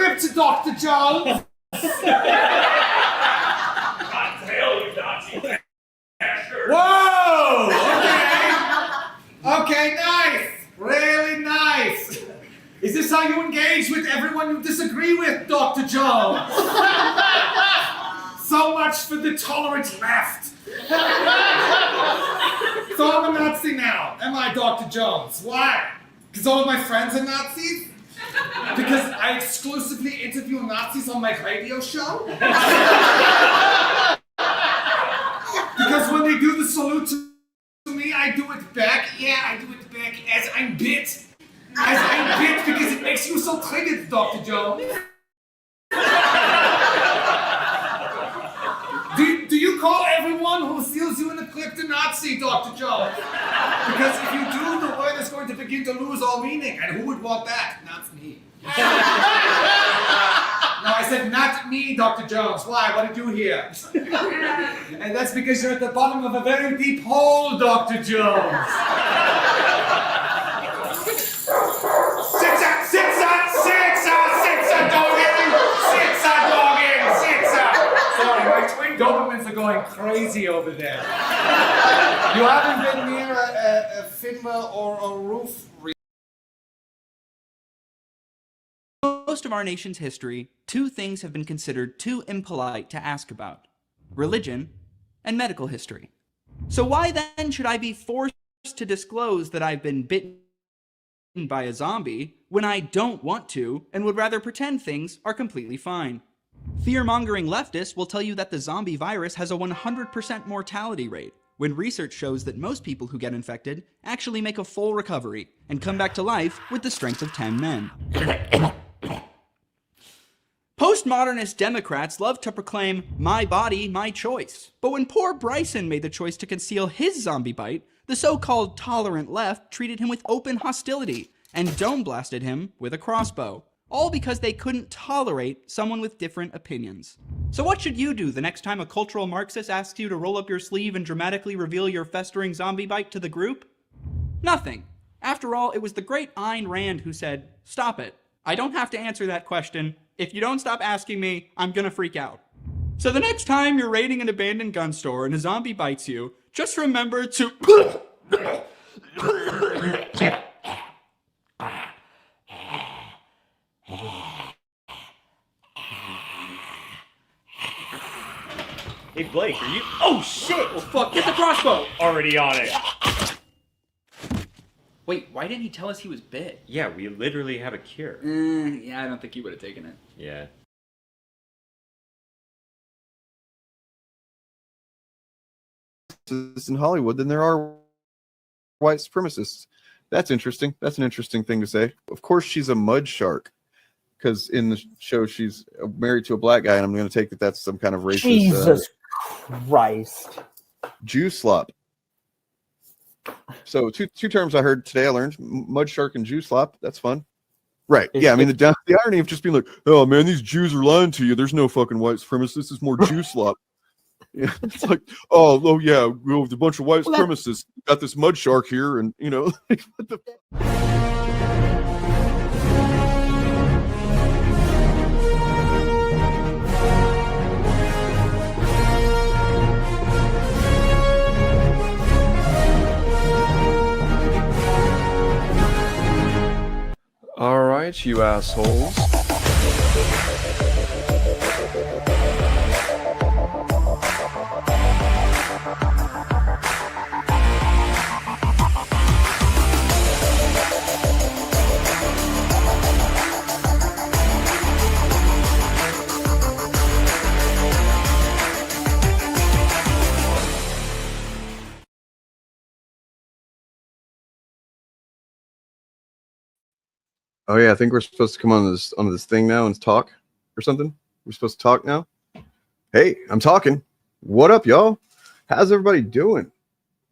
script, Dr. Jones. Whoa! Okay, nice. Really nice. Is this how you engage with everyone you disagree with, Dr. Jones? So much for the tolerant left. So I'm a Nazi now, am I, Dr. Jones? Why? Because all of my friends are Nazis? Because I exclusively interview Nazis on my radio show? Because when they do the salute to me, I do it back. Yeah, I do it back as I'm bit. As I'm bit because it makes you so triggered, Dr. Jones. Do you call everyone who seals you in the clip a Nazi, Dr. Jones? Because if you do, the word is going to begin to lose all meaning. And who would want that? Not me. No, I said not me, Dr. Jones. Why? What did you hear? And that's because you're at the bottom of a very deep hole, Dr. Jones. Sorry, my twin Dobermans are going crazy over there. You haven't been near a Finma or a roof. Most of our nation's history, two things have been considered too impolite to ask about: religion and medical history. So why then should I be forced to disclose that I've been bitten by a zombie when I don't want to and would rather pretend things are completely fine? Fear-mongering leftists will tell you that the zombie virus has a 100% mortality rate, when research shows that most people who get infected actually make a full recovery and come back to life with the strength of 10 men. Postmodernist Democrats love to proclaim, "my body, my choice." But when poor Bryson made the choice to conceal his zombie bite, the so-called tolerant left treated him with open hostility and dome-blasted him with a crossbow. All because they couldn't tolerate someone with different opinions. So what should you do the next time a cultural Marxist asks you to roll up your sleeve and dramatically reveal your festering zombie bite to the group? Nothing. After all, it was the great Ayn Rand who said, "Stop it. I don't have to answer that question. If you don't stop asking me, I'm gonna freak out." So the next time you're raiding an abandoned gun store and a zombie bites you, just remember to... Hey Blake, are you... Oh shit! Oh fuck, get the crossbow! Already on it. Wait, why didn't he tell us he was bit? Yeah, we literally have a cure. Yeah, I don't think he would have taken it. Yeah. In Hollywood than there are white supremacists. That's interesting. That's an interesting thing to say. Of course, she's a mud shark because in the show she's married to a black guy, and I'm going to take that that's some kind of racist. Jesus Christ. Jew slop. So two terms I heard today. I learned mud shark and Jew slop. That's fun. Right. Yeah. I mean, the irony of just being like, "Oh man, these Jews are lying to you. There's no fucking white supremacists. This is more Jew slop." Yeah, it's like, oh yeah, with a bunch of white supremacists got this mud shark here, and you know, like, what the. All right, you assholes. Oh yeah, I think we're supposed to come on this thing now and talk or something. We're supposed to talk now. Hey, I'm talking. What up, y'all? How's everybody doing?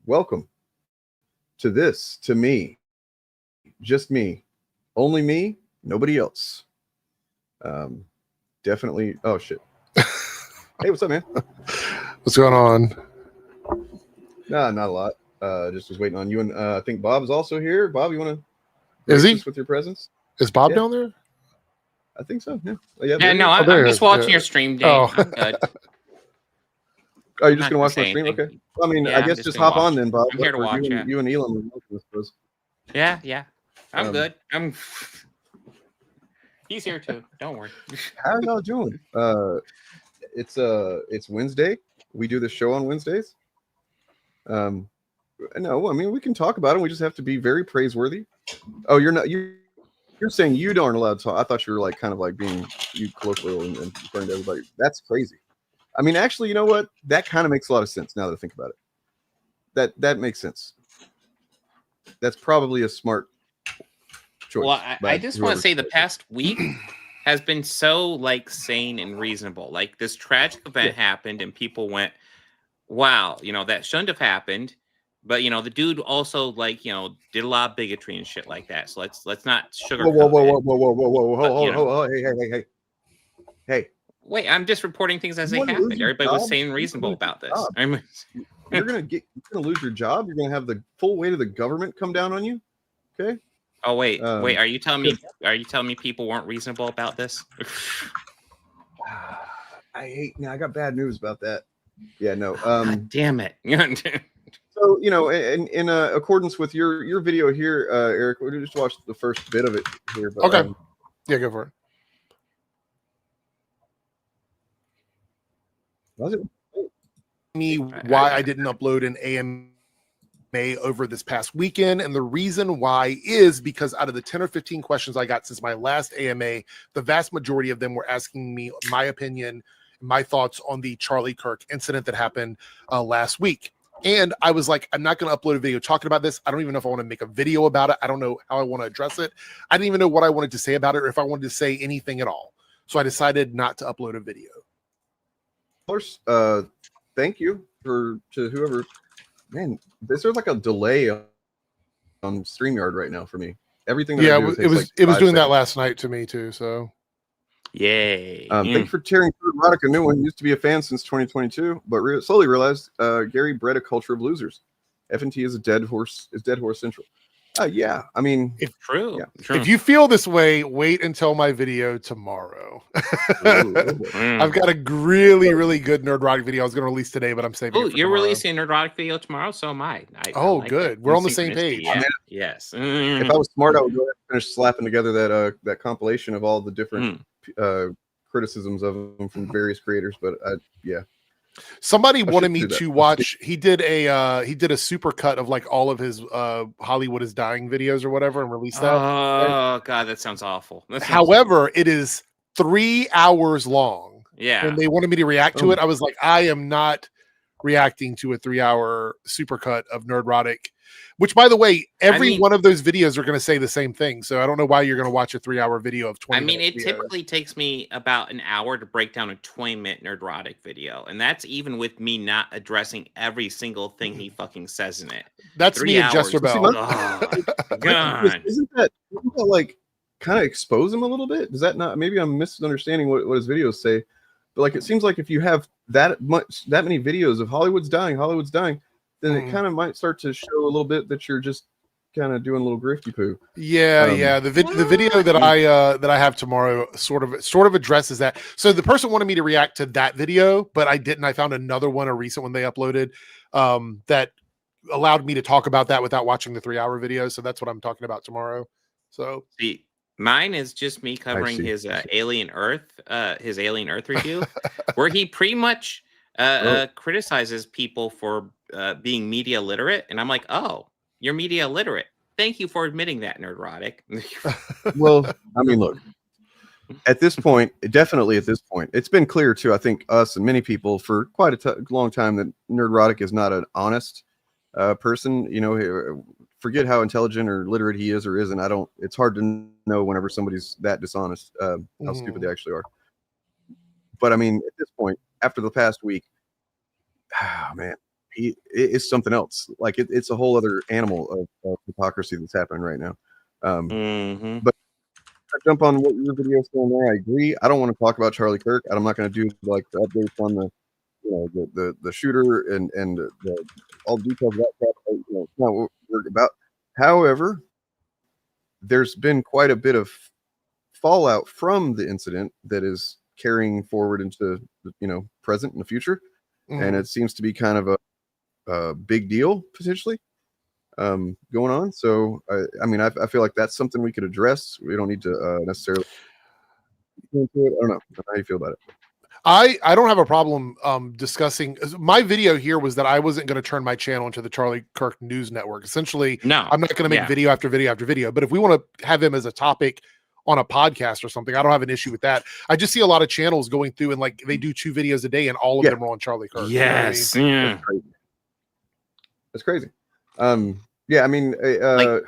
Welcome to this, to me, just me, only me, nobody else. Definitely. Oh shit. Hey, what's up, man? What's going on? Nah, not a lot. Just was waiting on you, and I think Bob is also here. Bob, you want to? Is he with your presence? Is Bob Yeah. down there? I think so. Yeah. Yeah, no, I'm just watching your stream, Dave. Oh. I'm good. Oh, you're just I'm gonna not watch my gonna say stream? anything. Okay. Well, I mean, Yeah, I I'm guess just just gonna hop on watch. then, Bob. I'm here to watch, yeah. You and Elon, I suppose. Yeah. I'm Um, good. He's here too. Don't worry. How y'all doing? It's Wednesday. We do the show on Wednesdays. No, I mean we can talk about it. We just have to be very praiseworthy. Oh, you're saying you aren't allowed to talk. I thought you were like kind of like being colloquial and referring to everybody. That's crazy. I mean, actually, you know what? That kind of makes a lot of sense now that I think about it. That makes sense. That's probably a smart choice. Well, I just want to say the past week has been so like sane and reasonable. Like this tragic event happened and people went, wow, that shouldn't have happened. But the dude also like, did a lot of bigotry and shit like that. So let's not sugarcoat Whoa, hey. Wait, I'm just reporting things as they happened. Everybody was sane and reasonable about this. You're gonna lose your job. You're gonna have the full weight of the government come down on you. Okay. Oh wait. Are you telling me people weren't reasonable about this? I got bad news about that. Yeah, no. God damn it. So in accordance with your video here, Eric, we just watched the first bit of it here. But, Okay. Yeah, go for it. Was it? Me why I didn't upload an AMA over this past weekend, and the reason why is because out of the 10 or 15 questions I got since my last AMA, the vast majority of them were asking me my opinion, my thoughts on the Charlie Kirk incident that happened last week. And I was like, I'm not going to upload a video talking about this. I don't even know if I want to make a video about it. I don't know how I want to address it. I didn't even know what I wanted to say about it or if I wanted to say anything at all. So I decided not to upload a video. Of course, thank you to whoever. Man, there's like a delay on StreamYard right now for me. Everything. That it was doing that last night to me too. So, yay! Thank you for tearing Rhetoric a new one. Used to be a fan since 2022, but slowly realized Gary bred a culture of losers. F&T is a dead horse. Is dead horse central. Yeah, I mean, if true. Yeah. True. If you feel this way, wait until my video tomorrow. I've got a really, really good Nerdrotic video I was going to release today, but I'm saving it for you're tomorrow. releasing a Nerdrotic video tomorrow, so am I. I like good. That. We're on the same page. Yeah. Yes. If I was smart, I would go ahead and finish slapping together that compilation of all the different criticisms of them from various creators. But yeah. Somebody wanted me to watch. He did a super cut of like all of his Hollywood is Dying videos or whatever and released that. Oh god, that sounds awful. However, it is 3 hours long. Yeah. And they wanted me to react to it. I was like, I am not reacting to a 3-hour supercut of Nerdrotic. Which, by the way, every one of those videos are going to say the same thing. So I don't know why you're going to watch a 3-hour video of 20 minutes. It typically takes me about an hour to break down a 20-minute Nerdrotic video. And that's even with me not addressing every single thing he fucking says in it. That's 3 me and Jester Bell. God. Isn't that like kind of expose him a little bit? Does that not? Maybe I'm misunderstanding what his videos say. But like, it seems like if you have that many videos of Hollywood's dying, then it kind of might start to show a little bit that you're just kind of doing a little grifty poo. Yeah. The video that I have tomorrow sort of addresses that. So the person wanted me to react to that video, but I didn't. I found another one, a recent one they uploaded, that allowed me to talk about that without watching the 3-hour video. So that's what I'm talking about tomorrow. So see, mine is just me covering his Alien Earth review, where he pretty much criticizes people for being media literate, and I'm like, oh, you're media literate. Thank you for admitting that, Nerdrotic. Well, I mean, look, at this point, it's been clear to, I think, us and many people for quite a long time that Nerdrotic is not an honest person. You know, forget how intelligent or literate he is or isn't. It's hard to know whenever somebody's that dishonest, how stupid they actually are. But I mean, at this point, after the past week, man, it's something else. Like it's a whole other animal of hypocrisy that's happening right now. But I jump on what your video's saying there. I agree. I don't want to talk about Charlie Kirk. I'm not going to do like the updates on the shooter and all the details of that stuff. It's not what we're about. However, there's been quite a bit of fallout from the incident that is carrying forward into the present and the future, and it seems to be kind of a big deal potentially going on. So I feel like that's something we could address. We don't need to necessarily into it. I don't know how you feel about it. I don't have a problem discussing. My video here was that I wasn't going to turn my channel into the Charlie Kirk News Network. Essentially, No, I'm not going to make video after video after video. But if we want to have him as a topic on a podcast or something, I don't have an issue with that. I just see a lot of channels going through and like they do 2 videos a day and all of them are on Charlie Kirk. Yes. You know what I mean? That's crazy. Yeah, I mean, Like,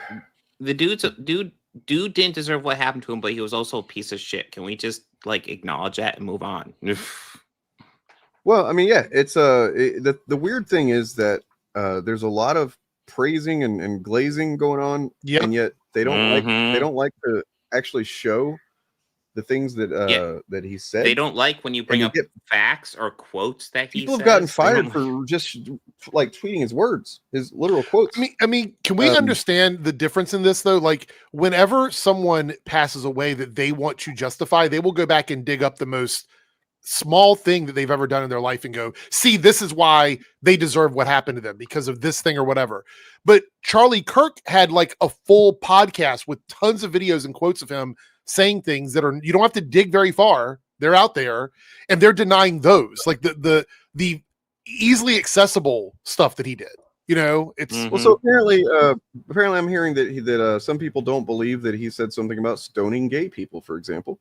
the dude didn't deserve what happened to him, but he was also a piece of shit. Can we just like acknowledge that and move on? well, I mean, yeah, it's the weird thing is that there's a lot of praising and glazing going on, and yet they don't like to actually show the things that that he said. They don't like when you bring up facts or quotes that he people says. have gotten fired for just like tweeting his words, his literal quotes. I mean, can we understand the difference in this though? Like, whenever someone passes away that they want to justify, they will go back and dig up the most small thing that they've ever done in their life and go, see, this is why they deserve what happened to them because of this thing or whatever. But Charlie Kirk had like a full podcast with tons of videos and quotes of him saying things that are, you don't have to dig very far. They're out there and they're denying those, like the easily accessible stuff that he did. It's well. So apparently I'm hearing that some people don't believe that he said something about stoning gay people, for example.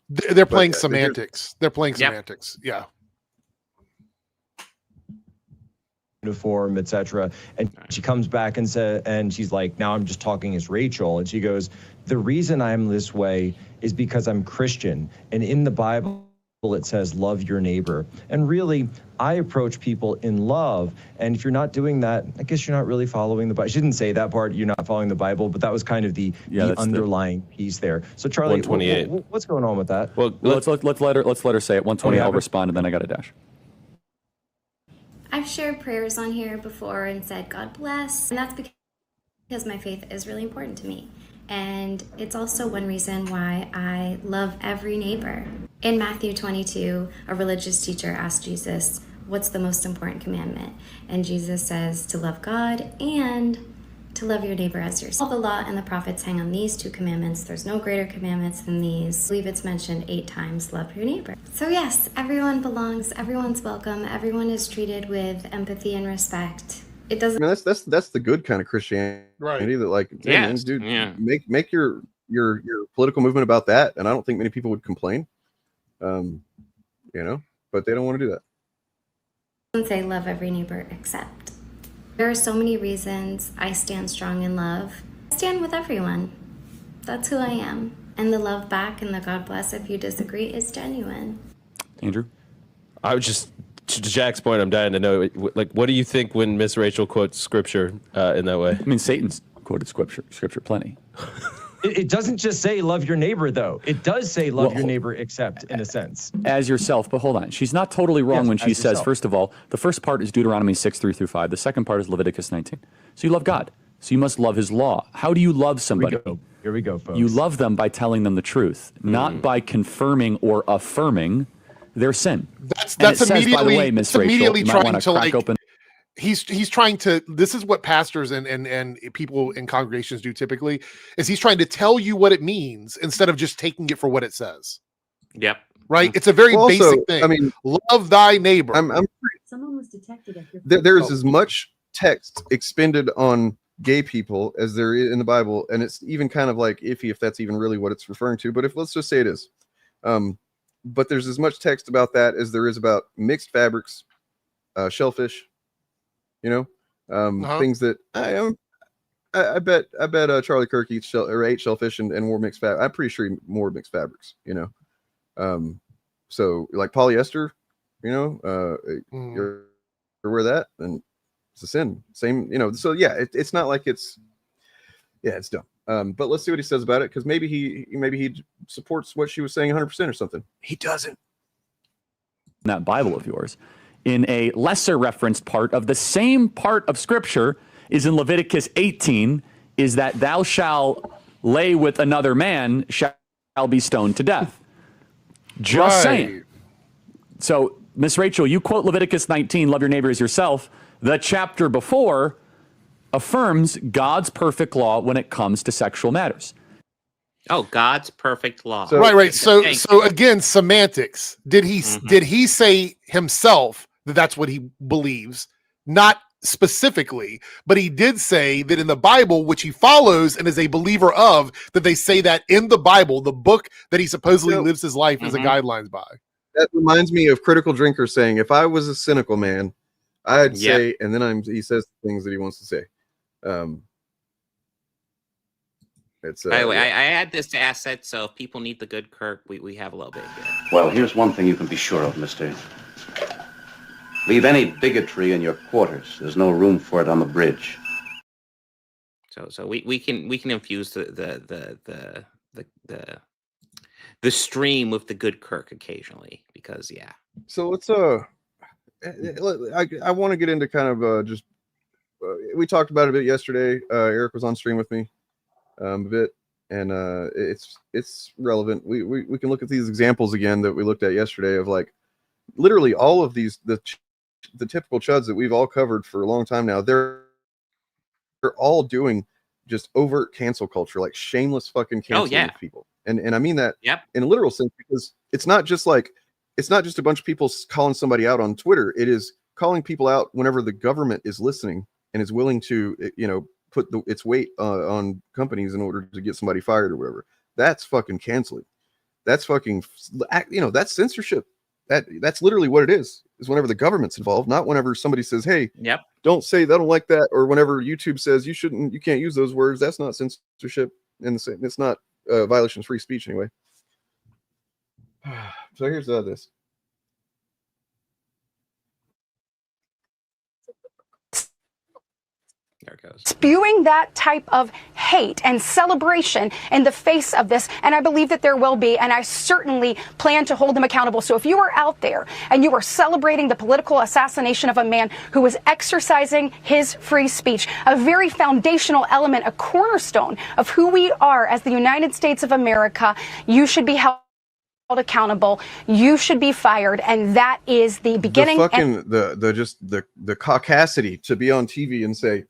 They're playing semantics. They're playing semantics. Yeah. Uniform, etc. And she comes back and she's like, now I'm just talking as Rachel. And she goes, the reason I'm this way is because I'm Christian. And in the Bible, it says, love your neighbor. And really, I approach people in love. And if you're not doing that, I guess you're not really following the Bible. She didn't say that part, you're not following the Bible, but that was kind of the underlying piece there. So Charlie, 128. What's going on with that? Well, let's let her say it. 120, I'll respond, and then I got a dash. I've shared prayers on here before and said, God bless. And that's because my faith is really important to me. And it's also one reason why I love every neighbor. In Matthew 22, a religious teacher asked Jesus, what's the most important commandment? And Jesus says to love God and to love your neighbor as yourself. All the law and the prophets hang on these 2 commandments. There's no greater commandments than these. I believe it's mentioned 8 times, love your neighbor. So yes, everyone belongs, everyone's welcome, everyone is treated with empathy and respect. It doesn't. I mean, that's the good kind of Christianity, right? That like, hey, man, dude, make your political movement about that, and I don't think many people would complain, but they don't want to do that. It doesn't say love every neighbor except. There are so many reasons I stand strong in love. I stand with everyone. That's who I am, and the love back and the God bless if you disagree is genuine. Andrew, I was just. To Jack's point, I'm dying to know, like, what do you think when Miss Rachel quotes scripture in that way? I mean, Satan's quoted scripture plenty. It doesn't just say love your neighbor, though. It does say love your neighbor, except in a sense. As yourself, but hold on. She's not totally wrong when she says, first of all, the first part is Deuteronomy 6:3-5. The second part is Leviticus 19. So you love God. So you must love his law. How do you love somebody? Here we go, folks. You love them by telling them the truth, not by confirming or affirming their sin. That's immediately, by the way, Miss Rachel, you might trying want to like open. He's trying to, this is what pastors and people in congregations do typically, is he's trying to tell you what it means instead of just taking it for what it says. Yep. Right? It's a very basic thing. I mean, love thy neighbor. Someone was detected at your there's as much text expended on gay people as there is in the Bible, and it's even kind of like iffy if that's even really what it's referring to, but let's just say it is. But there's as much text about that as there is about mixed fabrics, shellfish, things that I bet Charlie Kirk ate shellfish and wore mixed fabrics. I'm pretty sure he wore mixed fabrics, so like polyester, you wear that and it's a sin. Same, so yeah, it's not like it's dumb. But let's see what he says about it, because maybe he supports what she was saying 100% or something. He doesn't. That Bible of yours, in a lesser referenced part of the same part of Scripture, is in Leviticus 18, is that thou shalt lay with another man, shall shall be stoned to death. Just saying. So, Miss Rachel, you quote Leviticus 19, love your neighbor as yourself. The chapter before affirms God's perfect law when it comes to sexual matters. Oh, God's perfect law. So, right. So again, semantics. Did he say himself that that's what he believes? Not specifically, but he did say that in the Bible, which he follows and is a believer of, that they say that in the Bible, the book that he supposedly lives his life as a guidelines by. That reminds me of Critical Drinker saying, if I was a cynical man, I'd say, and then he says things that he wants to say. By the way, I add this to assets, so if people need the good Kirk, we have a little bit here. Well, here's one thing you can be sure of, mister. Leave any bigotry in your quarters. There's no room for it on the bridge. So we can infuse the stream with the good Kirk occasionally, because So let's I want to get into kind of just we talked about it a bit yesterday. Eric was on stream with me a bit, and it's relevant. We can look at these examples again that we looked at yesterday of like literally all of these the typical chuds that we've all covered for a long time now. They're all doing just overt cancel culture, like shameless fucking canceling of people. And I mean that in a literal sense, because it's not just a bunch of people calling somebody out on Twitter. It is calling people out whenever the government is listening and is willing to, put its weight on companies in order to get somebody fired or whatever. That's fucking canceling. That's fucking, that's censorship. That's literally what it is whenever the government's involved, not whenever somebody says, hey, don't say that, I don't like that. Or whenever YouTube says you can't use those words. That's not censorship. It's not a violation of free speech anyway. So here's this. There it goes. Spewing that type of hate and celebration in the face of this, and I believe that there will be, and I certainly plan to hold them accountable. So if you are out there and you are celebrating the political assassination of a man who was exercising his free speech, a very foundational element, a cornerstone of who we are as the United States of America, you should be held accountable. You should be fired, and that is the beginning. The caucasity to be on TV and say,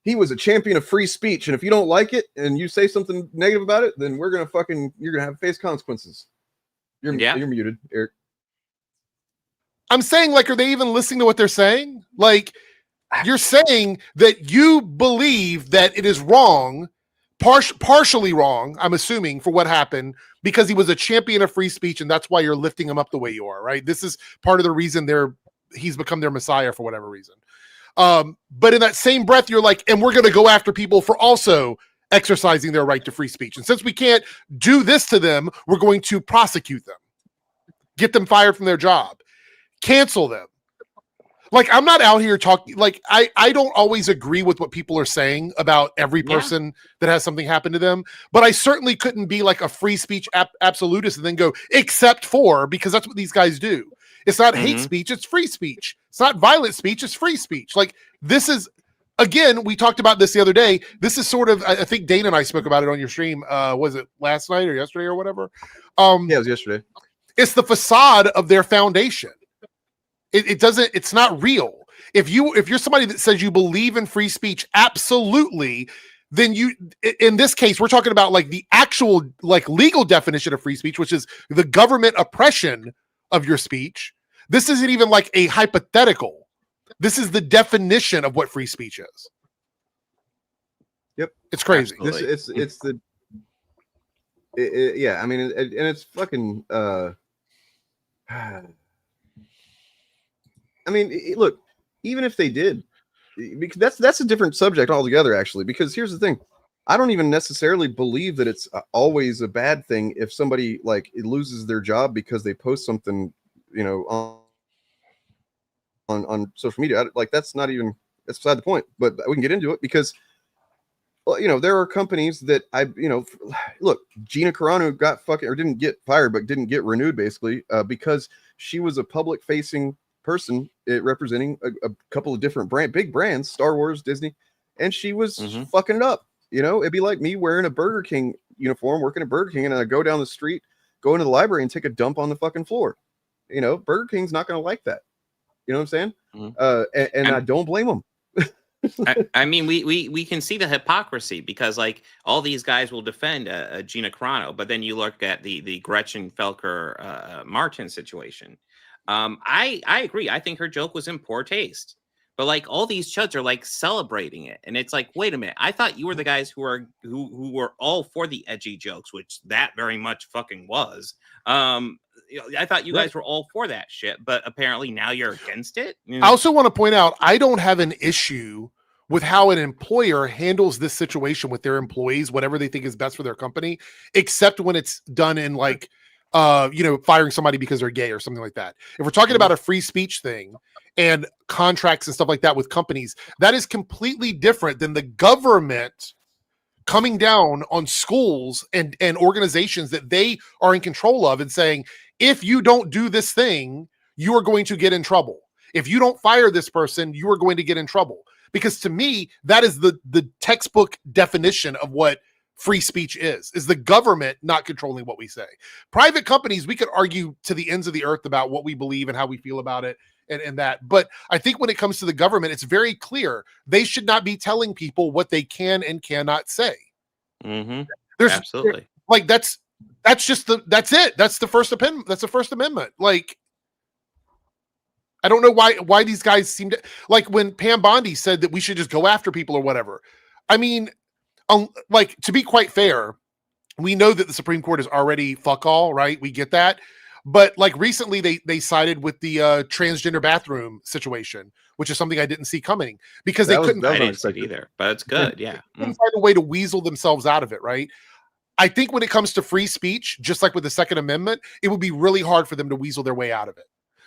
he was a champion of free speech, and if you don't like it and you say something negative about it, then you're gonna have face consequences. You're muted, Eric. I'm saying, like, are they even listening to what they're saying? Like, you're saying that you believe that it is wrong, partially wrong, I'm assuming, for what happened, because he was a champion of free speech, and that's why you're lifting him up the way you are, right? This is part of the reason he's become their messiah for whatever reason. But in that same breath, you're like, and we're going to go after people for also exercising their right to free speech. And since we can't do this to them, we're going to prosecute them, get them fired from their job, cancel them. Like, I'm not out here talking, like, I don't always agree with what people are saying about every person that has something happen to them, but I certainly couldn't be like a free speech absolutist and then go, except for, because that's what these guys do. It's not hate speech, it's free speech. It's not violent speech, it's free speech. Like, this is, again, we talked about this the other day. This is sort of, I think Dane and I spoke about it on your stream. Was it last night or yesterday or whatever? Yeah, it was yesterday. It's the facade of their foundation. It's not real. If you're somebody that says you believe in free speech, absolutely, then in this case, we're talking about like the actual, like, legal definition of free speech, which is the government oppression of your speech. This isn't even like a hypothetical. This is the definition of what free speech is. Yep. It's crazy. Yeah, I mean, and it's fucking, I mean, look, even if they did, because that's a different subject altogether, actually, because here's the thing. I don't even necessarily believe that it's always a bad thing if somebody, like, it loses their job because they post something, on social media. Like, that's beside the point, but we can get into it because, well, there are companies that look, Gina Carano didn't get fired, but didn't get renewed basically because she was a public facing person representing a couple of different big brands, Star Wars, Disney, and she was fucking it up. It'd be like me wearing a Burger King uniform working at Burger King, and I go down the street, go into the library, and take a dump on the fucking floor. You know, Burger King's not going to like that. You know what I'm saying? And I don't blame them. I mean, we can see the hypocrisy, because like all these guys will defend Gina Carano, but then you look at the Gretchen Felker Martin situation. I agree. I think her joke was in poor taste, but like all these chuds are like celebrating it, and it's like, wait a minute, I thought you were the guys who were all for the edgy jokes, which that very much fucking was. I thought you guys were all for that shit, but apparently now you're against it. I also want to point out, I don't have an issue with how an employer handles this situation with their employees, whatever they think is best for their company, except when it's done in like, firing somebody because they're gay or something like that. If we're talking about a free speech thing and contracts and stuff like that with companies, that is completely different than the government coming down on schools and organizations that they are in control of and saying, if you don't do this thing, you are going to get in trouble. If you don't fire this person, you are going to get in trouble. Because to me, that is the textbook definition of what free speech is the government not controlling what we say. Private companies, we could argue to the ends of the earth about what we believe and how we feel about it and that. But I think when it comes to the government, it's very clear they should not be telling people what they can and cannot say. Absolutely. Like that's it. That's the First Amendment. That's the First Amendment. Like, I don't know why these guys seem to, like, when Pam Bondi said that we should just go after people or whatever. I mean, like, to be quite fair, we know that the Supreme Court is already fuck all, right? We get that. But like recently they sided with the transgender bathroom situation, which is something I didn't see coming, because they couldn't. I didn't see it either, but it's good. Yeah. Couldn't find a way to weasel themselves out of it, right? I think when it comes to free speech, just like with the Second Amendment, it would be really hard for them to weasel their way out of it.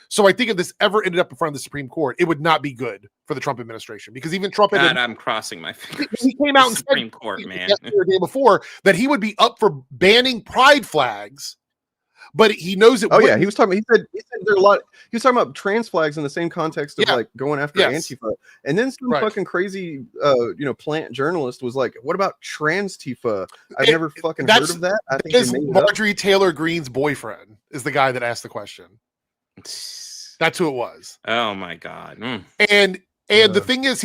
So I think if this ever ended up in front of the Supreme Court, it would not be good for the Trump administration, because even Trump, I'm crossing my fingers. He came out and said, Supreme Court, man, the day before, that he would be up for banning pride flags, but he knows it. Oh yeah, he was talking. He said there are a lot. He was talking about trans flags in the same context of like going after Antifa, and then some fucking crazy, plant journalist was like, "What about trans Tifa? I've never fucking heard of that." I think is Marjorie Taylor Greene's boyfriend is the guy that asked the question. That's who it was. Oh my god! And the thing is,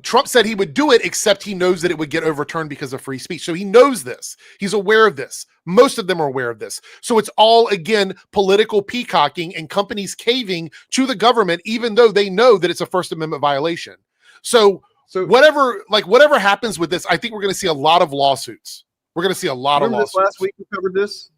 Trump said he would do it, except he knows that it would get overturned because of free speech. So he knows this. He's aware of this. Most of them are aware of this. So it's all, again, political peacocking and companies caving to the government, even though they know that it's a First Amendment violation. So whatever happens with this, I think we're going to see a lot of lawsuits. We're going to see a lot of lawsuits. Last week we covered this.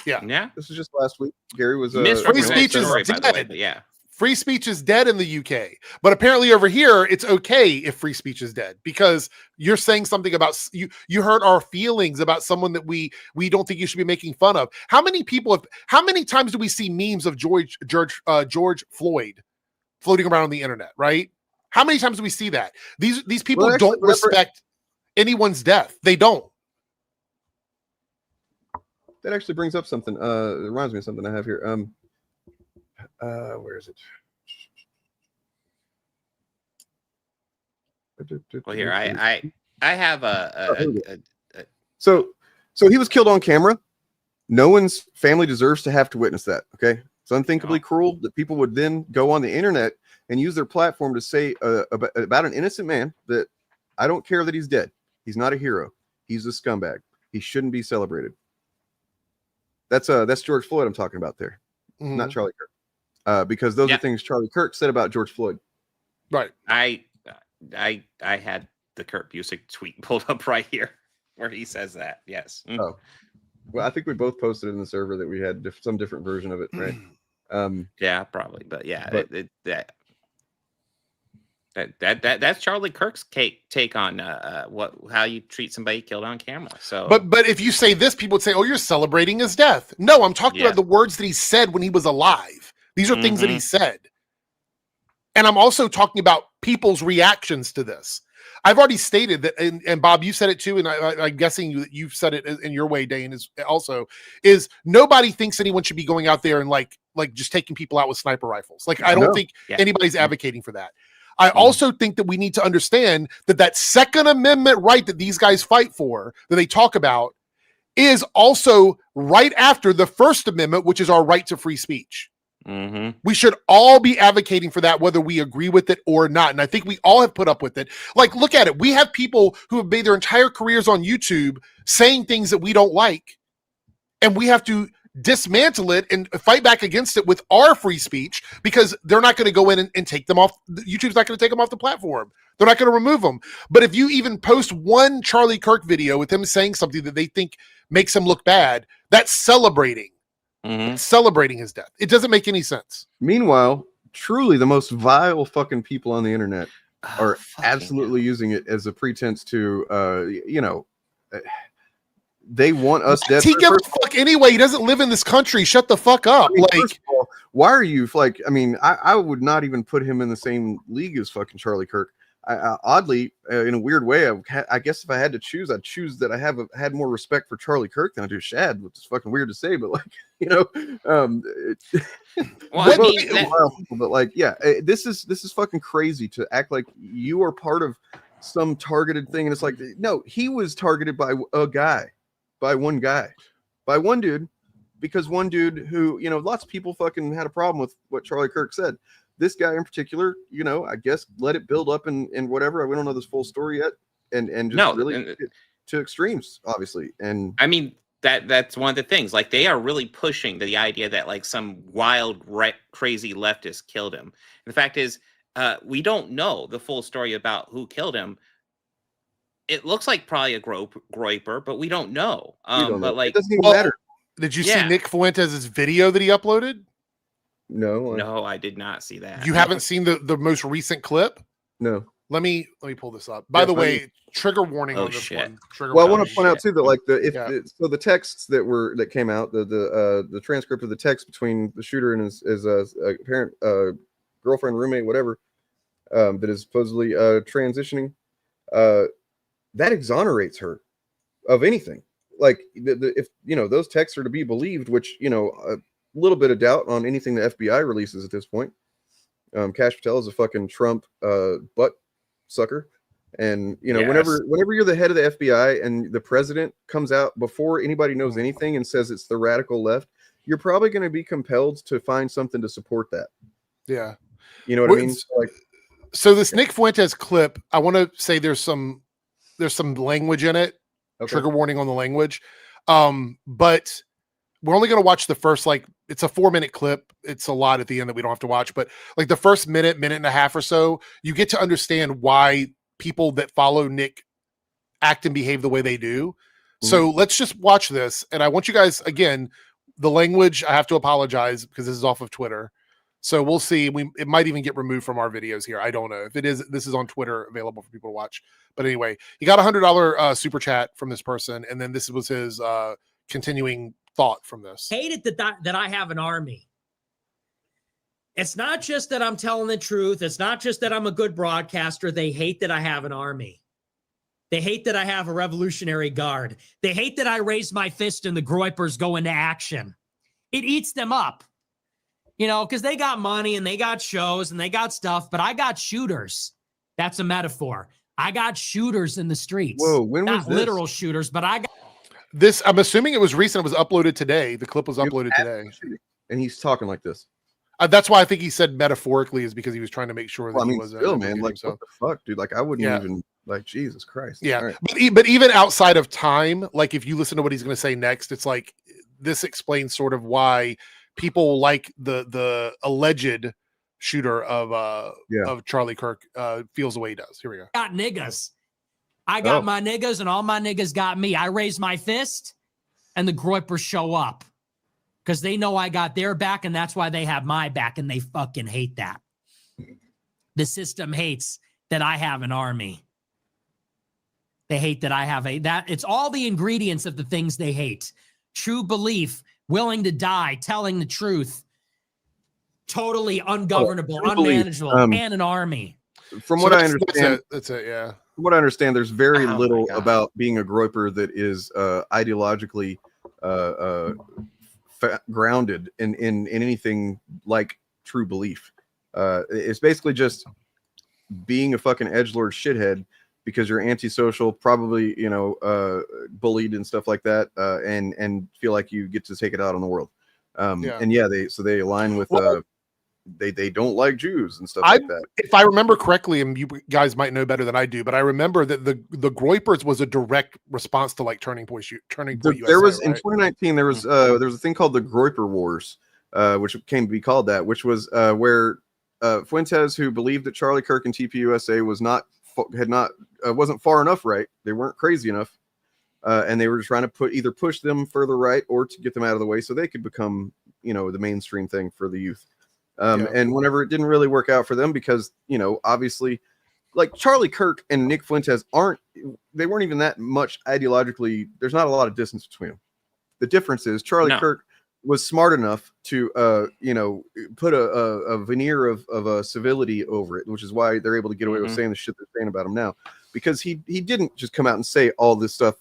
Yeah. This was just last week. Gary was free speech is dead. Yeah. Free speech is dead in the UK, but apparently over here it's okay if free speech is dead, because you're saying something about you hurt our feelings about someone that we don't think you should be making fun of. How many times do we see memes of George Floyd floating around on the internet, right? How many times do we see that? These people don't respect anyone's death. They don't. That actually brings up something. It reminds me of something I have here. Where is it? Well, here I have So he was killed on camera. No one's family deserves to have to witness that. Okay, it's unthinkably cruel that people would then go on the internet and use their platform to say about an innocent man that I don't care that he's dead. He's not a hero. He's a scumbag. He shouldn't be celebrated. That's George Floyd I'm talking about there, not Charlie Kirk. Because those are things Charlie Kirk said about George Floyd. Right. I had the Kurt Busiek tweet pulled up right here where he says that. Yes. Oh, well, I think we both posted in the server that we had some different version of it, right? Yeah, probably, but yeah, that's Charlie Kirk's take on how you treat somebody killed on camera. So, but if you say this, people would say, "Oh, you're celebrating his death." No, I'm talking about the words that he said when he was alive. These are things that he said, and I'm also talking about people's reactions to this. I've already stated that, and Bob, you said it too, and I'm guessing you've said it in your way, Dane, is nobody thinks anyone should be going out there and like just taking people out with sniper rifles. Like, I don't think anybody's advocating for that. I also think that we need to understand that Second Amendment right that these guys fight for, that they talk about, is also right after the First Amendment, which is our right to free speech. Mm-hmm. We should all be advocating for that, whether we agree with it or not. And I think we all have put up with it. Like, look at it. We have people who have made their entire careers on YouTube saying things that we don't like. And we have to dismantle it and fight back against it with our free speech, because they're not going to go in and take them off. YouTube's not going to take them off the platform. They're not going to remove them. But if you even post one Charlie Kirk video with him saying something that they think makes him look bad, that's celebrating. Celebrating his death. It doesn't make any sense. Meanwhile, truly the most vile fucking people on the internet are absolutely using it as a pretense to, they want us dead. He gives a fuck anyway. He doesn't live in this country. Shut the fuck up. I mean, first of all, why are you like? I mean, I would not even put him in the same league as fucking Charlie Kirk. Oddly, in a weird way, I guess if I had to choose, I'd choose that I had more respect for Charlie Kirk than I do Shad, which is fucking weird to say, but like, but like, yeah, this is fucking crazy to act like you are part of some targeted thing, and it's like, no, he was targeted by one dude, because one dude who, lots of people fucking had a problem with what Charlie Kirk said. This guy in particular, I guess let it build up and whatever. We don't know this full story yet, and just really to extremes, obviously. And I mean, that's one of the things. Like, they are really pushing the idea that like some wild, crazy leftist killed him. And the fact is, we don't know the full story about who killed him. It looks like probably a groyper, but we don't know. But like, it doesn't even matter. Did you see Nick Fuentes' video that he uploaded? No, I did not see that. You haven't seen the most recent clip? No. Let me pull this up. By the way, trigger warning on this one. I want to point out too that like the texts that came out, the transcript of the text between the shooter and his apparent girlfriend, roommate, whatever, that is supposedly transitioning, that exonerates her of anything. Like, if those texts are to be believed, which a little bit of doubt on anything the FBI releases at this point. Kash Patel is a fucking Trump butt sucker, and whenever you're the head of the FBI and the president comes out before anybody knows anything and says it's the radical left, you're probably going to be compelled to find something to support that. Yeah, you know what I mean. So this Nick Fuentes clip, I want to say there's some language in it. Okay. Trigger warning on the language, but we're only going to watch the first, it's a 4-minute clip. It's a lot at the end that we don't have to watch, but like the first minute and a half or so, you get to understand why people that follow Nick act and behave the way they do. Mm-hmm. So let's just watch this. And I want you guys, again, the language, I have to apologize because this is off of Twitter. So we'll see. It might even get removed from our videos here. I don't know. If it is, this is on Twitter, available for people to watch. But anyway, he got $100 super chat from this person. And then this was his continuing thought from this. Hate it that I have an army. It's not just that I'm telling the truth. It's not just that I'm a good broadcaster. They hate that I have an army. They hate that I have a Revolutionary Guard. They hate that I raise my fist and the groypers go into action. It eats them up, because they got money and they got shows and they got stuff, but I got shooters. That's a metaphor. I got shooters in the streets. Whoa, when was not this? Literal shooters, but I got this. I'm assuming it was recent. It was uploaded today. The clip was uploaded today. And he's talking like this. That's why I think he said metaphorically, is because he was trying to make sure that he was still, man. Like, what the fuck, dude? Like, I wouldn't even, like, Jesus Christ. Yeah. Right. But even outside of time, like, if you listen to what he's going to say next, it's like, this explains sort of why people like the alleged shooter of Charlie Kirk feels the way he does. Here we go. Got niggas. I got my niggas and all my niggas got me. I raise my fist and the groypers show up because they know I got their back and that's why they have my back and they fucking hate that. The system hates that I have an army. They hate that I have it's all the ingredients of the things they hate. True belief, willing to die, telling the truth, totally ungovernable, unmanageable, and an army. From what I understand, that's it, yeah. From what I understand, there's very little about being a groyper that is ideologically grounded in anything like true belief. It's basically just being a fucking edgelord shithead because you're antisocial, probably, you know, bullied and stuff like that, and feel like you get to take it out on the world. And yeah, they align with they don't like Jews and stuff like that. If I remember correctly, and you guys might know better than I do, but I remember that the groypers was a direct response to like Turning Point USA, There was right? in 2019 there was a thing called the Groyper Wars, which came to be called that, which was where Fuentes, who believed that Charlie Kirk and TPUSA wasn't far enough right, they weren't crazy enough, and they were trying to either push them further right or to get them out of the way so they could become, you know, the mainstream thing for the youth. And whenever it didn't really work out for them, because, you know, obviously, like Charlie Kirk and Nick Fuentes weren't even that much ideologically. There's not a lot of distance between them. The difference is Charlie Kirk was smart enough to, you know, put a veneer of civility over it, which is why they're able to get away with saying the shit they're saying about him now, because he didn't just come out and say all this stuff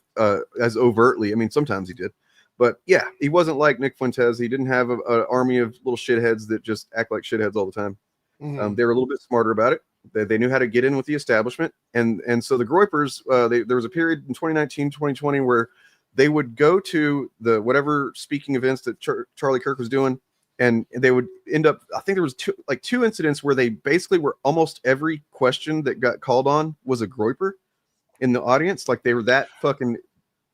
as overtly. I mean, sometimes he did. But yeah, he wasn't like Nick Fuentes. He didn't have an army of little shitheads that just act like shitheads all the time. They were a little bit smarter about it. They knew how to get in with the establishment. And so the Groypers, there was a period in 2019, 2020 where they would go to the whatever speaking events that Charlie Kirk was doing, and they would end up, I think there was two incidents where they basically were almost every question that got called on was a Groyper in the audience. Like they were that fucking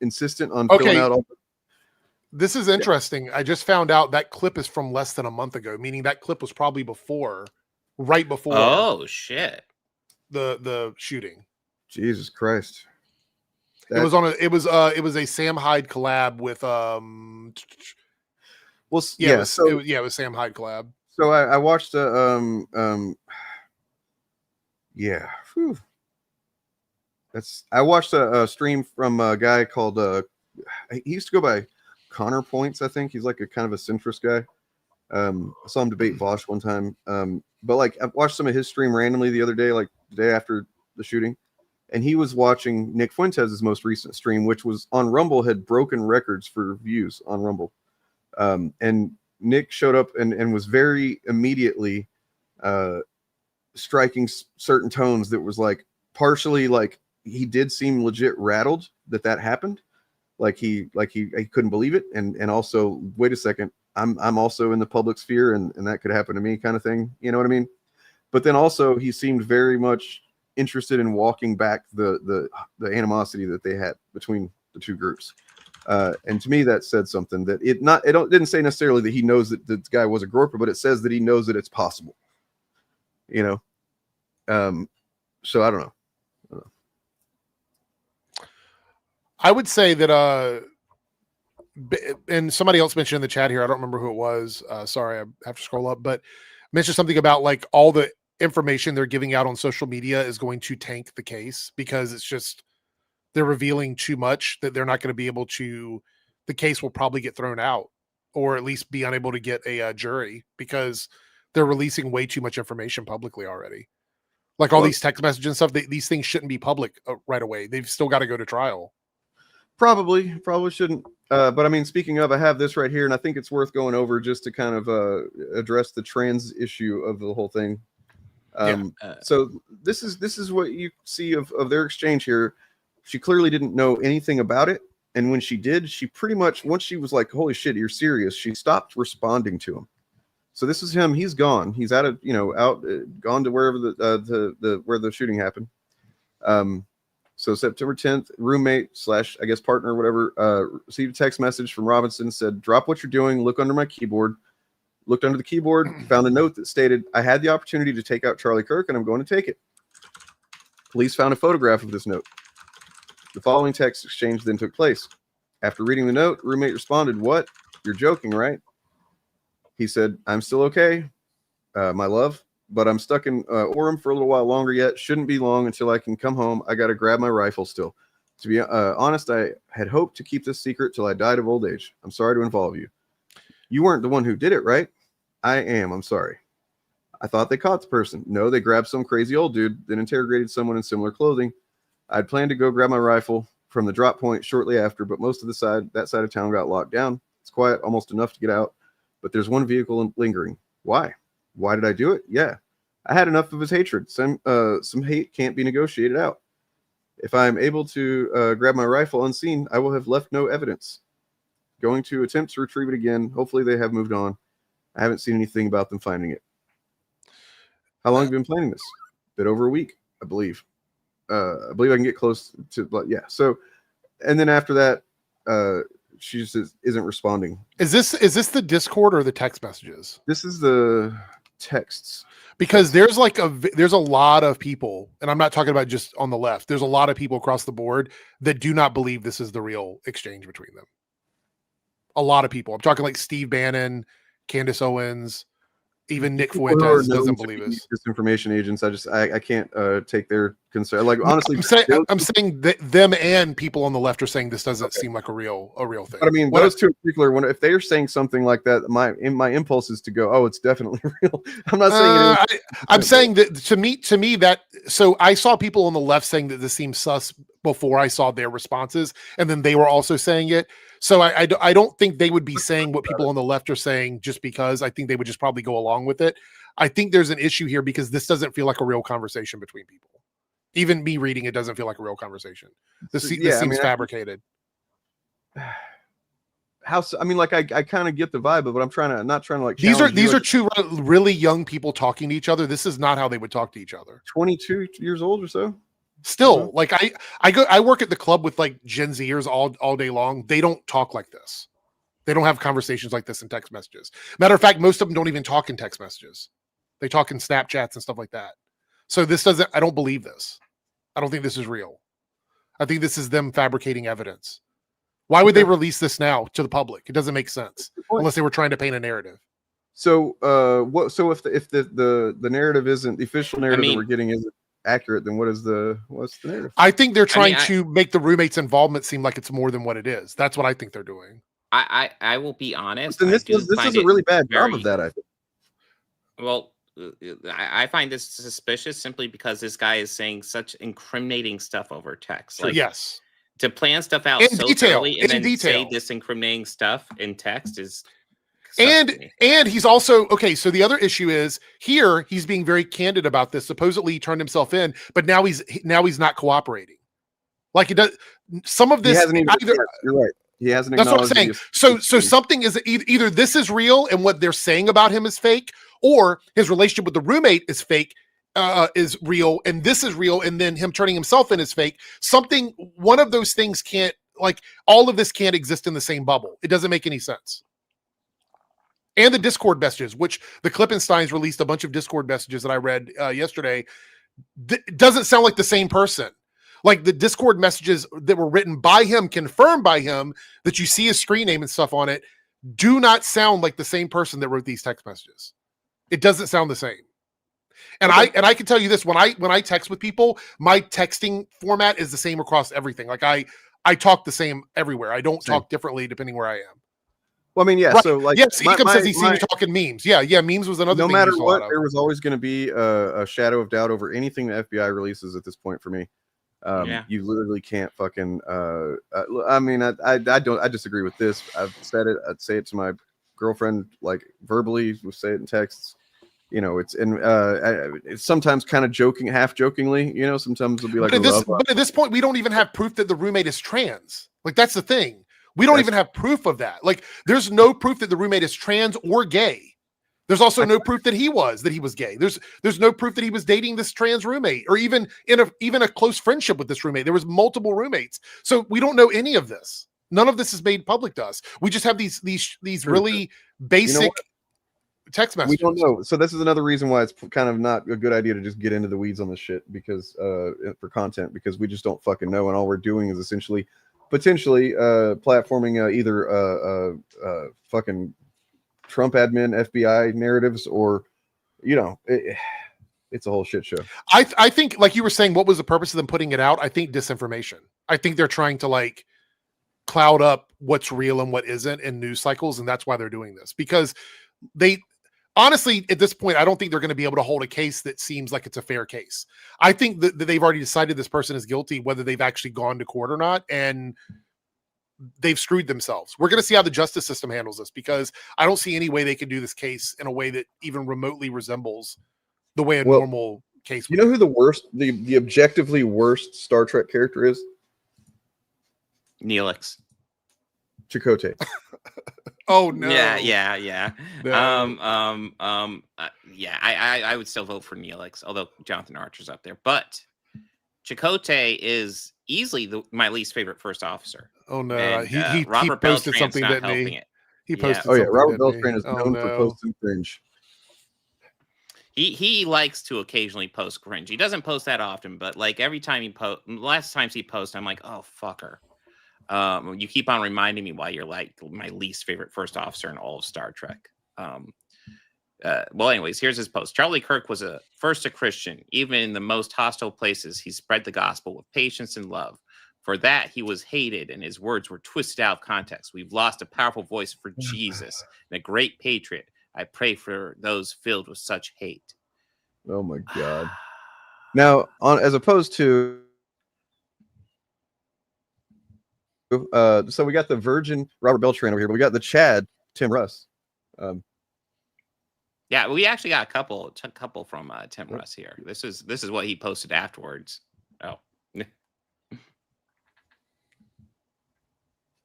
insistent on filling out all the. This is interesting. I just found out that clip is from less than a month ago, meaning that clip was probably right before. Oh shit! The shooting. Jesus Christ! It was a Sam Hyde collab with it was Sam Hyde collab. So I watched I watched a stream from a guy called he used to go by Connor Points, I think. He's like a kind of a centrist guy. I saw him debate Vosh one time. But like I watched some of his stream randomly the other day, like the day after the shooting, and he was watching Nick Fuentes' most recent stream, which was on Rumble, had broken records for views on Rumble. And Nick showed up and was very immediately striking certain tones that was like partially like he did seem legit rattled that happened. Like he couldn't believe it, and also, wait a second, I'm also in the public sphere, and that could happen to me, kind of thing. You know what I mean? But then also he seemed very much interested in walking back the animosity that they had between the two groups. And to me, that said something that it didn't say necessarily that he knows that the guy was a groper, but it says that he knows that it's possible. You know, so I don't know. I would say that, and somebody else mentioned in the chat here, I don't remember who it was. Sorry, I have to scroll up, but mentioned something about like all the information they're giving out on social media is going to tank the case because it's just, they're revealing too much that they're not going to be able to, the case will probably get thrown out or at least be unable to get a jury because they're releasing way too much information publicly already. Like all these text messages and stuff, these things shouldn't be public right away. They've still got to go to trial. Probably shouldn't. But I mean, speaking of, I have this right here, and I think it's worth going over just to kind of address the trans issue of the whole thing. So this is what you see of their exchange here. She clearly didn't know anything about it, and when she did, she pretty much, once she was like, "Holy shit, you're serious," she stopped responding to him. So this is him. He's gone. He's gone to wherever where the shooting happened. So September 10th, roommate / I guess partner, whatever, received a text message from Robinson, said, "Drop what you're doing, look under my keyboard." Looked under the keyboard, found a note that stated, "I had the opportunity to take out Charlie Kirk, and I'm going to take it." Police found a photograph of this note. The following text exchange then took place. After reading the note, roommate responded, "What? You're joking, right?" He said, "I'm still okay, my love, but I'm stuck in Orem for a little while longer yet. Shouldn't be long until I can come home. I got to grab my rifle still. To be honest, I had hoped to keep this secret till I died of old age. I'm sorry to involve you. You weren't the one who did it, right?" "I am. I'm sorry. I thought they caught the person." "No, they grabbed some crazy old dude, then interrogated someone in similar clothing. I'd planned to go grab my rifle from the drop point shortly after, but most of that side of town got locked down. It's quiet, almost enough to get out, but there's one vehicle lingering. Why? Why did I do it? Yeah, I had enough of his hatred. Some hate can't be negotiated out. If I am able to grab my rifle unseen, I will have left no evidence. Going to attempt to retrieve it again. Hopefully they have moved on. I haven't seen anything about them finding it. How long have you been planning this? A bit over a week, I believe. I believe I can get close to, but yeah. So, and then after that, she just isn't responding. Is this the Discord or the text messages? This is the texts. Because there's a lot of people, and I'm not talking about just on the left. There's a lot of people across the board that do not believe this is the real exchange between them. A lot of people. I'm talking like Steve Bannon, Candace Owens, even Nick Fuentes doesn't believe this. Disinformation agents. I can't take their concern. Like honestly, I'm saying that them and people on the left are saying this doesn't seem like a real thing. But I mean, those two in particular, if they're saying something like that, my impulse is to go, oh, it's definitely real. I'm not saying I'm saying that to me that, so I saw people on the left saying that this seems sus before I saw their responses, and then they were also saying it. So I don't think they would be saying what people on the left are saying just because. I think they would just probably go along with it. I think there's an issue here because this doesn't feel like a real conversation between people. Even me reading it doesn't feel like a real conversation. This seems fabricated. I mean, like I kind of get the vibe of it. I'm not trying to like. These are two really young people talking to each other. This is not how they would talk to each other. 22 years old or so. Still, like I work at the club with like Gen Zers all day long. They don't talk like this. They don't have conversations like this in text messages. Matter of fact, most of them don't even talk in text messages. They talk in Snapchats and stuff like that. So I don't believe this. I don't think this is real. I think this is them fabricating evidence. Why would they release this now to the public? It doesn't make sense unless they were trying to paint a narrative. So, if the narrative isn't the official narrative that we're getting isn't accurate, then what's the narrative? I think they're trying to make the roommate's involvement seem like it's more than what it is. That's what I think they're doing. I will be honest. This is a really bad job of that, I think. Well, I find this suspicious simply because this guy is saying such incriminating stuff over text. Like, yes. To plan stuff out in so detail, thoroughly and then say this incriminating stuff in text is. And he's also okay. So the other issue is here he's being very candid about this. Supposedly he turned himself in, but now he's not cooperating. Like it does. Some of this. He hasn't even. You're right. He hasn't. That's what I'm saying. So something is either this is real and what they're saying about him is fake, or his relationship with the roommate is fake, is real, and this is real, and then him turning himself in is fake. One of those things can't, like, all of this can't exist in the same bubble. It doesn't make any sense. And the Discord messages, which the Klippensteins released a bunch of Discord messages that I read yesterday, doesn't sound like the same person. Like the Discord messages that were written by him, confirmed by him, that you see his screen name and stuff on it, do not sound like the same person that wrote these text messages. It doesn't sound the same. And I can tell you this, when I text with people, my texting format is the same across everything. Like I talk the same everywhere. I don't talk differently depending where I am. Well, I mean, yeah. Right. So, like, yes, Ecom says he's seen you talking memes. Yeah, memes was another. No thing matter what, there was always going to be a shadow of doubt over anything the FBI releases at this point. For me, you literally can't fucking. I mean, I disagree with this. I've said it. I'd say it to my girlfriend, like verbally. We say it in texts. You know, it's sometimes kind of joking, half jokingly. You know, sometimes it'll be like. But at this point, we don't even have proof that the roommate is trans. Like that's the thing. We don't even have proof of that. Like, there's no proof that the roommate is trans or gay. There's also no proof that he was gay. There's no proof that he was dating this trans roommate or even in a close friendship with this roommate. There was multiple roommates. So we don't know any of this. None of this is made public to us. We just have these really basic text messages. We don't know. So this is another reason why it's kind of not a good idea to just get into the weeds on this shit because for content, because we just don't fucking know. And all we're doing is essentially potentially platforming either fucking Trump admin FBI narratives or, you know, it's a whole shit show. I think, like you were saying, what was the purpose of them putting it out? I think disinformation. I think they're trying to like cloud up what's real and what isn't in news cycles, and that's why they're doing this. Because they honestly, at this point, I don't think they're going to be able to hold a case that seems like it's a fair case. I think that they've already decided this person is guilty, whether they've actually gone to court or not, and they've screwed themselves. We're going to see how the justice system handles this, because I don't see any way they can do this case in a way that even remotely resembles the way a normal case. You know who the worst, the objectively worst Star Trek character is? Neelix. Chakotay. Oh no. Yeah. No. I would still vote for Neelix, although Jonathan Archer's up there. But Chakotay is easily my least favorite first officer. Oh no. And, He Robert posted Beltran's something, not didn't helping he? it. He posted Oh yeah, something, Robert didn't he? Beltran is Oh, known no. for posting cringe. He likes to occasionally post cringe. He doesn't post that often, but like every time he last times he posts, I'm like, oh fucker. You keep on reminding me why you're like my least favorite first officer in all of Star Trek. Well, anyways, here's his post. Charlie Kirk was first a Christian. Even in the most hostile places, he spread the gospel with patience and love. For that, he was hated, and his words were twisted out of context. We've lost a powerful voice for Jesus and a great patriot. I pray for those filled with such hate. Oh my God. Now, as opposed to so we got the virgin Robert Beltran over here, but we got the Chad Tim Russ. Yeah, we actually got a couple from Tim Russ here. This is what he posted afterwards. Oh,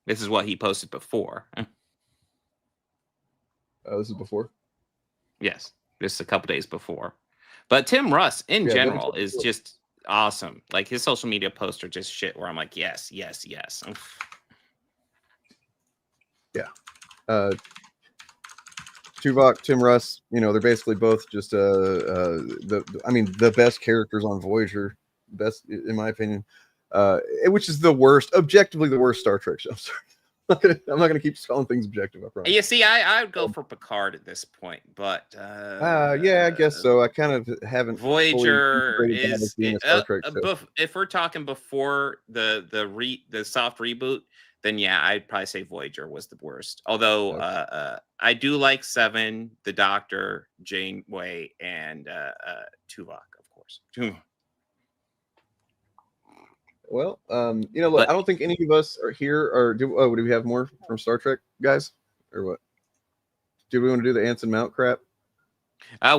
this is what he posted before. This is before. Yes, this is a couple days before. But Tim Russ in general is just awesome. Like his social media posts are just shit. Where I'm like, yes. Oof. Yeah. Tuvok, Tim Russ, they're basically both just the best characters on Voyager, best in my opinion, which is objectively the worst Star Trek show. I'm sorry. I'm not gonna keep calling things objective. I promise. You see, I would go for Picard at this point, but yeah, I guess so. I kind of haven't. Voyager is being a Star Trek show. If we're talking before the soft reboot, then yeah, I'd probably say Voyager was the worst. Although I do like Seven, the Doctor, Janeway, and Tuvok, of course. Well, look, I don't think any of us are here. Or do we have more from Star Trek, guys, or what? Do we want to do the Anson Mount crap?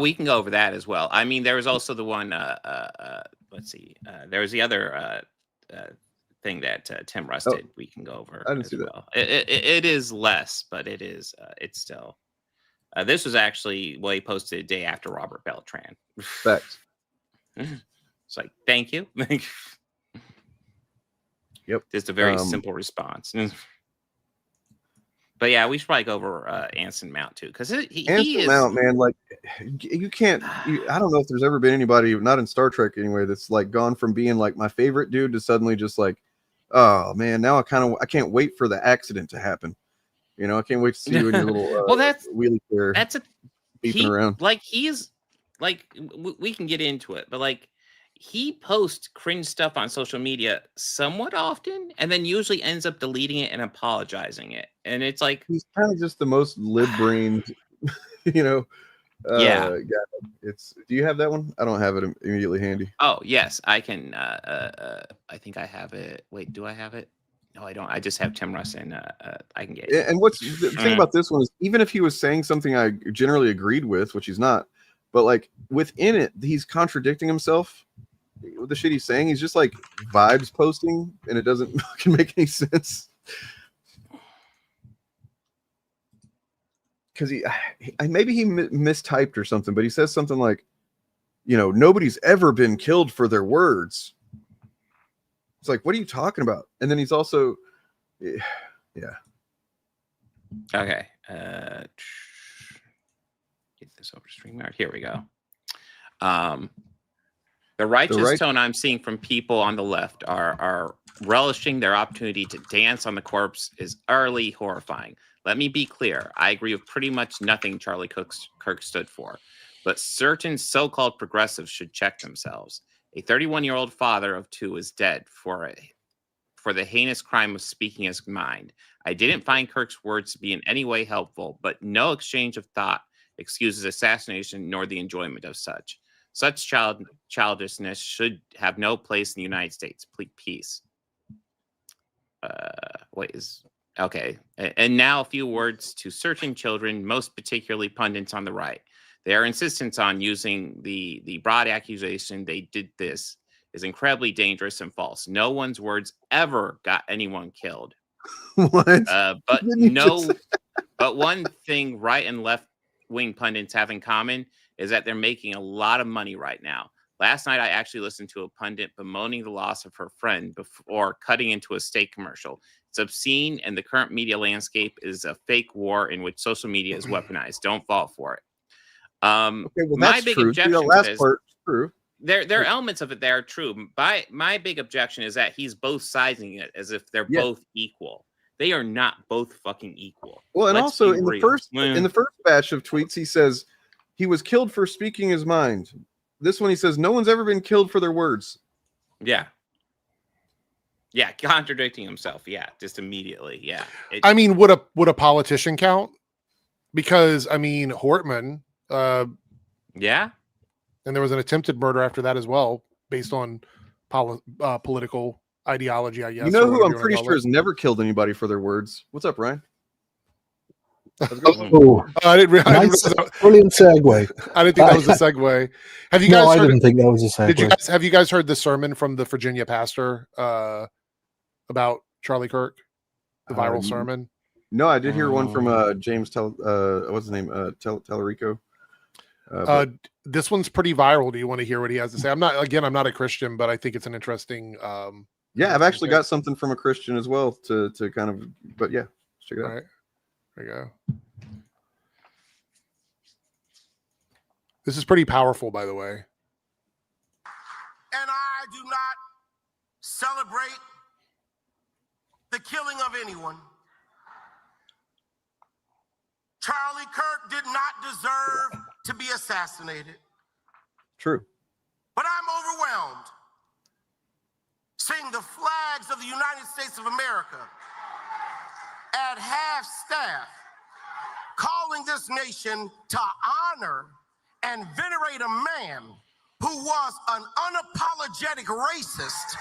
We can go over that as well. I mean, there was also the one. Let's see. There was the other thing that Tim Russ did. We can go over. I didn't see that. It is less, but it is. It's still. This was actually what he posted a day after Robert Beltran. Facts. It's like, thank you. Yep. Just a very simple response. But yeah, we should probably go over Anson Mount too, because he is Mount, man. Like you can't. I don't know if there's ever been anybody, not in Star Trek anyway, that's like gone from being like my favorite dude to suddenly just like, oh man, now I can't wait for the accident to happen. I can't wait to see you in your little well, that's wheelie chair. That's beeping around. Like he is like we can get into it, but like. He posts cringe stuff on social media somewhat often, and then usually ends up deleting it and apologizing it. And it's like he's kind of just the most lib-brained, yeah. Guy. Do you have that one? I don't have it immediately handy. Oh yes, I can. I think I have it. Wait, do I have it? No, I don't. I just have Tim Russ, and I can get it. And what's the thing about this one is, even if he was saying something I generally agreed with, which he's not, but like within it, he's contradicting himself. With the shit he's saying, he's just like vibes posting, and it doesn't fucking make any sense. Because maybe he mistyped or something, but he says something like, nobody's ever been killed for their words. It's like, what are you talking about? And then he's also, yeah. Okay. Get this over to StreamYard. Here we go. The righteous tone I'm seeing from people on the left are relishing their opportunity to dance on the corpse is utterly horrifying. Let me be clear. I agree with pretty much nothing Charlie Kirk stood for, but certain so-called progressives should check themselves. A 31-year-old father of two is dead for the heinous crime of speaking his mind. I didn't find Kirk's words to be in any way helpful, but no exchange of thought excuses assassination nor the enjoyment of such. Such childishness should have no place in the United States. Peace. Okay. And now a few words to certain children, most particularly pundits on the right. Their insistence on using the broad accusation they did this is incredibly dangerous and false. No one's words ever got anyone killed. What? But one thing right and left wing pundits have in common is that they're making a lot of money right now. Last night, I actually listened to a pundit bemoaning the loss of her friend before cutting into a steak commercial. It's obscene, and the current media landscape is a fake war in which social media is weaponized. Don't fall for it. Okay, well, my that's big true. objection The last is part is true. there are elements of it that are true. My big objection is that he's both sizing it as if they're both equal. They are not both fucking equal. Well, and Let's also be in the real. first batch of tweets, he says he was killed for speaking his mind. This one, he says no one's ever been killed for their words. Yeah, contradicting himself. Yeah, just immediately. Yeah. I mean, would a politician count? Because I mean, Hortman. Yeah. And there was an attempted murder after that as well, based on political ideology, I guess. You know who I'm pretty sure has never killed anybody for their words? What's up, Ryan? Oh, I didn't brilliant segue. I didn't think that was a segue. Have you No, guys? I didn't think that was a segue. Have you guys heard the sermon from the Virginia pastor about Charlie Kirk, the viral sermon? No, I did hear one from James. What's his name? Tellerico. This one's pretty viral. Do you want to hear what he has to say? I'm not a Christian, but I think it's an interesting. Yeah, I've actually got something from a Christian as well to kind of. But yeah, check it out. All right. There you go. This is pretty powerful, by the way. And I do not celebrate the killing of anyone. Charlie Kirk did not deserve to be assassinated. True. But I'm overwhelmed seeing the flags of the United States of America at half staff, calling this nation to honor and venerate a man who was an unapologetic racist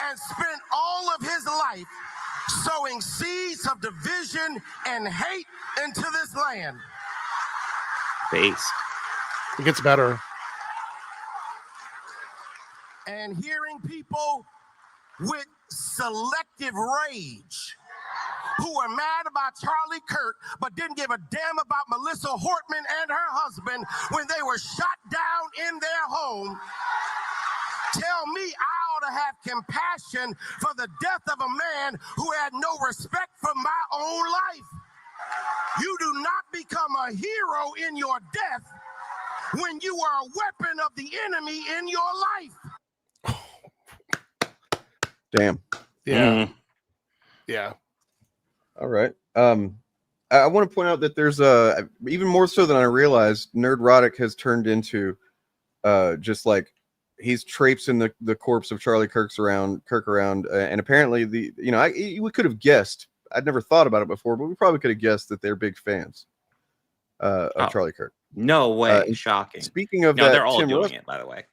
and spent all of his life sowing seeds of division and hate into this land. Base. It gets better. And hearing people with selective rage who are mad about Charlie Kirk, but didn't give a damn about Melissa Hortman and her husband when they were shot down in their home, tell me I ought to have compassion for the death of a man who had no respect for my own life. You do not become a hero in your death when you are a weapon of the enemy in your life. Damn. Yeah. Yeah. All right. I want to point out that there's even more so than I realized, Nerdrotic has turned into just like he's traipsing the corpse of Charlie Kirk around, and apparently we could have guessed. I'd never thought about it before, but we probably could have guessed that they're big fans of Charlie Kirk. No way. Shocking. Speaking of no, that, they're all Tim doing Russ, it, by the way.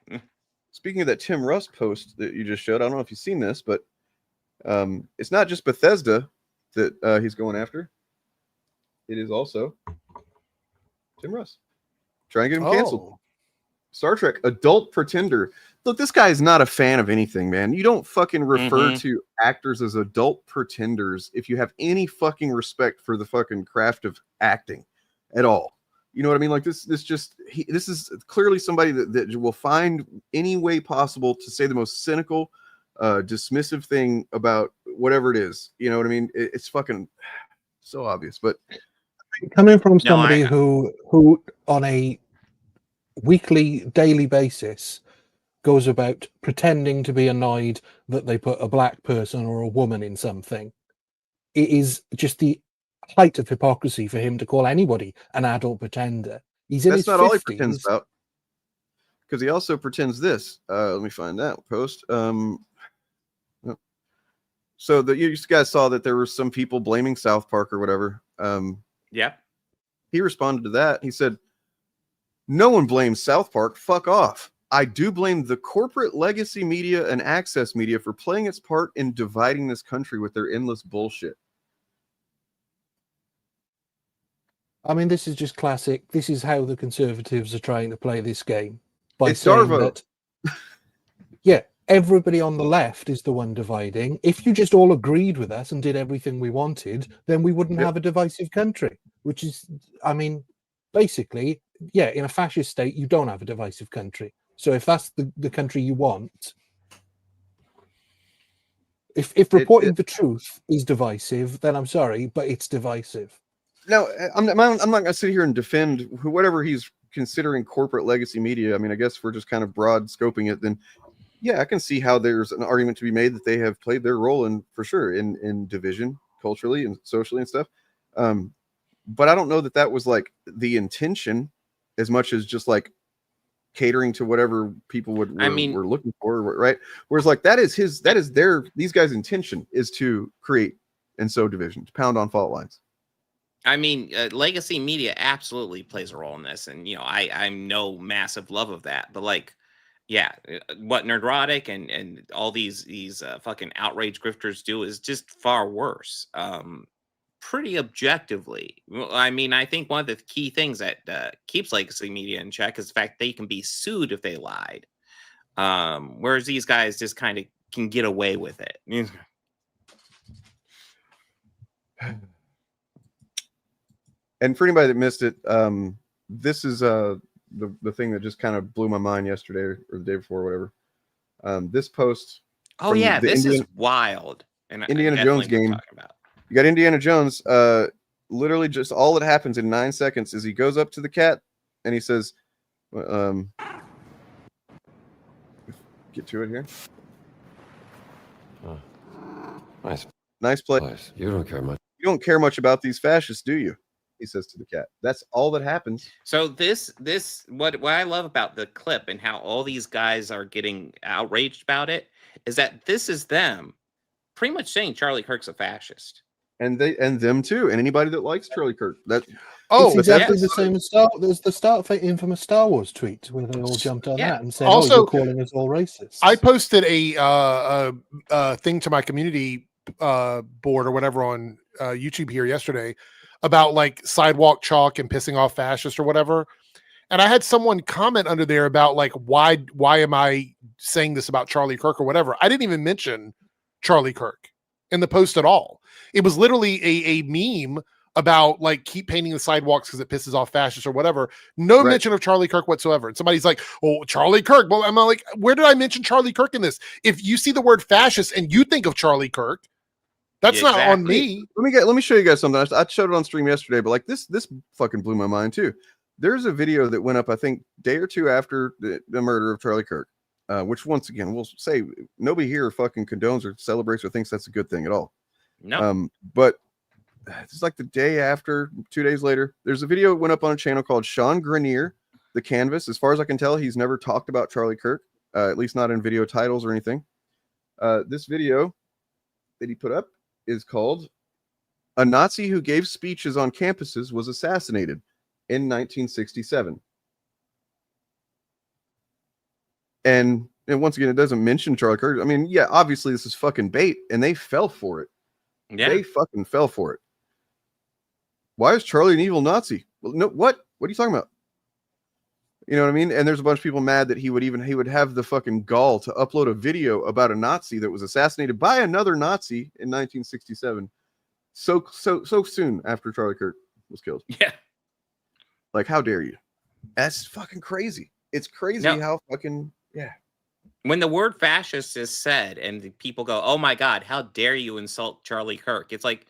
Speaking of that Tim Russ post that you just showed, I don't know if you've seen this, but it's not just Bethesda that he's going after. It is also Tim Russ trying to get him canceled. Star Trek Adult Pretender. Look, this guy is not a fan of anything, man. You don't fucking refer to actors as adult pretenders if you have any fucking respect for the fucking craft of acting at all. You know what I mean? Like this is clearly somebody that will find any way possible to say the most cynical, dismissive thing about whatever it is. You know what I mean? It's fucking so obvious. But coming from somebody who on a weekly, daily basis goes about pretending to be annoyed that they put a black person or a woman in something, it is just the height of hypocrisy for him to call anybody an adult pretender. He's in that's his not 50s. all he pretends about, because he also pretends this. Let me find that post. So you guys saw that there were some people blaming South Park or whatever. Yeah. He responded to that. He said, "No one blames South Park. Fuck off. I do blame the corporate legacy media and access media for playing its part in dividing this country with their endless bullshit." I mean, this is just classic. This is how the Conservatives are trying to play this game by It's saying Darvo. that, yeah, everybody on the left is the one dividing. If you just all agreed with us and did everything we wanted, then we wouldn't have a divisive country, which is, I mean, basically, yeah, in a fascist state, you don't have a divisive country. So if that's the country you want, if reporting the truth is divisive, then I'm sorry, but it's divisive. No, I'm not going to sit here and defend whatever he's considering corporate legacy media. I mean, I guess we're just kind of broad scoping it. Then, yeah, I can see how there's an argument to be made that they have played their role in, for sure, in division culturally and socially and stuff. But I don't know that was like the intention as much as just like catering to whatever people were looking for, right? Whereas like these guys' intention is to create and sow division, to pound on fault lines. I mean, legacy media absolutely plays a role in this, and I'm no massive love of that. But like, yeah, what Rhetoric and all these fucking outrage grifters do is just far worse. Pretty objectively, I mean, I think one of the key things that keeps legacy media in check is the fact they can be sued if they lied, whereas these guys just kind of can get away with it. And for anybody that missed it, this is the thing that just kind of blew my mind yesterday or the day before, or whatever. This post. Oh yeah, this is wild. And Indiana Jones game. You got Indiana Jones. Literally, just all that happens in 9 seconds is he goes up to the cat and he says, "Get to it here." Nice place. You don't care much. You don't care much about these fascists, do you? He says to the cat. That's all that happens. So what I love about the clip and how all these guys are getting outraged about it is that this is them pretty much saying Charlie Kirk's a fascist. And them too, and anybody that likes Charlie Kirk. It's exactly the same as there's the start of an infamous Star Wars tweet where they all jumped on that and said, Also, "Oh, you're calling us all racist." I posted a thing to my community board or whatever on YouTube here yesterday about like sidewalk chalk and pissing off fascists or whatever, and I had someone comment under there about like why am I saying this about Charlie Kirk or whatever. I didn't even mention Charlie Kirk in the post at all. It was literally a meme about like keep painting the sidewalks because it pisses off fascists or whatever. No mention of Charlie Kirk whatsoever. And somebody's like, "Oh, Charlie Kirk." Well, I'm like, where did I mention Charlie Kirk in this? If you see the word fascist and you think of Charlie Kirk, that's not on me. Let me show you guys something. I showed it on stream yesterday, but like this fucking blew my mind too. There's a video that went up, I think, day or two after the murder of Charlie Kirk, which once again, we'll say nobody here fucking condones or celebrates or thinks that's a good thing at all. No. But it's like the day after, 2 days later, there's a video that went up on a channel called Sean Grenier, The Canvas. As far as I can tell, he's never talked about Charlie Kirk, at least not in video titles or anything. This video that he put up is called "A Nazi Who Gave Speeches on Campuses Was Assassinated in 1967. And once again, it doesn't mention Charlie Kirk. I mean, yeah, obviously this is fucking bait, and they fell for it. Yeah. They fucking fell for it. Why is Charlie an evil Nazi? Well, no, what are you talking about? You know what I mean? And there's a bunch of people mad that he would have the fucking gall to upload a video about a Nazi that was assassinated by another Nazi in 1967. So soon after Charlie Kirk was killed. Yeah. Like, how dare you? That's fucking crazy. It's crazy how fucking, yeah. When the word fascist is said and the people go, "Oh my God, how dare you insult Charlie Kirk?" It's like,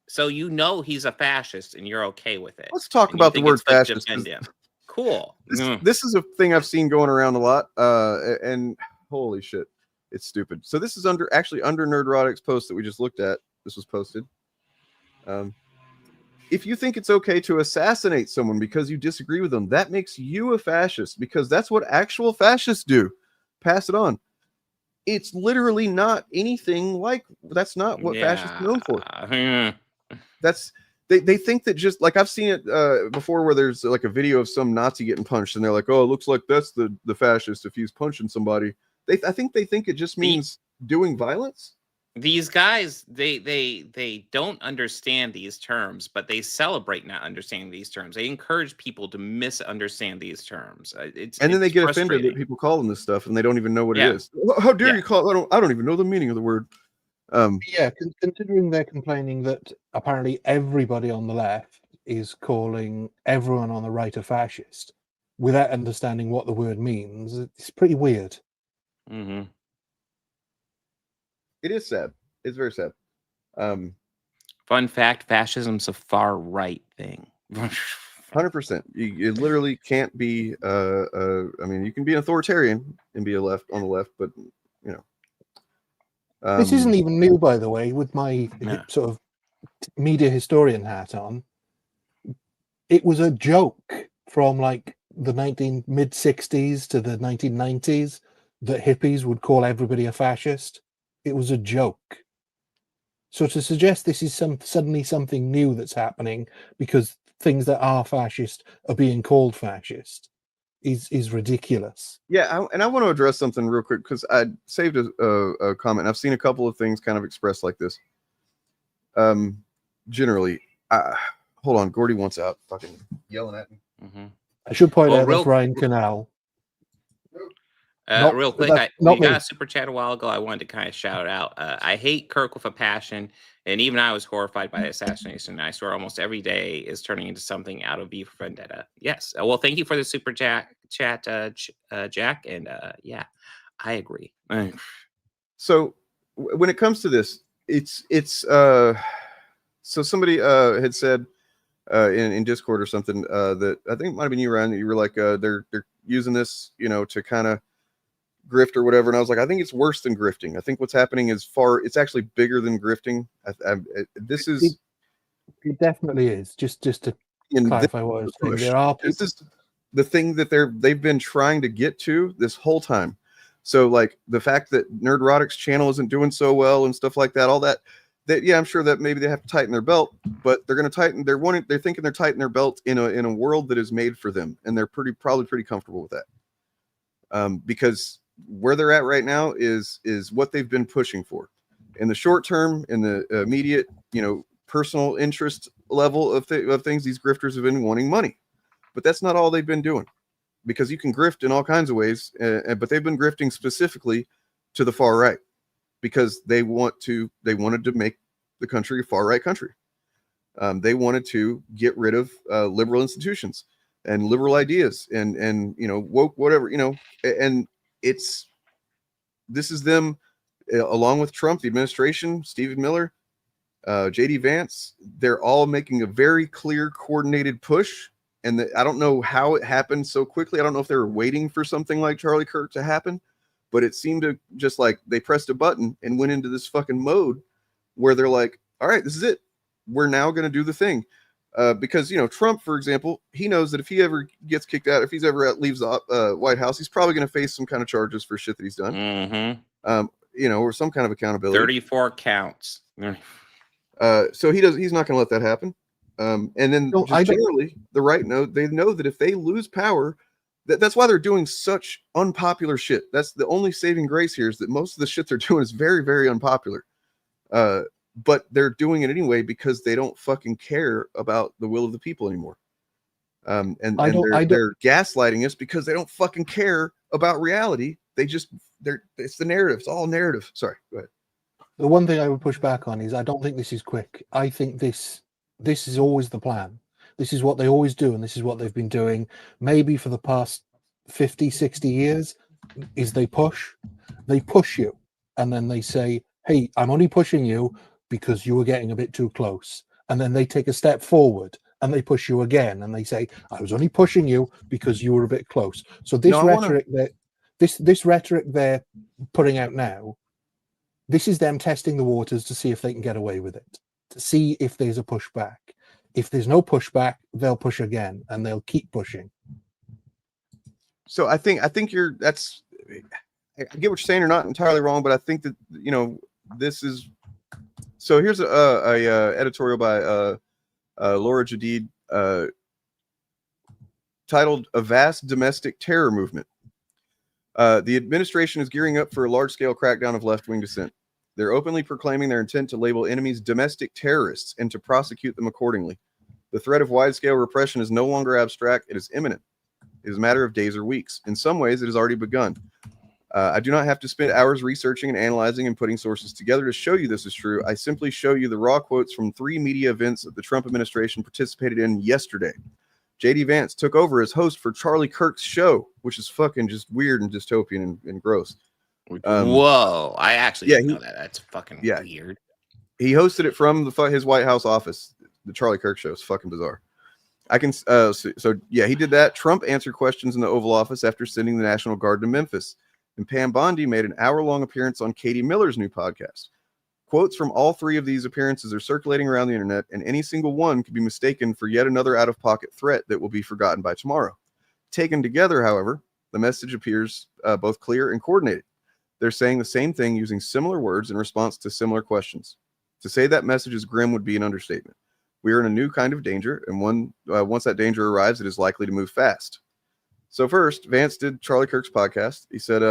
so he's a fascist and you're okay with it. Let's talk about the word fascist. Cool. This is a thing I've seen going around a lot, and holy shit, it's stupid. So this is under Nerdrotic's post that we just looked at. This was posted. If you think it's okay to assassinate someone because you disagree with them, that makes you a fascist, because that's what actual fascists do. Pass it on. It's literally not anything like that's not what fascists are known for. That's they think that, just like I've seen it before, where there's like a video of some Nazi getting punched and they're like, "Oh, it looks like that's the fascist if he's punching somebody." I think they think it just means doing violence. these guys, they don't understand these terms, but they celebrate not understanding these terms. They encourage people to misunderstand these terms. And then they get offended frustrating. that people call them this stuff, and they don't even know what Yeah. it is. How dare you call it? I don't even know the meaning of the word. Yeah, considering they're complaining that apparently everybody on the left is calling everyone on the right a fascist without understanding what the word means, it's pretty weird. Mm-hmm. It is sad. It's very sad. Fun fact: fascism's a far right thing. 100%. You literally can't be. I mean, you can be an authoritarian and be on the left, but you know. This isn't even new, by the way. With my sort of media historian hat on, it was a joke from like the mid-60s to the 1990s that hippies would call everybody a fascist. It was a joke. So to suggest this is suddenly something new that's happening because things that are fascist are being called fascist is ridiculous. Yeah, and I want to address something real quick because I saved a comment. I've seen a couple of things kind of expressed like this. Generally, hold on, Gordy wants out, fucking yelling at me. Mm-hmm. I should point out that Brian Canal. Real quick, we got a super chat a while ago. I wanted to kind of shout out. I hate Kirk with a passion, and even I was horrified by the assassination. I swear almost every day is turning into something out of V for Vendetta. Yes. Well, thank you for the super chat, Jack. And yeah, I agree. So when it comes to this, it's so somebody had said in Discord or something that I think it might have been you, Ryan, that you were like they're using this, you know, to kind of grift or whatever, and I was like, I think it's worse than grifting. I think what's happening is it's actually bigger than grifting. This is it definitely is. Just to clarify what I was saying, there are people. This is the thing that they've been trying to get to this whole time. So like the fact that Nerdrotic's channel isn't doing so well and stuff like that, all that yeah, I'm sure that maybe they have to tighten their belt, but they're going to tighten. They're thinking they're tightening their belt in a world that is made for them, and they're probably pretty comfortable with that. Because where they're at right now is what they've been pushing for. In the short term, in the immediate, you know, personal interest level of things, these grifters have been wanting money, but that's not all they've been doing, because you can grift in all kinds of ways, but they've been grifting specifically to the far right because they wanted to make the country a far right country. They wanted to get rid of liberal institutions and liberal ideas and you know, woke, whatever, you know, and this is them along with Trump, the administration, Stephen Miller, JD Vance. They're all making a very clear, coordinated push. And I don't know how it happened so quickly. I don't know if they were waiting for something like Charlie Kirk to happen, but it seemed to just like they pressed a button and went into this fucking mode where they're like, all right, this is it. We're now going to do the thing. Because, you know, Trump, for example, he knows that if he ever gets kicked out, if he's ever leaves the White House, he's probably going to face some kind of charges for shit that he's done. Mm-hmm. You know, or some kind of accountability. 34 counts. So he's not going to let that happen. And then generally, the right they know that if they lose power, that's why they're doing such unpopular shit. That's the only saving grace here, is that most of the shit they're doing is very, very unpopular. But they're doing it anyway because they don't fucking care about the will of the people anymore. And they're gaslighting us because they don't fucking care about reality. It's the narrative. It's all narrative. Sorry, go ahead. The one thing I would push back on is I don't think this is quick. I think this is always the plan. This is what they always do, and this is what they've been doing maybe for the past 50, 60 years, is they push you, and then they say, hey, I'm only pushing you because you were getting a bit too close. And then they take a step forward and they push you again, and they say, I was only pushing you because you were a bit close. So this rhetoric this rhetoric they're putting out now, this is them testing the waters to see if they can get away with it, to see if there's a pushback. If there's no pushback, they'll push again, and they'll keep pushing. So I think I get what you're saying. You're not entirely wrong, but I think that, you know, this is. So here's a editorial by Laura Jadid titled "A Vast Domestic Terror Movement." The administration is gearing up for a large-scale crackdown of left-wing dissent. They're openly proclaiming their intent to label enemies domestic terrorists and to prosecute them accordingly. The threat of wide-scale repression is no longer abstract. It is imminent. It is a matter of days or weeks. In some ways, it has already begun. I do not have to spend hours researching and analyzing and putting sources together to show you this is true. I simply show you the raw quotes from 3 media events that the Trump administration participated in yesterday. J.D. Vance took over as host for Charlie Kirk's show, which is fucking just weird and dystopian and gross. Whoa! I actually didn't know that. That's fucking weird. He hosted it from his White House office. The Charlie Kirk show is fucking bizarre. He did that. Trump answered questions in the Oval Office after sending the National Guard to Memphis. And Pam Bondi made an hour-long appearance on Katie Miller's new podcast. Quotes from all 3 of these appearances are circulating around the internet, and any single one could be mistaken for yet another out-of-pocket threat that will be forgotten by tomorrow. Taken together, however, the message appears both clear and coordinated. They're saying the same thing using similar words in response to similar questions. To say that message is grim would be an understatement. We are in a new kind of danger, and once that danger arrives, it is likely to move fast. So first, Vance did Charlie Kirk's podcast. He said,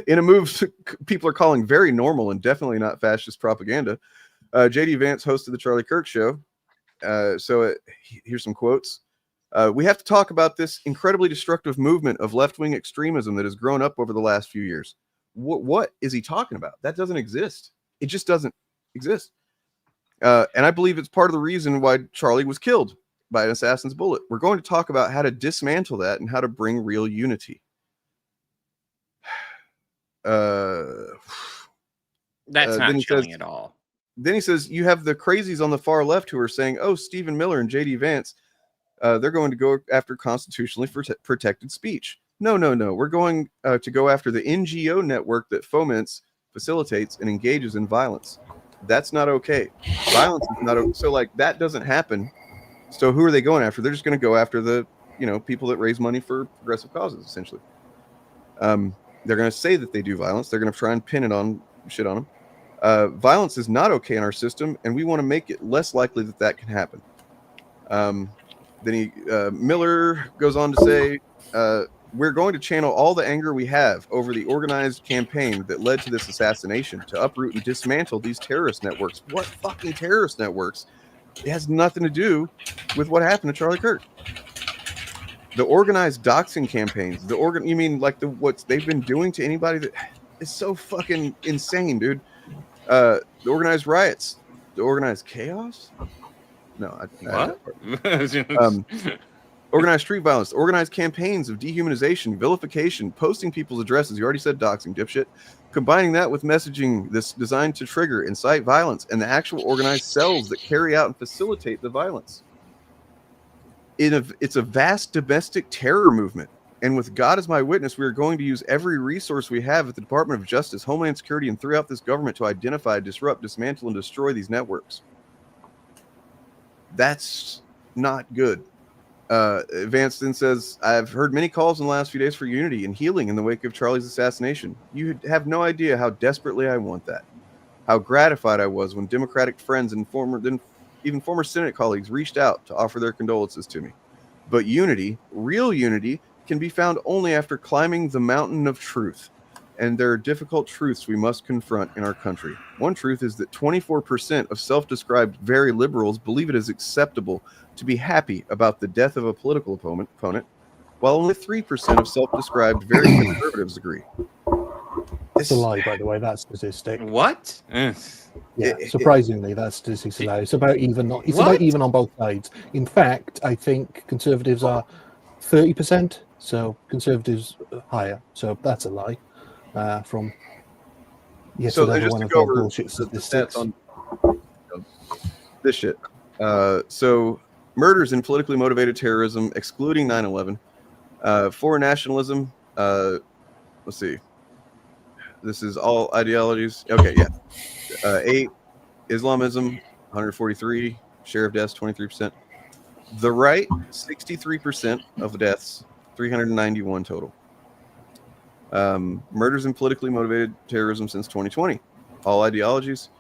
in a move people are calling very normal and definitely not fascist propaganda, J.D. Vance hosted the Charlie Kirk show. Here's some quotes. We have to talk about this incredibly destructive movement of left-wing extremism that has grown up over the last few years. What is he talking about? That doesn't exist. It just doesn't exist. And I believe it's part of the reason why Charlie was killed by an assassin's bullet. We're going to talk about how to dismantle that and how to bring real unity. That's not chilling at all. Then he says, you have the crazies on the far left who are saying, oh, Stephen Miller and J.D. Vance, they're going to go after constitutionally protected speech. No. We're going to go after the NGO network that foments, facilitates, and engages in violence. That's not okay. Violence is not okay. So, that doesn't happen. So who are they going after? They're just going to go after the, people that raise money for progressive causes, essentially. They're going to say that they do violence. They're going to try and pin it on shit on them. Violence is not okay in our system, and we want to make it less likely that can happen. Then Miller goes on to say, we're going to channel all the anger we have over the organized campaign that led to this assassination to uproot and dismantle these terrorist networks. What fucking terrorist networks? It has nothing to do with what happened to Charlie Kirk. The organized doxing campaigns, you mean what they've been doing to anybody that is so fucking insane, dude. The organized riots, the organized chaos. No, organized street violence, organized campaigns of dehumanization, vilification, posting people's addresses. You already said doxing, dipshit. Combining that with messaging this designed to trigger, incite violence, and the actual organized cells that carry out and facilitate the violence. It's a vast domestic terror movement. And with God as my witness, we are going to use every resource we have at the Department of Justice, Homeland Security, and throughout this government to identify, disrupt, dismantle, and destroy these networks. That's not good. Vance then says, I've heard many calls in the last few days for unity and healing in the wake of Charlie's assassination. You have no idea how desperately I want that. How gratified I was when Democratic friends and even former Senate colleagues reached out to offer their condolences to me. But unity, real unity, can be found only after climbing the mountain of truth. And there are difficult truths we must confront in our country. One truth is that 24% of self-described very liberals believe it is acceptable to be happy about the death of a political opponent, while only 3% of self-described very conservatives agree. It's a lie, by the way, that statistic. What? Yeah, surprisingly, that statistic's a lie. It's about even on both sides. In fact, I think conservatives are 30%, so conservatives are higher. So that's a lie. From so another just one to of go their over bullshit the statistics. stats on this shit. So murders and politically motivated terrorism, excluding 9/11, foreign nationalism. Let's see. This is all ideologies. Okay, yeah. 8 Islamism, 143. Share of deaths, 23%. The right, 63% of the deaths, 391 total. Murders and politically motivated terrorism since 2020. All ideologies.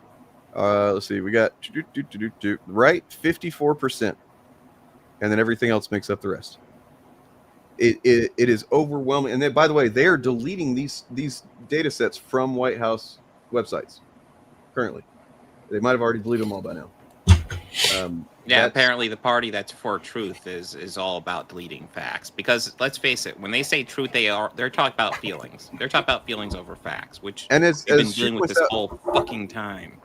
Let's see. We got right 54%, and then everything else makes up the rest. It is overwhelming. And then, by the way, they are deleting these data sets from White House websites currently. They might have already deleted them all by now. Yeah, apparently the party that's for truth is all about deleting facts. Because let's face it, when they say truth, they're talking about feelings. They're talking about feelings over facts, which and they've been dealing with this whole fucking time.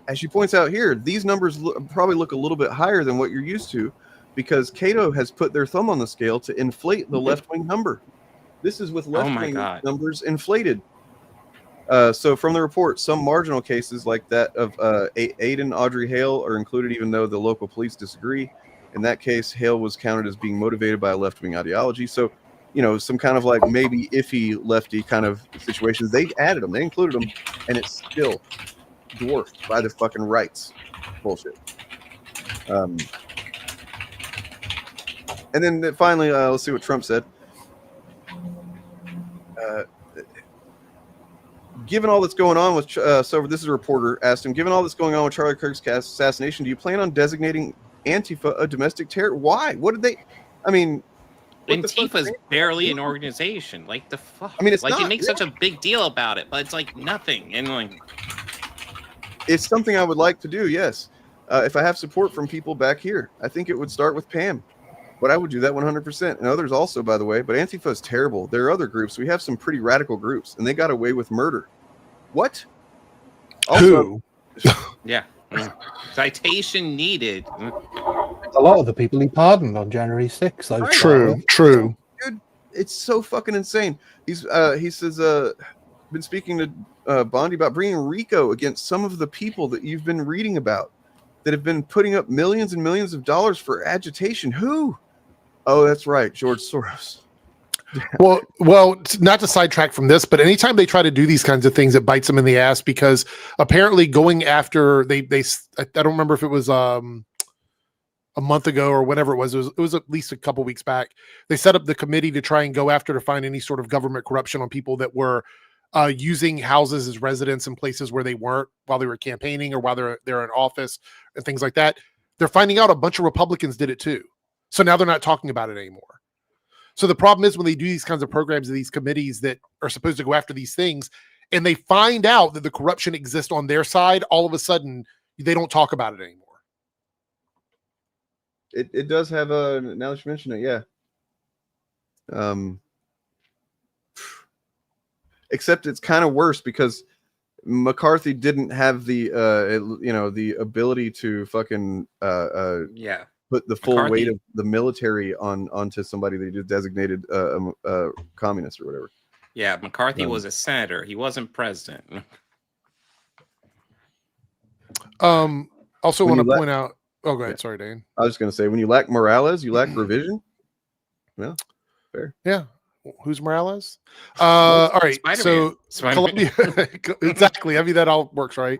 As she points out here, these numbers probably look a little bit higher than what you're used to, because Cato has put their thumb on the scale to inflate the left-wing number. This is with left-wing numbers inflated. So from the report, some marginal cases like that of Aiden Audrey Hale are included, even though the local police disagree. In that case, Hale was counted as being motivated by a left-wing ideology. So, you know, some kind of like maybe iffy lefty kind of situations. They added them, they included them, and it's still dwarfed by the fucking rights bullshit. And then finally, let's see what Trump said. Given all that's going on with, so this is a reporter asked him, given all that's going on with Charlie Kirk's assassination, do you plan on designating Antifa a domestic terror? Why? What did they, I mean. Antifa is barely an organization. Like the fuck? I mean, it's like not, you make such a big deal about it, but it's like nothing. And like, it's something I would like to do, yes. If I have support from people back here, I think it would start with Pam. But I would do that 100%. And others also, by the way. But Antifa is terrible. There are other groups. We have some pretty radical groups, and they got away with murder. What? Also, yeah. Citation needed. A lot of the people he pardoned on January 6th. True. Dude, it's so fucking insane. He says, been speaking to Bondi about bringing RICO against some of the people that you've been reading about that have been putting up millions and millions of dollars for agitation. Who? Oh, that's right, George Soros. Well, not to sidetrack from this, but anytime they try to do these kinds of things, it bites them in the ass, because apparently going after I don't remember if it was a month ago or whenever it was at least a couple weeks back. They set up the committee to try and go after to find any sort of government corruption on people that were using houses as residence in places where they weren't while they were campaigning or while they're in office and things like that. They're finding out a bunch of Republicans did it too. So now they're not talking about it anymore. So the problem is when they do these kinds of programs and these committees that are supposed to go after these things, and they find out that the corruption exists on their side, all of a sudden they don't talk about it anymore. It does have a, now that you mention it, yeah. Except it's kind of worse because McCarthy didn't have the the ability to fucking put the full weight of the military onto somebody that he just designated communist or whatever. Yeah, McCarthy was a senator. He wasn't president. Also want to point out. Oh, go ahead. Sorry, Dane. I was just going to say, when you lack Morales, you lack revision. Well, fair. Yeah. Who's Morales? All right. Spider-Man. So Columbia, exactly. I mean, that all works, right?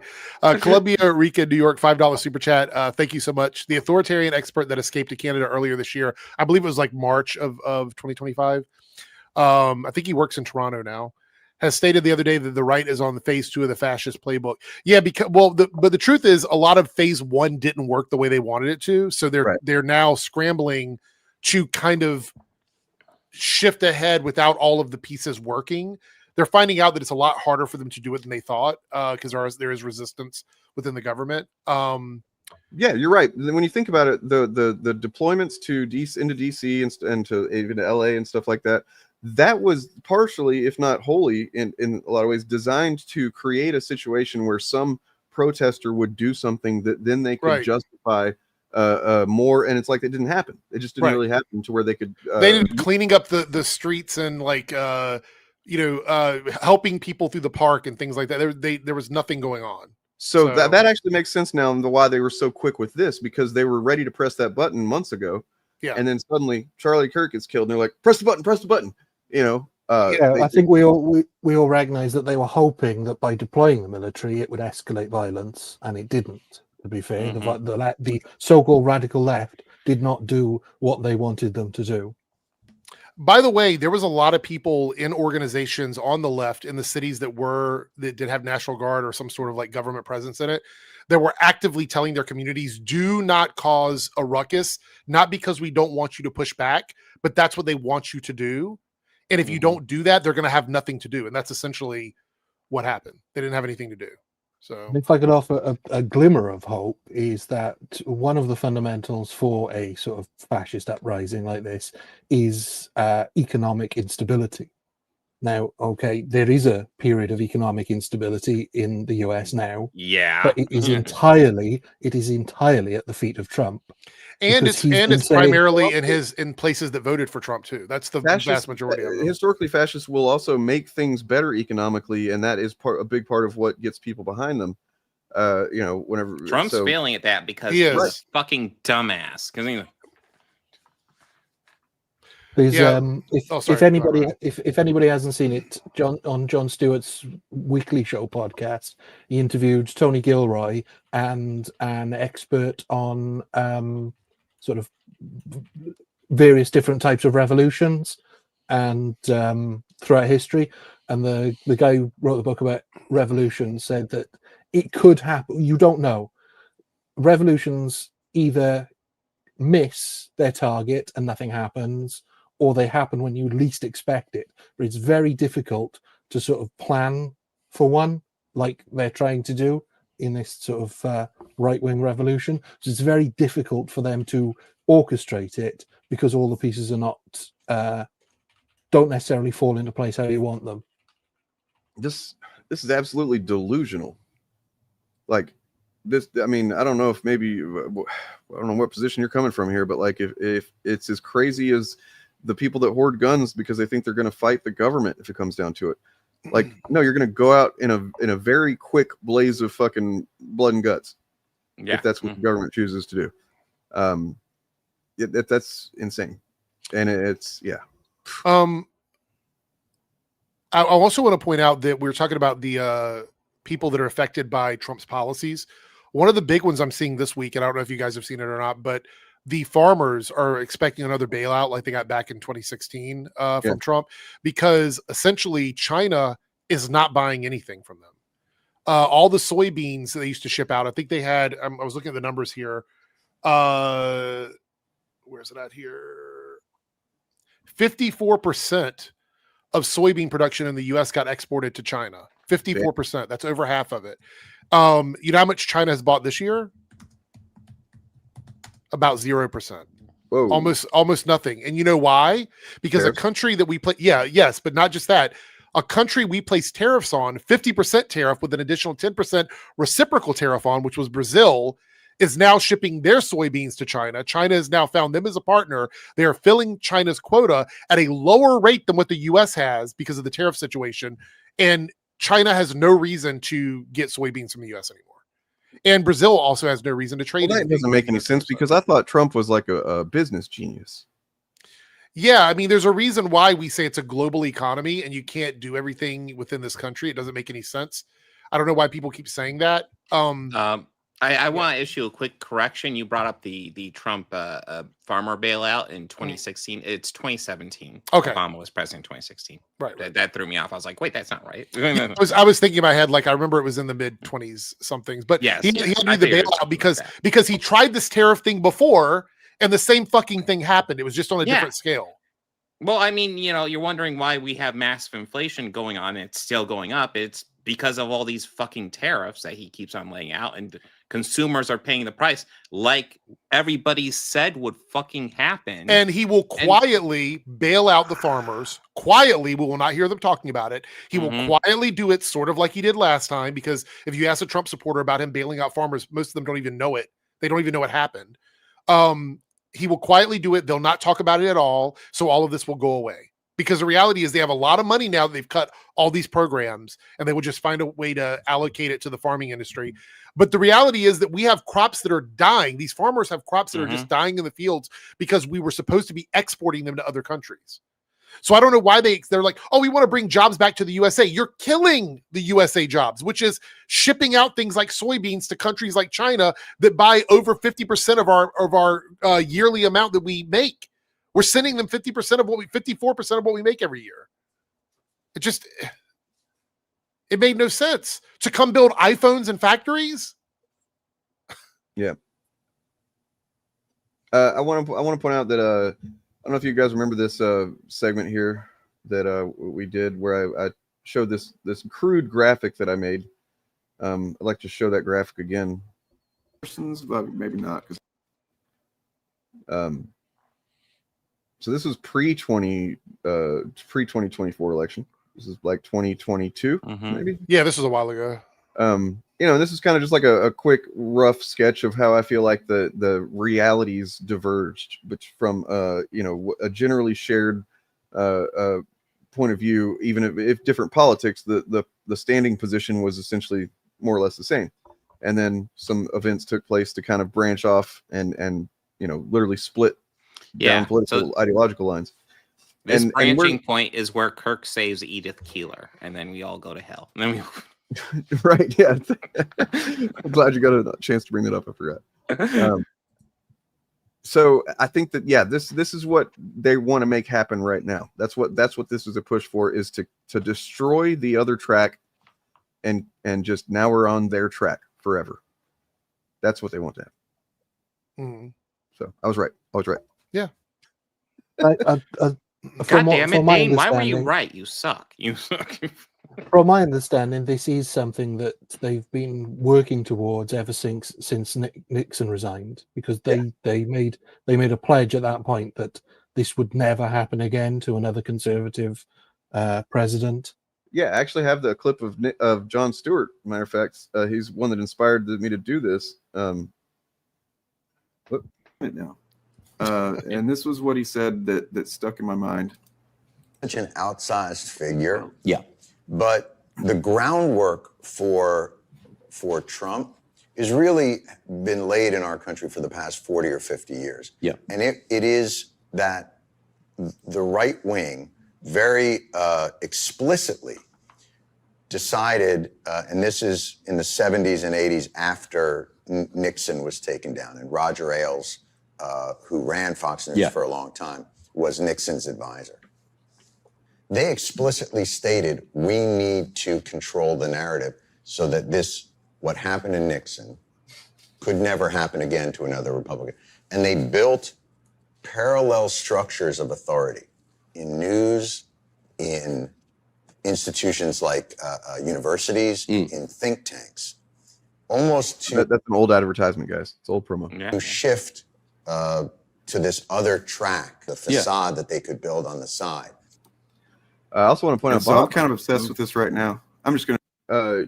Columbia, Rica, New York, $5 super chat. Thank you so much. The authoritarian expert that escaped to Canada earlier this year, I believe it was like March of 2025. I think he works in Toronto now. Has stated the other day that the right is on the phase 2 of the fascist playbook. Yeah, because but the truth is, a lot of phase 1 didn't work the way they wanted it to. So they're now scrambling to kind of shift ahead without all of the pieces working. They're finding out that it's a lot harder for them to do it than they thought, because there is resistance within the government. Yeah, you're right. When you think about it, the deployments to into DC and to even to LA and stuff like that, that was partially, if not wholly, in a lot of ways, designed to create a situation where some protester would do something that then they could justify more, and it's like it didn't happen. It just didn't really happen to where they could. They did cleaning up the streets and like helping people through the park and things like that. There was nothing going on. So that actually makes sense now, and why they were so quick with this, because they were ready to press that button months ago. Yeah, and then suddenly Charlie Kirk gets killed, and they're like, press the button. I think we all recognize that they were hoping that by deploying the military, it would escalate violence, and it didn't. To be fair, the so-called radical left did not do what they wanted them to do. By the way, there was a lot of people in organizations on the left in the cities that did have National Guard or some sort of like government presence in it, that were actively telling their communities, do not cause a ruckus, not because we don't want you to push back, but that's what they want you to do. And if you don't do that, they're going to have nothing to do. And that's essentially what happened. They didn't have anything to do. So If I could offer a glimmer of hope, is that one of the fundamentals for a sort of fascist uprising like this is economic instability. Now, okay, there is a period of economic instability in the US now, Yeah. but it is entirely at the feet of Trump. and Because he's been it's saying- primarily in places that voted for Trump too. That's the vast majority of them. Historically, fascists will also make things better economically, and that is a big part of what gets people behind them. Whenever Trump's failing at that because He he's is. a fucking dumbass. Because There's, Yeah. if anybody hasn't seen it, on Jon Stewart's weekly show podcast, he interviewed Tony Gilroy and an expert on sort of various different types of revolutions and throughout history. And the guy who wrote the book about revolutions said that it could happen. You don't know. Revolutions either miss their target and nothing happens, or they happen when you least expect it. But it's very difficult to sort of plan for one, like they're trying to do in this sort of right-wing revolution. So it's very difficult for them to orchestrate it because all the pieces are not don't necessarily fall into place how you want them. This is absolutely delusional. Like this, I mean, I don't know if maybe I don't know what position you're coming from here, but like if it's as crazy as the people that hoard guns because they think they're going to fight the government if it comes down to it. Like, no, you're going to go out in a very quick blaze of fucking blood and guts. Yeah. If that's what the government chooses to do. That's insane. And it's, yeah. I also want to point out that we were talking about the people that are affected by Trump's policies. One of the big ones I'm seeing this week, and I don't know if you guys have seen it or not, but the farmers are expecting another bailout like they got back in 2016 from Trump, because essentially China is not buying anything from them. All the soybeans that they used to ship out, I think they had, I was looking at the numbers here. Where's it at here? 54% of soybean production in the U.S. got exported to China. 54%. That's over half of it. You know how much China has bought this year? About 0%. Whoa. Almost nothing. And you know why? Because a country that we play, yes, but not just that. A country we placed tariffs on, 50% tariff with an additional 10% reciprocal tariff on, which was Brazil, is now shipping their soybeans to China. China has now found them as a partner. They are filling China's quota at a lower rate than what the U.S. has because of the tariff situation. And China has no reason to get soybeans from the U.S. anymore. And Brazil also has no reason to trade. Well, that doesn't make any sense because I thought Trump was like a business genius. Yeah, I mean, there's a reason why we say it's a global economy and you can't do everything within this country. It doesn't make any sense. I don't know why people keep saying that. I want to issue a quick correction. You brought up the Trump farmer bailout in 2016. It's 2017. Okay. Obama was president in 2016. Right. That threw me off. I was like, wait, that's not right. I was thinking in my head, like, I remember it was in the mid 20s somethings, but yes, he had to do the bailout because he tried this tariff thing before and the same fucking thing happened. It was just on a different scale. Well, I mean, you're wondering why we have massive inflation going on and it's still going up. It's because of all these fucking tariffs that he keeps on laying out, and consumers are paying the price like everybody said would fucking happen. And he will quietly bail out the farmers. Quietly, we will not hear them talking about it. He will quietly do it sort of like he did last time, because if you ask a Trump supporter about him bailing out farmers, most of them don't even know it. They don't even know what happened. He will quietly do it. They'll not talk about it at all. So all of this will go away. Because the reality is they have a lot of money now that they've cut all these programs, and they will just find a way to allocate it to the farming industry. But the reality is that we have crops that are dying. These farmers have crops that are just dying in the fields because we were supposed to be exporting them to other countries. So I don't know why they're like, oh, we want to bring jobs back to the USA. You're killing the USA jobs, which is shipping out things like soybeans to countries like China that buy over 50% of our yearly amount that we make. We're sending them 54% of what we make every year. It made no sense to come build iPhones in factories. Yeah. I want to point out that I don't know if you guys remember this segment here that we did where I show this crude graphic that I made. I'd like to show that graphic again. But maybe not. So this was pre-2024 election. This is like 2022, maybe. Yeah, this was a while ago. You know, this is kind of just like a quick rough sketch of how I feel like the realities diverged, but from you know, a generally shared point of view. Even if different politics, the standing position was essentially more or less the same. And then some events took place to kind of branch off and you know, literally split down political ideological lines. This branching point is where Kirk saves Edith Keeler, and then we all go to hell. And then we right, yeah. I'm glad you got a chance to bring that up. I forgot. So I think that this is what they want to make happen right now. That's what this is a push for, is to destroy the other track, and just now we're on their track forever. That's what they want to have. So I was right. Yeah. God damn it, Dane! Why were you right? You suck. You suck. From my understanding, this is something that they've been working towards ever since Nixon resigned, because they made a pledge at that point that this would never happen again to another conservative president. Yeah, I actually have the clip of Jon Stewart. Matter of fact, he's one that inspired me to do this. Now, and this was what he said that stuck in my mind. Such an outsized figure. Yeah. But the groundwork for Trump has really been laid in our country for the past 40 or 50 years. Yeah. And it is that the right wing very explicitly decided, and this is in the 70s and 80s after Nixon was taken down, and Roger Ailes, who ran Fox News for a long time, was Nixon's advisor. They explicitly stated, we need to control the narrative so that what happened to Nixon could never happen again to another Republican. And they built parallel structures of authority in news, in institutions like universities, in think tanks, almost to... That's an old advertisement, guys. It's old promo. To shift to this other track, the facade that they could build on the side. I also want to point out, so Bob, I'm kind of obsessed with this right now. I'm just gonna.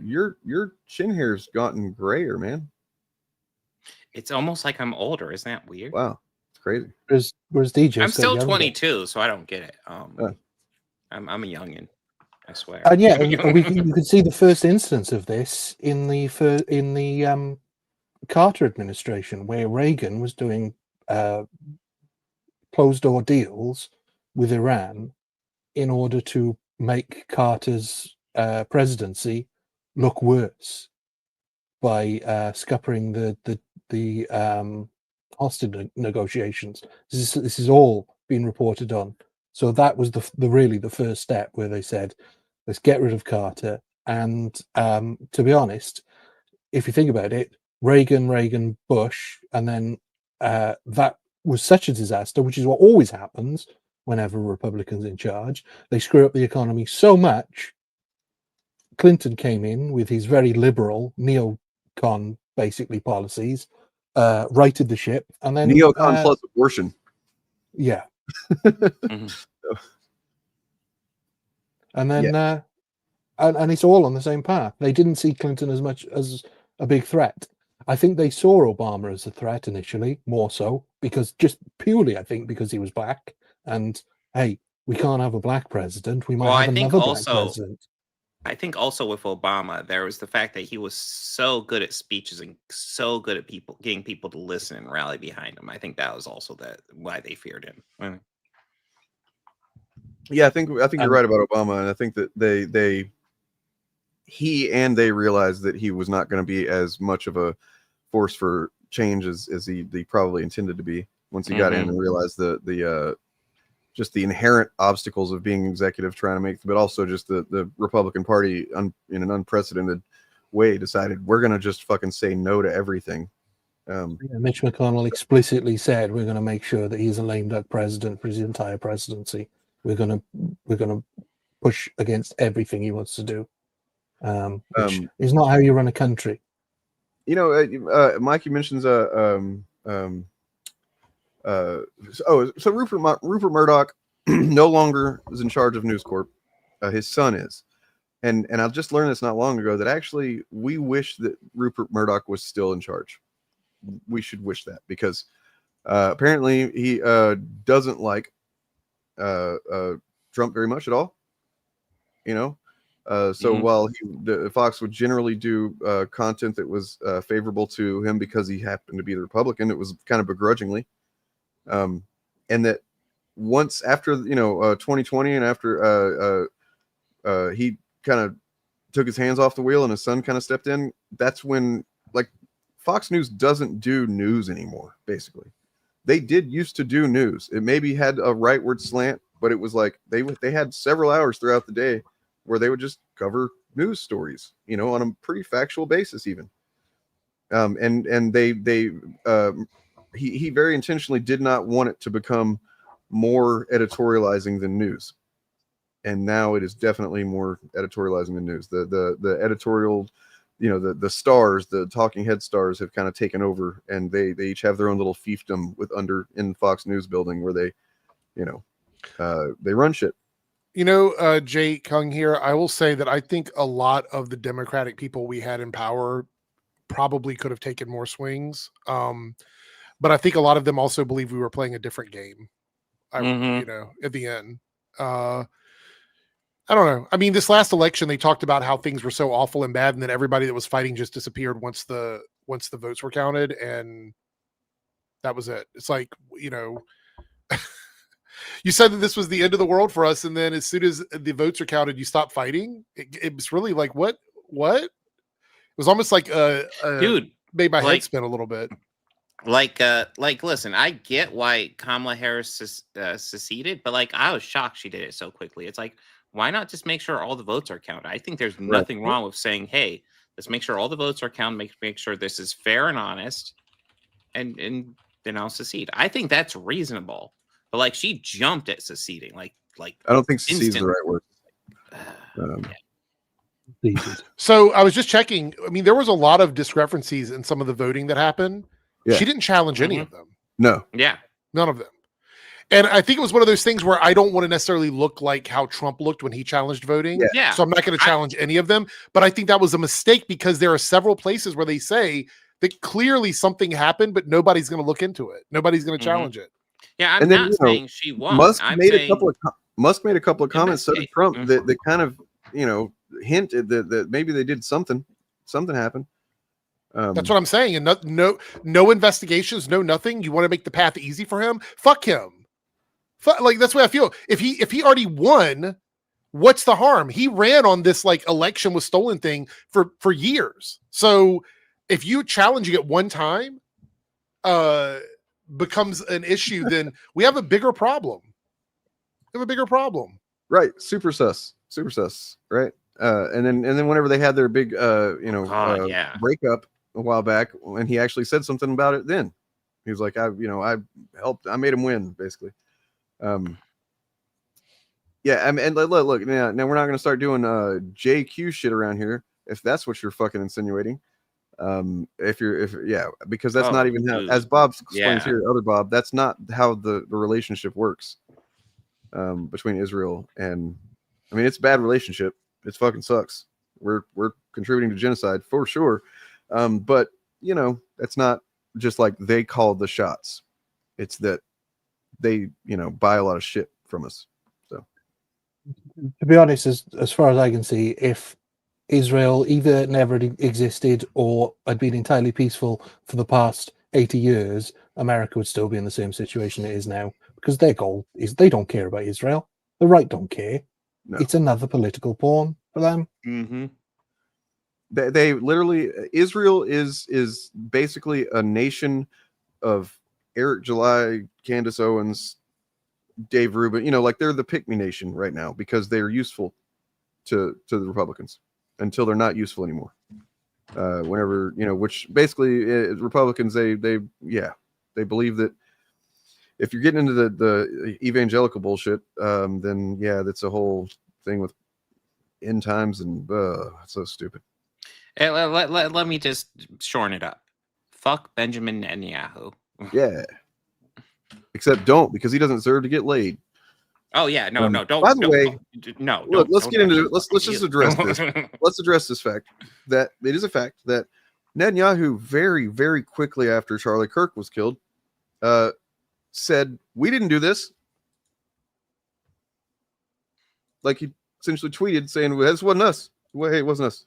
Your chin hair's gotten grayer, man. It's almost like I'm older. Isn't that weird? Wow, it's crazy. Where's DJ? I'm still 22, so I don't get it. I'm a youngin', I swear. And yeah, you can see the first instance of this in the Carter administration, where Reagan was doing closed door deals with Iran in order to make Carter's presidency look worse by scuppering the hostage negotiations. This is all been reported on. So that was really the first step, where they said, let's get rid of Carter. And to be honest, if you think about it, Reagan, Bush, and then that was such a disaster, which is what always happens whenever a Republican's in charge. They screw up the economy so much. Clinton came in with his very liberal neocon, basically, policies, righted the ship, and then neocon plus abortion. Yeah. And then and it's all on the same path. They didn't see Clinton as much as a big threat. I think they saw Obama as a threat initially, more so, because just purely, I think, because he was black. And hey, we can't have a black president. We might have another black president. I think also with Obama, there was the fact that he was so good at speeches and so good at getting people to listen and rally behind him. I think that was also why they feared him. Yeah, I think you're right about Obama, and I think that they realized that he was not going to be as much of a force for change as he probably intended to be once he got in and realized the just the inherent obstacles of being executive, trying to make, but also just the Republican Party in an unprecedented way decided we're going to just fucking say no to everything. Mitch McConnell explicitly said we're going to make sure that he's a lame duck president for his entire presidency. We're going to push against everything he wants to do, which is not how you run a country. Mikey mentions so Rupert Murdoch no longer is in charge of News Corp. His son is, and I've just learned this not long ago that actually we wish that Rupert Murdoch was still in charge. We should wish that, because apparently he doesn't like Trump very much at all. While Fox would generally do content that was favorable to him because he happened to be the Republican, it was kind of begrudgingly. And that once after 2020 and after he kind of took his hands off the wheel and his son kind of stepped in, that's when Fox News doesn't do news anymore. Basically, they did used to do news. It maybe had a rightward slant, but it was like they had several hours throughout the day where they would just cover news stories, on a pretty factual basis even. He very intentionally did not want it to become more editorializing than news. And now it is definitely more editorializing than news. The editorial, the stars, the talking head stars have kind of taken over, and they each have their own little fiefdom in Fox News building where they run shit. Jay Kung here, I will say that I think a lot of the Democratic people we had in power probably could have taken more swings. But I think a lot of them also believe we were playing a different game. At the end. I don't know. I mean, this last election, they talked about how things were so awful and bad, and then everybody that was fighting just disappeared once the votes were counted, and that was it. It's like, you said that this was the end of the world for us, and then as soon as the votes are counted, you stop fighting. It was really like, what? It was almost like dude, made my head spin a little bit. Listen, I get why Kamala Harris seceded, but I was shocked she did it so quickly. It's like, why not just make sure all the votes are counted? I think there's nothing wrong with saying, hey, let's make sure all the votes are counted, make sure this is fair and honest, and then I'll secede. I think that's reasonable. But she jumped at seceding. I don't think secede is the right word. So I was just checking. I mean, there was a lot of discrepancies in some of the voting that happened. Yeah. She didn't challenge any of them. No. Yeah. None of them. And I think it was one of those things where I don't want to necessarily look like how Trump looked when he challenged voting. Yeah. So I'm not going to challenge any of them. But I think that was a mistake because there are several places where they say that clearly something happened, but nobody's going to look into it. Nobody's going to challenge it. Yeah, I'm not saying she won't. Musk made a couple of comments so did Trump that kind of hinted that maybe they did something happened. That's what I'm saying. And no investigations, no nothing. You want to make the path easy for him? Fuck him. That's the way I feel. If he already won, what's the harm? He ran on this election was stolen thing for years. So if you challenge it one time, becomes an issue, then we have a bigger problem. Right. Super sus. Right. And then whenever they had their big breakup a while back, when he actually said something about it, then he was like, I helped, I made him win, basically. Yeah, I mean, and look, now we're not gonna start doing JQ shit around here if that's what you're fucking insinuating. Because that's not even how, as Bob explains here, other Bob, that's not how the relationship works between Israel and, I mean, it's a bad relationship. It fucking sucks. We're contributing to genocide for sure. But that's not just like they called the shots. It's that they, buy a lot of shit from us. So to be honest, as far as I can see, if Israel either never existed or had been entirely peaceful for the past 80 years, America would still be in the same situation it is now, because their goal is they don't care about Israel. The right don't care. No. It's another political pawn for them. Mm-hmm. They literally, Israel is basically a nation of Eric July, Candace Owens, Dave Rubin, they're the pick-me nation right now because they're useful to the Republicans until they're not useful anymore. Whenever, which basically Republicans, they believe that if you're getting into the evangelical bullshit, then yeah, that's a whole thing with end times and it's so stupid. Hey, let me just shorten it up. Fuck Benjamin Netanyahu. Yeah. Except don't, because he doesn't deserve to get laid. Oh yeah, no, don't. By the way, no. Look, let's get into it. Let's just address this. Let's address this fact that it is a fact that Netanyahu very, very quickly after Charlie Kirk was killed, said we didn't do this. Like he essentially tweeted saying, "This wasn't us. Hey, it wasn't us."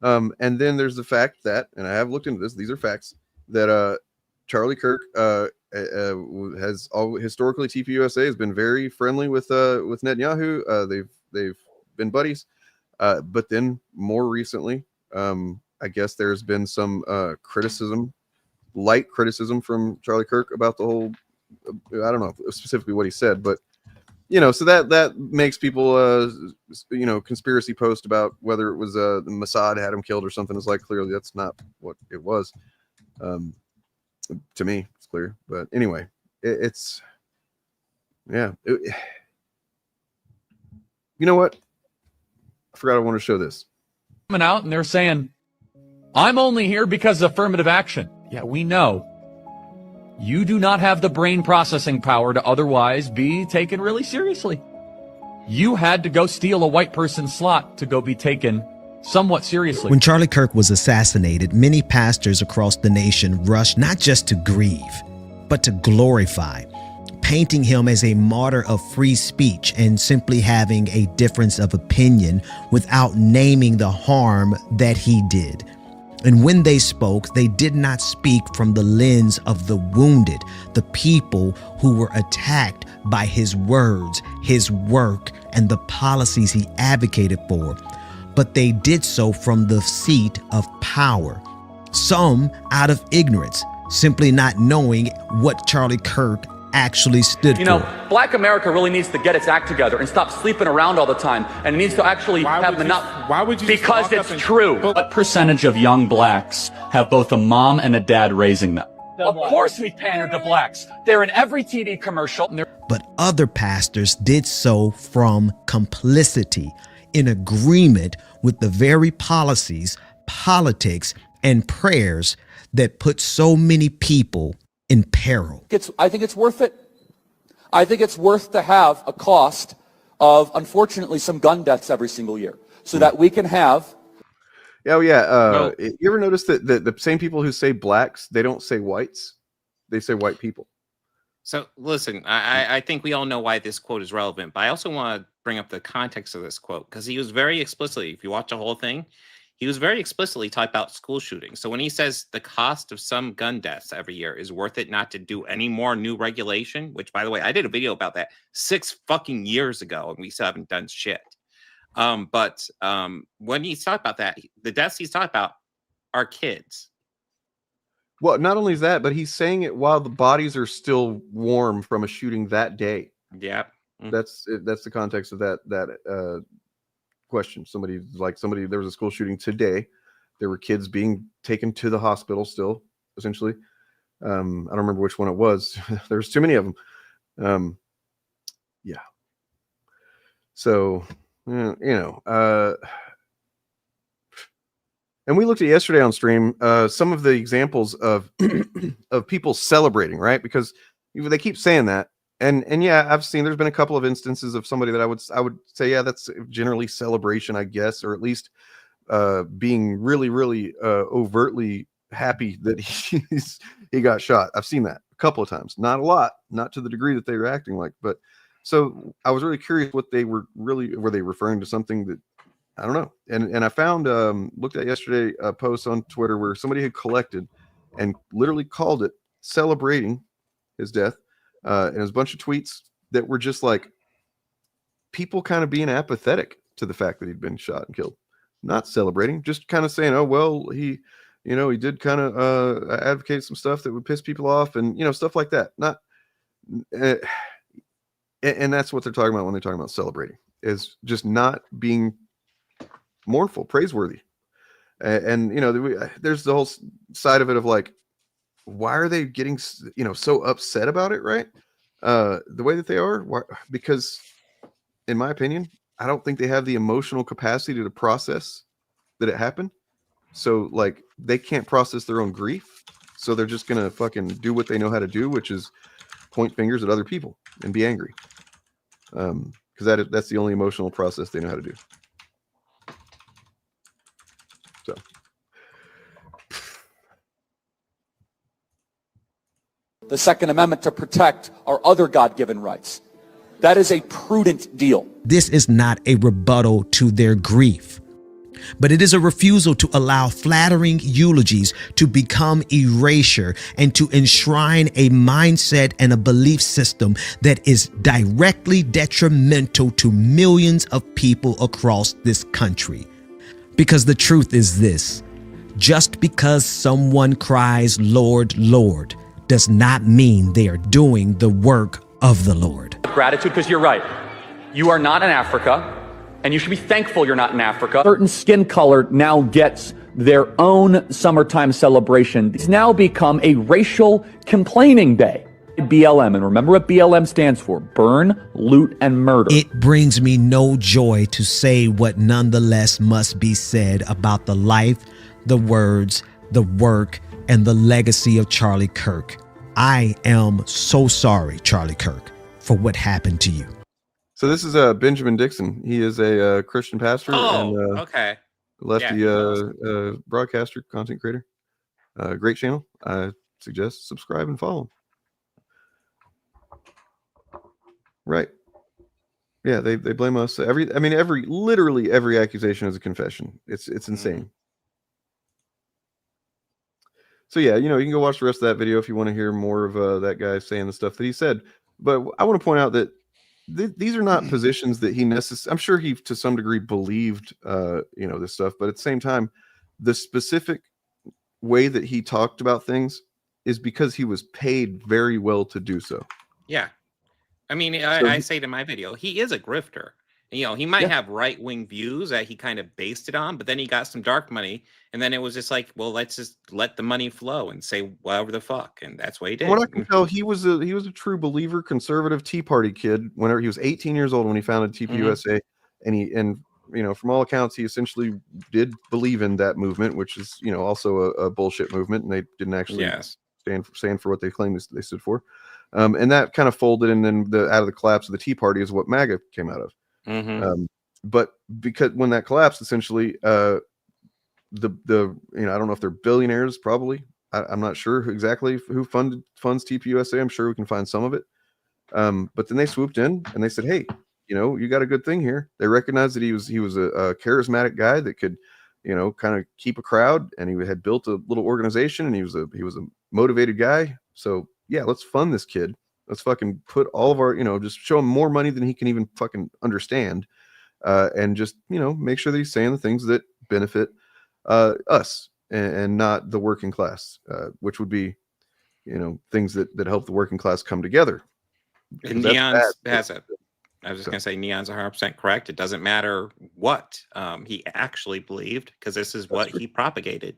And then there's the fact that, and I have looked into this. These are facts that Charlie Kirk has historically TPUSA has been very friendly with Netanyahu. They've been buddies, but then more recently, I guess there's been some light criticism from Charlie Kirk about the whole. I don't know specifically what he said, but so that makes people conspiracy post about whether it was the Mossad had him killed or something. Is like clearly that's not what it was. To me, it's clear. But anyway, it's you know what? I forgot I wanted to show this. Coming out and they're saying, I'm only here because of affirmative action. Yeah, we know. You do not have the brain processing power to otherwise be taken really seriously. You had to go steal a white person's slot to go be taken somewhat seriously. When Charlie Kirk was assassinated, many pastors across the nation rushed not just to grieve, but to glorify, painting him as a martyr of free speech and simply having a difference of opinion without naming the harm that he did. And when they spoke, they did not speak from the lens of the wounded, the people who were attacked by his words, his work, and the policies he advocated for. But they did so from the seat of power. Some out of ignorance, simply not knowing what Charlie Kirk actually stood for. Black America really needs to get its act together and stop sleeping around all the time, and it needs to actually have enough. Why would you? Because it's true. What percentage of young blacks have both a mom and a dad raising them? Of course we pander to blacks. They're in every TV commercial. But other pastors did so from complicity, in agreement with the very policies, politics, and prayers that put so many people in peril. I think it's worth it. I think it's worth to have a cost of, unfortunately, some gun deaths every single year so that we can have. Oh, yeah. You ever notice that the same people who say blacks, they don't say whites. They say white people. So listen, I think we all know why this quote is relevant, but I also want to bring up the context of this quote because he was very explicitly, if you watch the whole thing, he was very explicitly talking about school shootings. So when he says the cost of some gun deaths every year is worth it not to do any more new regulation, which by the way, I did a video about that 6 fucking years ago and we still haven't done shit. But when he's talking about that, the deaths he's talking about are kids. Well, not only is that, but he's saying it while the bodies are still warm from a shooting that day. Yeah. That's the context of that question. There was a school shooting today. There were kids being taken to the hospital still, essentially. I don't remember which one it was. There's too many of them. Yeah. So, and we looked at yesterday on stream some of the examples of of people celebrating, right? Because they keep saying that. And yeah, I've seen there's been a couple of instances of somebody that I would say, yeah, that's generally celebration, I guess, or at least being really, really overtly happy that he got shot. I've seen that a couple of times, not a lot, not to the degree that they were acting like, but so I was really curious what were they referring to something that I don't know. And I found looked at yesterday a post on Twitter where somebody had collected and literally called it celebrating his death. And there's a bunch of tweets that were just like people kind of being apathetic to the fact that he'd been shot and killed, not celebrating, just kind of saying, oh, well, he did kind of advocate some stuff that would piss people off and, stuff like that. Not, and that's what they're talking about when they're talking about celebrating, is just not being mournful, praiseworthy. And there's the whole side of it of like, why are they getting so upset about it, right? The way that they are, because in my opinion, I don't think they have the emotional capacity to process that it happened. So like they can't process their own grief. So they're just gonna fucking do what they know how to do, which is point fingers at other people and be angry. Because that's the only emotional process they know how to do. So the Second Amendment to protect our other God-given rights. That is a prudent deal. This is not a rebuttal to their grief, but it is a refusal to allow flattering eulogies to become erasure and to enshrine a mindset and a belief system that is directly detrimental to millions of people across this country. Because the truth is this: just because someone cries, "Lord, Lord," does not mean they are doing the work of the Lord. Gratitude, because you're right. You are not in Africa, and you should be thankful you're not in Africa. Certain skin color now gets their own summertime celebration. It's now become a racial complaining day. BLM, and remember what BLM stands for: burn, loot, and murder. It brings me no joy to say what nonetheless must be said about the life, the words, the work, and the legacy of Charlie Kirk. I am so sorry, Charlie Kirk, for what happened to you. So this is Benjamin Dixon. He is a Christian pastor and okay. lefty broadcaster, content creator. Great channel. I suggest subscribe and follow him. Right. Yeah, they blame us. Literally every accusation is a confession. It's insane. So yeah, you can go watch the rest of that video if you want to hear more of that guy saying the stuff that he said. But I want to point out that these are not positions that he necessarily. I'm sure he to some degree believed this stuff, but at the same time, the specific way that he talked about things is because he was paid very well to do so. Yeah. I mean, I say to my video, he is a grifter. He might have right-wing views that he kind of based it on, but then he got some dark money, and then it was just like, well, let's just let the money flow and say whatever the fuck, and that's what he did. From what I can tell, he was a true believer, conservative Tea Party kid. Whenever he was 18 years old when he founded TPUSA, and from all accounts, he essentially did believe in that movement, which is also a bullshit movement, and they didn't actually stand for what they claimed they stood for. And that kind of folded, and then out of the collapse of the Tea Party is what MAGA came out of. But because when that collapsed, essentially, I don't know if they're billionaires, probably. I'm not sure exactly who funds TPUSA. I'm sure we can find some of it. But then they swooped in and they said, "Hey, you got a good thing here." They recognized that he was a charismatic guy that could, kind of keep a crowd, and he had built a little organization, and he was a motivated guy. So yeah, let's fund this kid. Let's fucking put all of our, just show him more money than he can even fucking understand, and just make sure that he's saying the things that benefit us and not the working class, which would be things that help the working class come together. And Neon's has it. I was just gonna say Neon's 100% correct. It doesn't matter what he actually believed, because this is what he propagated.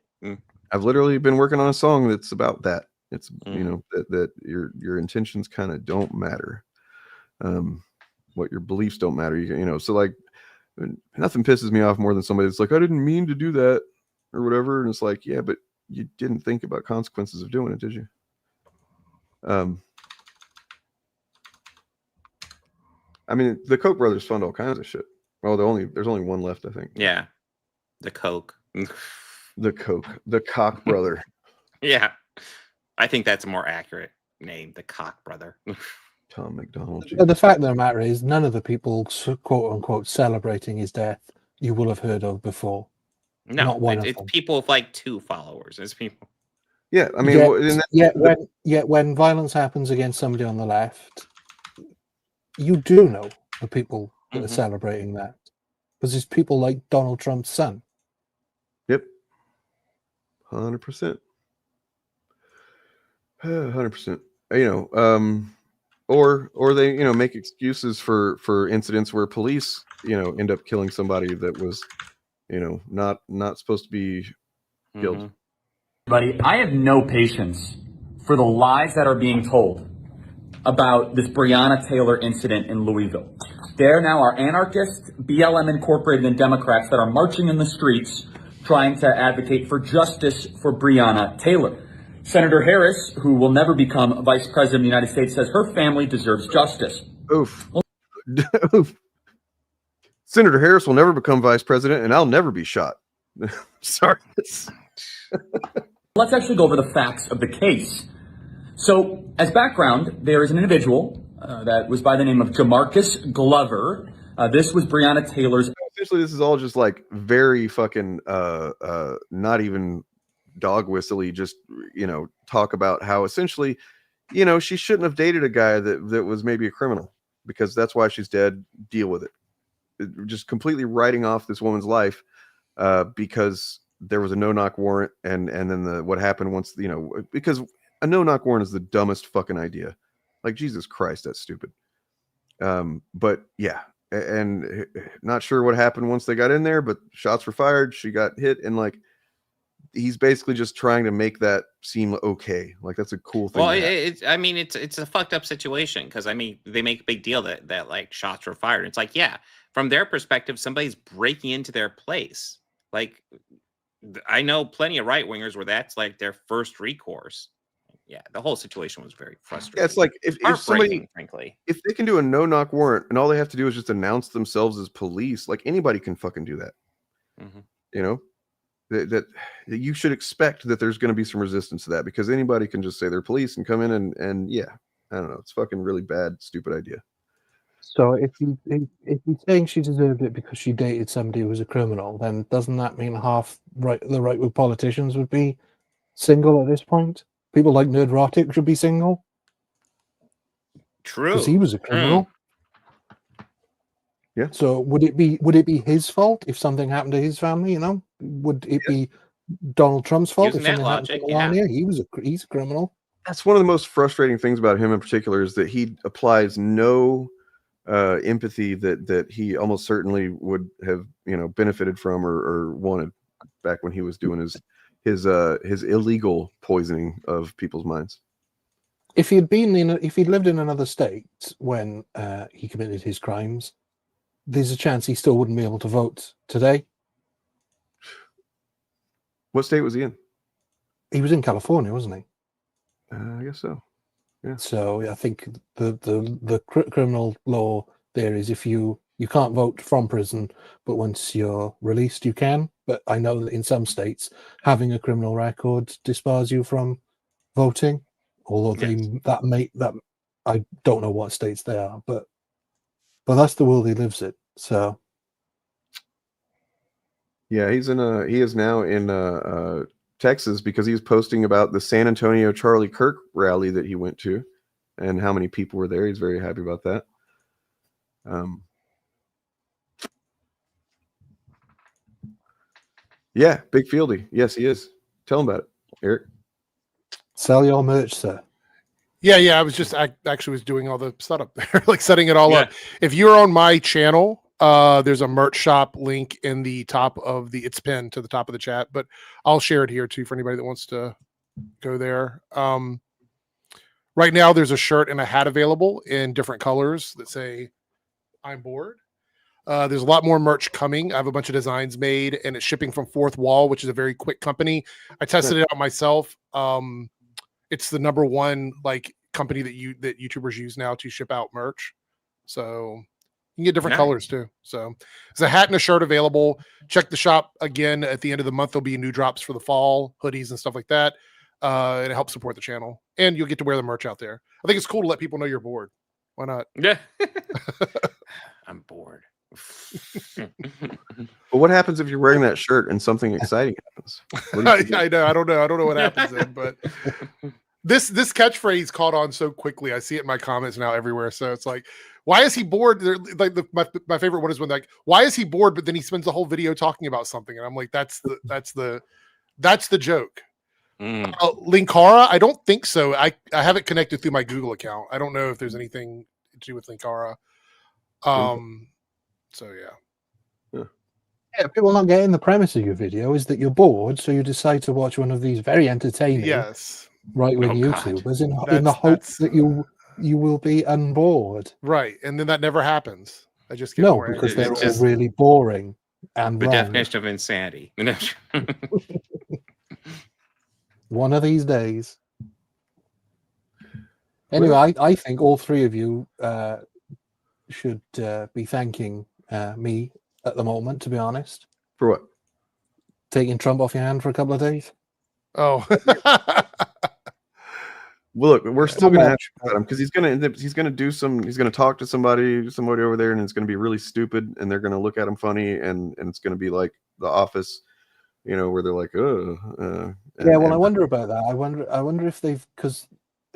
I've literally been working on a song that's about that. It's that your intentions kind of don't matter. What your beliefs don't matter. So like nothing pisses me off more than somebody that's like, I didn't mean to do that or whatever. And it's like, yeah, but you didn't think about consequences of doing it, did you? The Koch brothers fund all kinds of shit. Well, there's only one left, I think. Yeah. The Koch. The Koch brother. Yeah. I think that's a more accurate name, the Koch brother. Tom McDonald. But the fact of the matter is, none of the people, quote unquote, celebrating his death you will have heard of before. No, not one it's people with like 2 followers. It's people. Yeah, I mean, yet when violence happens against somebody on the left, you do know the people that are celebrating that, because it's people like Donald Trump's son. Yep, 100%. 100%. Or they make excuses for incidents where police end up killing somebody that was not supposed to be killed. Buddy, I have no patience for the lies that are being told about this Briana Taylor incident in Louisville. There now are anarchists, BLM Incorporated, and Democrats that are marching in the streets trying to advocate for justice for Briana Taylor. Senator Harris, who will never become Vice President of the United States, says her family deserves justice. Oof. Oof. Senator Harris will never become vice president, and I'll never be shot. Sorry. Let's actually go over the facts of the case. So, as background, there is an individual that was by the name of Jamarcus Glover. This was Briana Taylor's. Essentially, this is all just like very fucking not even dog whistly. Just talk about how essentially, she shouldn't have dated a guy that was maybe a criminal because that's why she's dead. Deal with it. Just completely writing off this woman's life because there was a no-knock warrant, and then what happened once because a no-knock warrant is the dumbest fucking idea. Like, Jesus Christ, that's stupid. But yeah, and not sure what happened once they got in there, but shots were fired. She got hit, and like, he's basically just trying to make that seem okay. Like, that's a cool thing. Well, it's a fucked up situation because they make a big deal that like shots were fired. It's like, yeah, from their perspective, somebody's breaking into their place. Like, I know plenty of right wingers where that's like their first recourse. Yeah, the whole situation was very frustrating. Yeah, it's like if somebody, frankly, if they can do a no-knock warrant and all they have to do is just announce themselves as police, like anybody can fucking do that. Mm-hmm. That you should expect that there's going to be some resistance to that because anybody can just say they're police and come in and yeah, I don't know. It's fucking really bad, stupid idea. So if he's saying she deserved it because she dated somebody who was a criminal, then doesn't that mean half the right wing politicians would be single at this point? People like Rhetoric should be single. True. Because he was a criminal. Yeah. So would it be his fault if something happened to his family? Would it be Donald Trump's fault if something happened to Melania? He's a criminal. That's one of the most frustrating things about him in particular is that he applies no empathy that he almost certainly would have benefited from or wanted back when he was doing his illegal poisoning of people's minds. If he'd lived in another state when he committed his crimes, there's a chance he still wouldn't be able to vote today. What state was he in? He was in California, wasn't he? I guess so. Yeah. So I think the criminal law there is if you can't vote from prison, but once you're released, you can. But I know that in some states, having a criminal record disbars you from voting. Although I don't know what states they are, but that's the world he lives in. So yeah, he is now in Texas because he's posting about the San Antonio Charlie Kirk rally that he went to and how many people were there. He's very happy about that. Yeah, Big Fieldy. Yes, he is. Tell him about it, Eric. Sell your merch, sir. Yeah. I actually was doing all the setup there, like setting it all up. If you're on my channel, there's a merch shop link in the top of it's pinned to the top of the chat, but I'll share it here too for anybody that wants to go there. Right now there's a shirt and a hat available in different colors that say I'm bored. There's a lot more merch coming. I have a bunch of designs made and it's shipping from Fourth Wall, which is a very quick company. I tested it out myself. It's the number one company that YouTubers use now to ship out merch. So you can get different colors too. So there's a hat and a shirt available. Check the shop again at the end of the month. There'll be new drops for the fall, hoodies and stuff like that. And it helps support the channel. And you'll get to wear the merch out there. I think it's cool to let people know you're bored. Why not? Yeah. I'm bored. But what happens if you're wearing that shirt and something exciting happens? I know. I don't know what happens then, but this catchphrase caught on so quickly. I see it in my comments now everywhere. So it's like, why is he bored? My favorite one is when why is he bored? But then he spends the whole video talking about something, and I'm like, that's the joke. Linkara, I don't think so. I have it connected through my Google account. I don't know if there's anything to do with Linkara. So yeah. Yeah, people not getting the premise of your video is that you're bored, so you decide to watch one of these very entertaining right-wing YouTubers in the hope that you will be unbored. Right, and then that never happens. I just get No, more because angry. they're It's just all really boring and the wrong. definition of insanity. One of these days. Anyway, I think all three of you should be thanking me at the moment, to be honest. For what? Taking Trump off your hand for a couple of days. Oh. Well, look, we're still Not going to much, ask about him because he's going to talk to somebody over there, and it's going to be really stupid, and they're going to look at him funny, and it's going to be like The Office, where they're like, Yeah, well, I wonder about that. I wonder if they've, because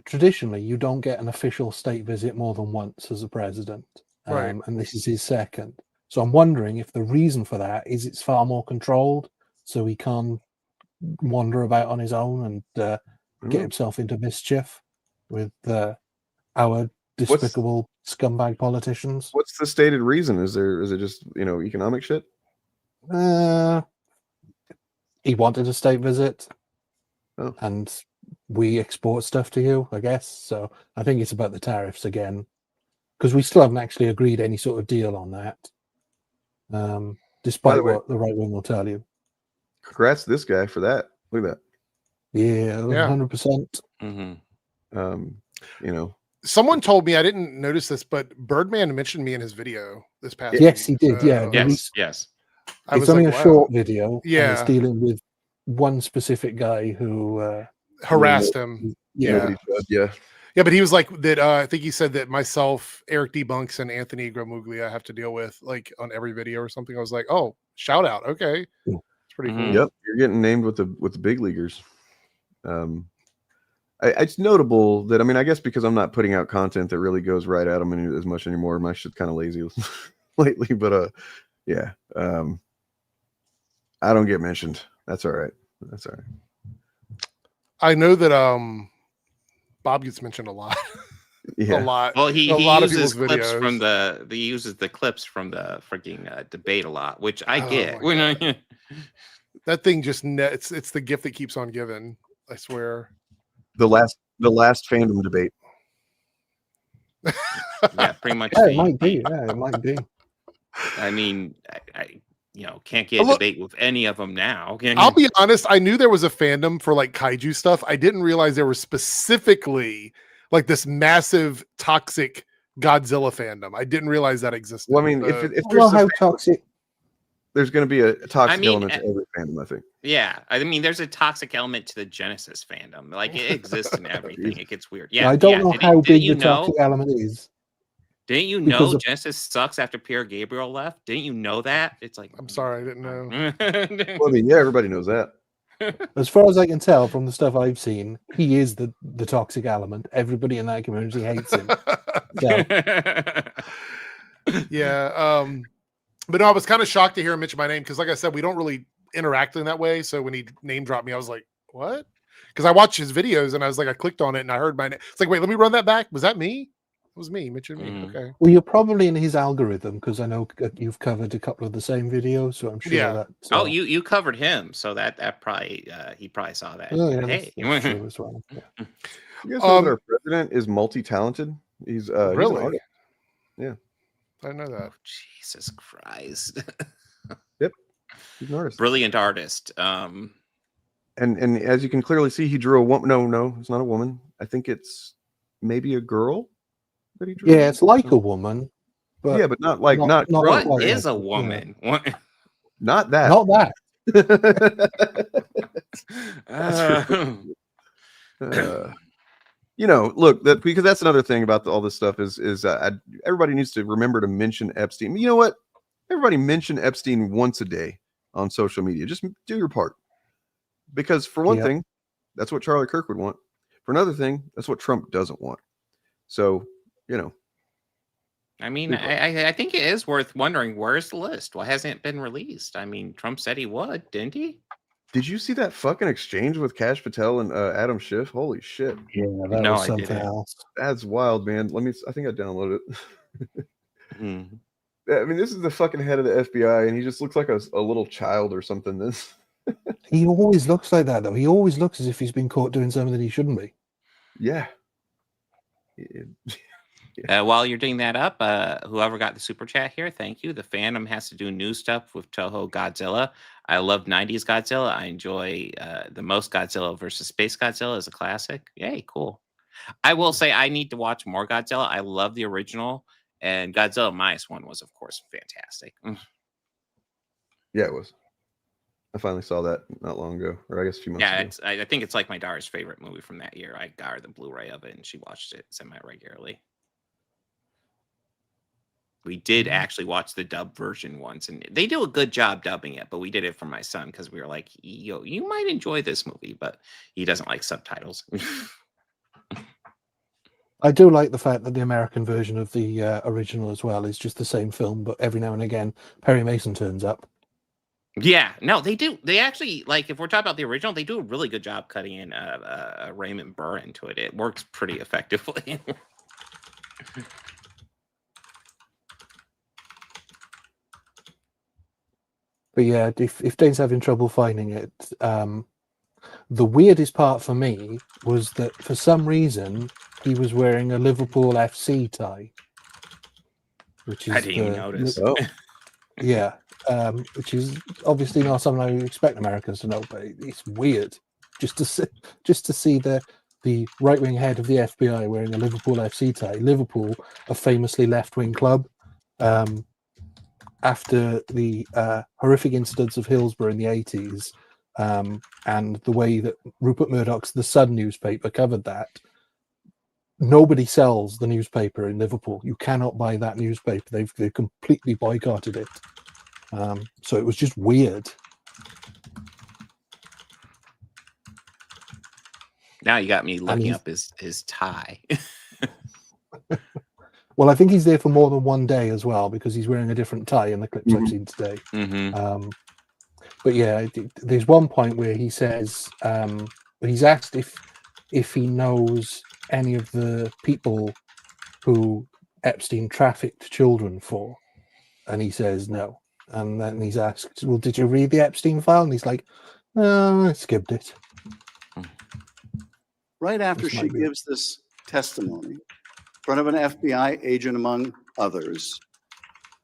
traditionally you don't get an official state visit more than once as a president, Right. and this is his second. So I'm wondering if the reason for that is it's far more controlled, so he can't wander about on his own and get himself into mischief with our despicable scumbag politicians. What's the stated reason? Is it just economic shit? He wanted a state visit, and we export stuff to you, I guess. So I think it's about the tariffs again, because we still haven't actually agreed any sort of deal on that, despite what the right wing will tell you. Congrats to this guy for that. Look at that. Yeah, 100%. Someone told me, I didn't notice this, but Birdman mentioned me in his video this past Yes, week. he did. Yeah, Yes. It's only a short video. Yeah. And it's dealing with one specific guy who harassed him. Yeah. Yeah. Yeah, but he was like that. I think he said that myself, Eric Debunks, and Anthony Gramuglia have to deal with like on every video or something. I was like, oh, shout out. Okay. It's pretty cool. Yep. You're getting named with the big leaguers. It's notable that, I guess because I'm not putting out content that really goes right at them as much anymore. My shit's kind of lazy lately, but yeah. I don't get mentioned. That's all right. I know that Bob gets mentioned a lot. Yeah. A lot. Well, he lot of uses people's clips videos. from he uses the clips from the freaking debate a lot, which I get. That thing just it's the gift that keeps on giving. I swear. The last fandom debate. Yeah, pretty much. Yeah, it might be. Yeah, it might be. I mean, I can't get a debate with any of them now. I'll be honest. I knew there was a fandom for like kaiju stuff. I didn't realize there was specifically like this massive toxic Godzilla fandom. I didn't realize that existed. Well, if there's toxic, there's going to be a toxic mean, element to every fandom, I think. Yeah, I mean, there's a toxic element to the Genesis fandom. Like it exists in everything. It gets weird. Yeah, I don't know how big the know? toxic element is. Didn't you know Genesis sucks after Pierre Gabriel left? Didn't you know that? It's like I'm sorry, I didn't know. Well, yeah, everybody knows that. As far as I can tell from the stuff I've seen, he is the toxic element. Everybody in that community hates him. So. Yeah. But no, I was kind of shocked to hear him mention my name because, like I said, we don't really interact in that way. So when he name dropped me, I was like, what? Because I watched his videos and I was like, I clicked on it and I heard my name. It's like, wait, let me run that back. Was that me? It was me. Mentioned me. Okay. Well, you're probably in his algorithm because I know you've covered a couple of the same videos, so I'm sure that. Oh, you covered him, so that probably he probably saw that. Oh, yeah, Hey, that's true as well. Yeah. You guys know that our president is multi-talented? He's really? He's an artist. Yeah. I didn't know that. Jesus Christ. Yep. He's an artist. Brilliant artist. And as you can clearly see, he drew a woman. No, it's not a woman. I think it's maybe a girl that he drew. Yeah, it's like a woman. But yeah, but not like not. What quite is like a woman? What? Not that. Not that. Look, because that's another thing about all this stuff is everybody needs to remember to mention Epstein. You know what? Everybody mention Epstein once a day on social media. Just do your part. Because for one thing, that's what Charlie Kirk would want. For another thing, that's what Trump doesn't want. So, I mean, I think it is worth wondering, where's the list? Why hasn't it been released? I mean, Trump said he would, didn't he? Did you see that fucking exchange with Kash Patel and Adam Schiff? Holy shit. Yeah, that was something else. That's wild, man. I think I downloaded it. I mean, this is the fucking head of the FBI, and he just looks like a little child or something. He always looks like that, though. He always looks as if he's been caught doing something that he shouldn't be. Yeah. While you're doing that up, whoever got the super chat here, thank you. The Fandom has to do new stuff with Toho Godzilla. I love 90s Godzilla. I enjoy the most Godzilla versus Space Godzilla as a classic. Yay, cool. I will say I need to watch more Godzilla. I love the original, and Godzilla -1 was, of course, fantastic. Yeah, it was. I finally saw that not long ago, or I guess a few months ago. Yeah, I think it's like my daughter's favorite movie from that year. I got her the Blu-ray of it, and she watched it semi-regularly. We did actually watch the dub version once, and they do a good job dubbing it, but we did it for my son because we were like, yo, you might enjoy this movie, but he doesn't like subtitles. I do like the fact that the American version of the original as well is just the same film, but every now and again, Perry Mason turns up. Yeah, no, they do. They actually, like, if we're talking about the original, they do a really good job cutting in Raymond Burr into it. It works pretty effectively. But yeah, if Dane's having trouble finding it, the weirdest part for me was that for some reason he was wearing a Liverpool FC tie, which is I didn't even notice. Yeah, which is obviously not something I would expect Americans to know, but it's weird just to see the right-wing head of the FBI wearing a Liverpool FC tie. Liverpool, a famously left-wing club. After the horrific incidents of Hillsborough in the 80s, and the way that Rupert Murdoch's The Sun newspaper covered that, nobody sells the newspaper in Liverpool. You cannot buy that newspaper. They've completely boycotted it. So it was just weird. Now you got me looking up his tie. Well, I think he's there for more than one day as well, because he's wearing a different tie in the clips I've seen today. But yeah, there's one point where he says he's asked if he knows any of the people who Epstein trafficked children for, and he says no. And then he's asked, well, did you read the Epstein file? And he's like, no, I skipped it. Right after she gives this testimony, in front of an FBI agent, among others,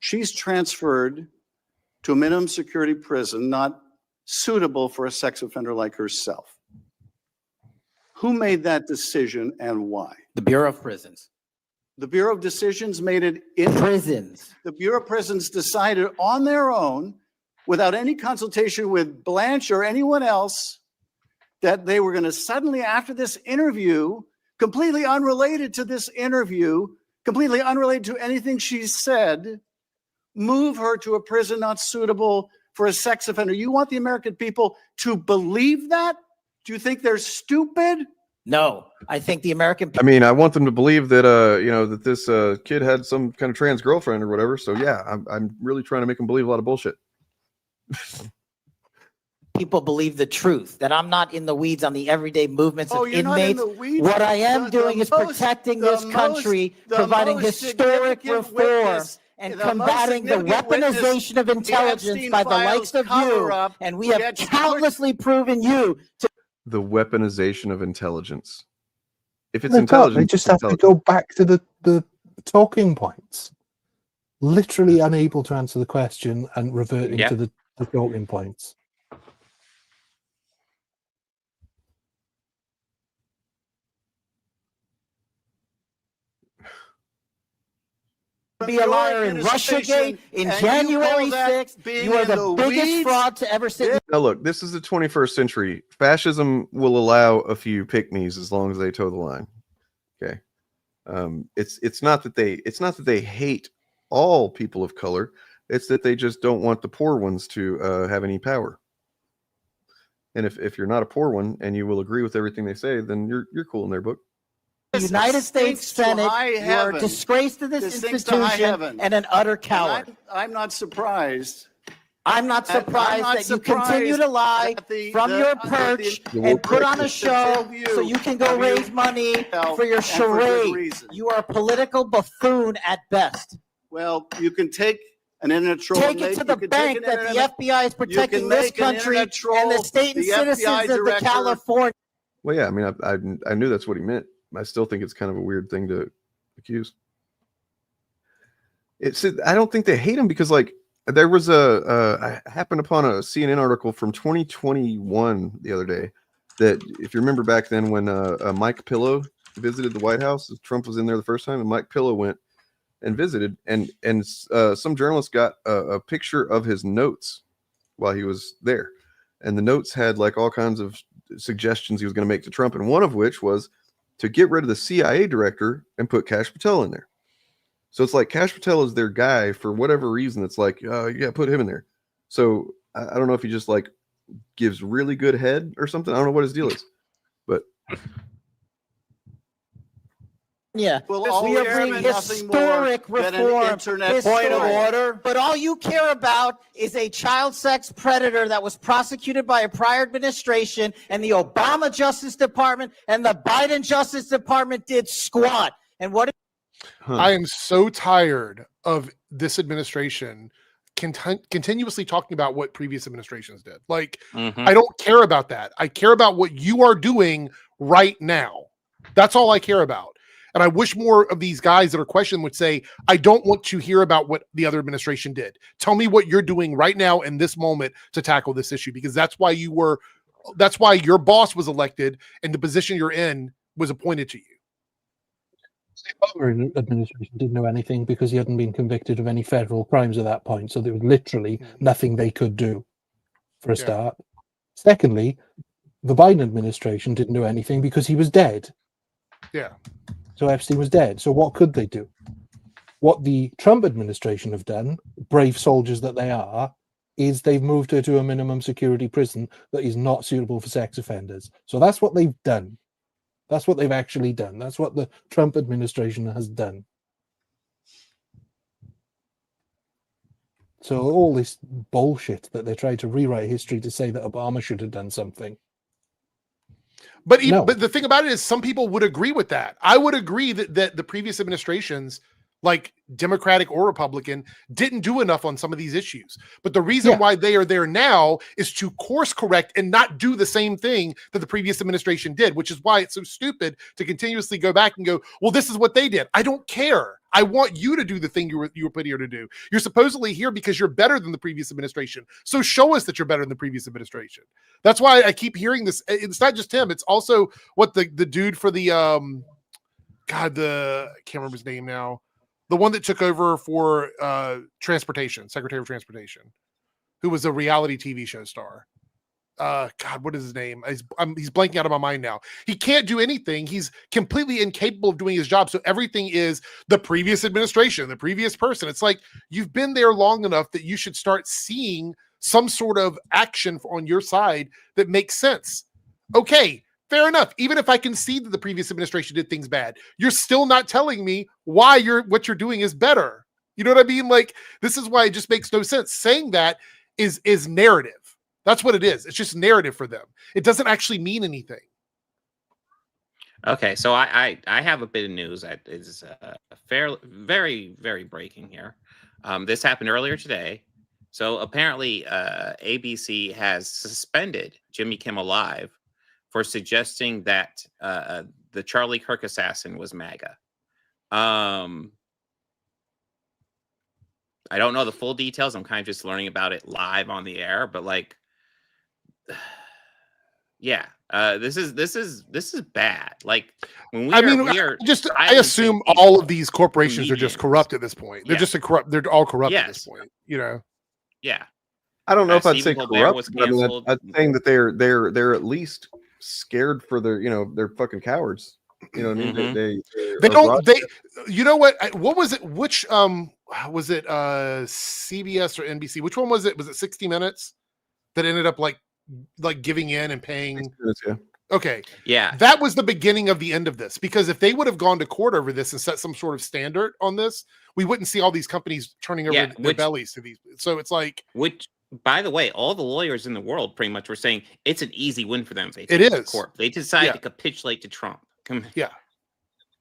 she's transferred to a minimum security prison not suitable for a sex offender like herself. Who made that decision and why? The Bureau of Prisons. The Bureau of Decisions made it in prisons. The Bureau of Prisons decided on their own, without any consultation with Blanche or anyone else, that they were going to suddenly, after this interview, completely unrelated to this interview, completely unrelated to anything she said, move her to a prison not suitable for a sex offender. You want the American people to believe that? Do you think they're stupid? No, I think the American I mean, I want them to believe that that this kid had some kind of trans girlfriend or whatever. So yeah, I'm really trying to make them believe a lot of bullshit. people believe the truth, that I'm not in the weeds on the everyday movements of you're not in inmates. the weeds. What I am doing is protecting this country, providing historic reform, and combating the weaponization of intelligence by the likes of you. And we have countlessly proven you to. The weaponization of intelligence. If it's They intelligence, just have to go back to the talking points. Literally unable to answer the question and reverting to the talking points. Be a liar in Russiagate, in January 6th. You are the biggest fraud to ever sit. Now look, this is the 21st century. Fascism will allow a few pick-me's as long as they toe the line. Okay, it's not that they hate all people of color. It's that they just don't want the poor ones to have any power. And if you're not a poor one and you will agree with everything they say, then you're cool in their book. The United States Senate, you are a disgrace to this institution and an utter coward. I'm not surprised. I'm not surprised that you continue to lie from your perch and put on a show so you can go raise money for your charade. You are a political buffoon at best. Well, you can take an internet troll. Take it to the bank that the FBI is protecting this country and the state and citizens of the California. Well, yeah, I mean, I knew that's what he meant. I still think it's kind of a weird thing to accuse. I don't think they hate him because like there was I happened upon a CNN article from 2021 the other day that if you remember back then when Mike Pillow visited the White House, Trump was in there the first time, and Mike Pillow went and visited, and some journalist got a picture of his notes while he was there, and the notes had like all kinds of suggestions he was going to make to Trump, and one of which was to get rid of the CIA director and put Kash Patel in there. So it's like Kash Patel is their guy for whatever reason. It's like, yeah, put him in there. So I don't know if he just like gives really good head or something. I don't know what his deal is, but yeah, Well, we are bringing historic reform. Point of order. But all you care about is a child sex predator that was prosecuted by a prior administration, and the Obama Justice Department and the Biden Justice Department did squat. And what? I am so tired of this administration continuously talking about what previous administrations did. Like, I don't care about that. I care about what you are doing right now. That's all I care about. And I wish more of these guys that are questioning would say, I don't want to hear about what the other administration did. Tell me what you're doing right now in this moment to tackle this issue, because that's why your boss was elected and the position you're in was appointed to you. The Obama administration didn't know anything because he hadn't been convicted of any federal crimes at that point. So there was literally nothing they could do for a start. Secondly, the Biden administration didn't know anything because he was dead. Yeah. So Epstein was dead. So what could they do? What the Trump administration have done, brave soldiers that they are, is they've moved her to a minimum security prison that is not suitable for sex offenders. So that's what they've done. That's what they've actually done. That's what the Trump administration has done. So all this bullshit that they try to rewrite history to say that Obama should have done something. But but the thing about it is some people would agree with that. I would agree that the previous administrations, like Democratic or Republican, didn't do enough on some of these issues. But the reason why they are there now is to course correct and not do the same thing that the previous administration did, which is why it's so stupid to continuously go back and go, well, this is what they did. I don't care. I want you to do the thing you were put here to do. You're supposedly here because you're better than the previous administration. So show us that you're better than the previous administration. That's why I keep hearing this. It's not just him. It's also what the dude for the I can't remember his name now. The one that took over for transportation, Secretary of Transportation, who was a reality TV show star. What is his name? He's blanking out of my mind now. He can't do anything. He's completely incapable of doing his job. So everything is the previous administration, the previous person. It's like you've been there long enough that you should start seeing some sort of action on your side that makes sense. Okay, fair enough. Even if I can see that the previous administration did things bad, you're still not telling me why what you're doing is better. You know what I mean? Like, this is why it just makes no sense. Saying that is narrative. That's what it is. It's just narrative for them. It doesn't actually mean anything. Okay, so I have a bit of news that is very, very breaking here. This happened earlier today. So apparently ABC has suspended Jimmy Kimmel Live for suggesting that the Charlie Kirk assassin was MAGA. I don't know the full details. I'm kind of just learning about it live on the air, but like, yeah, this is bad. Like, when I assume all of these corporations are just corrupt at this point. They're just corrupt. They're all corrupt at this point. You know. Yeah. I don't know if I'd say Stephen Colbert was corrupt. I mean, canceled. I'm saying that they're at least scared for their, they're fucking cowards. You know what I mean? They don't. You know what? What was it? Which was it? CBS or NBC? Which one was it? Was it 60 Minutes that ended up like giving in and paying? 60 Minutes, yeah. Okay. Yeah. That was the beginning of the end of this, because if they would have gone to court over this and set some sort of standard on this, we wouldn't see all these companies turning over their bellies to these. So it's like, which, by the way, all the lawyers in the world pretty much were saying it's an easy win for them. If they it take it to is. court. They decided to capitulate to Trump. Yeah.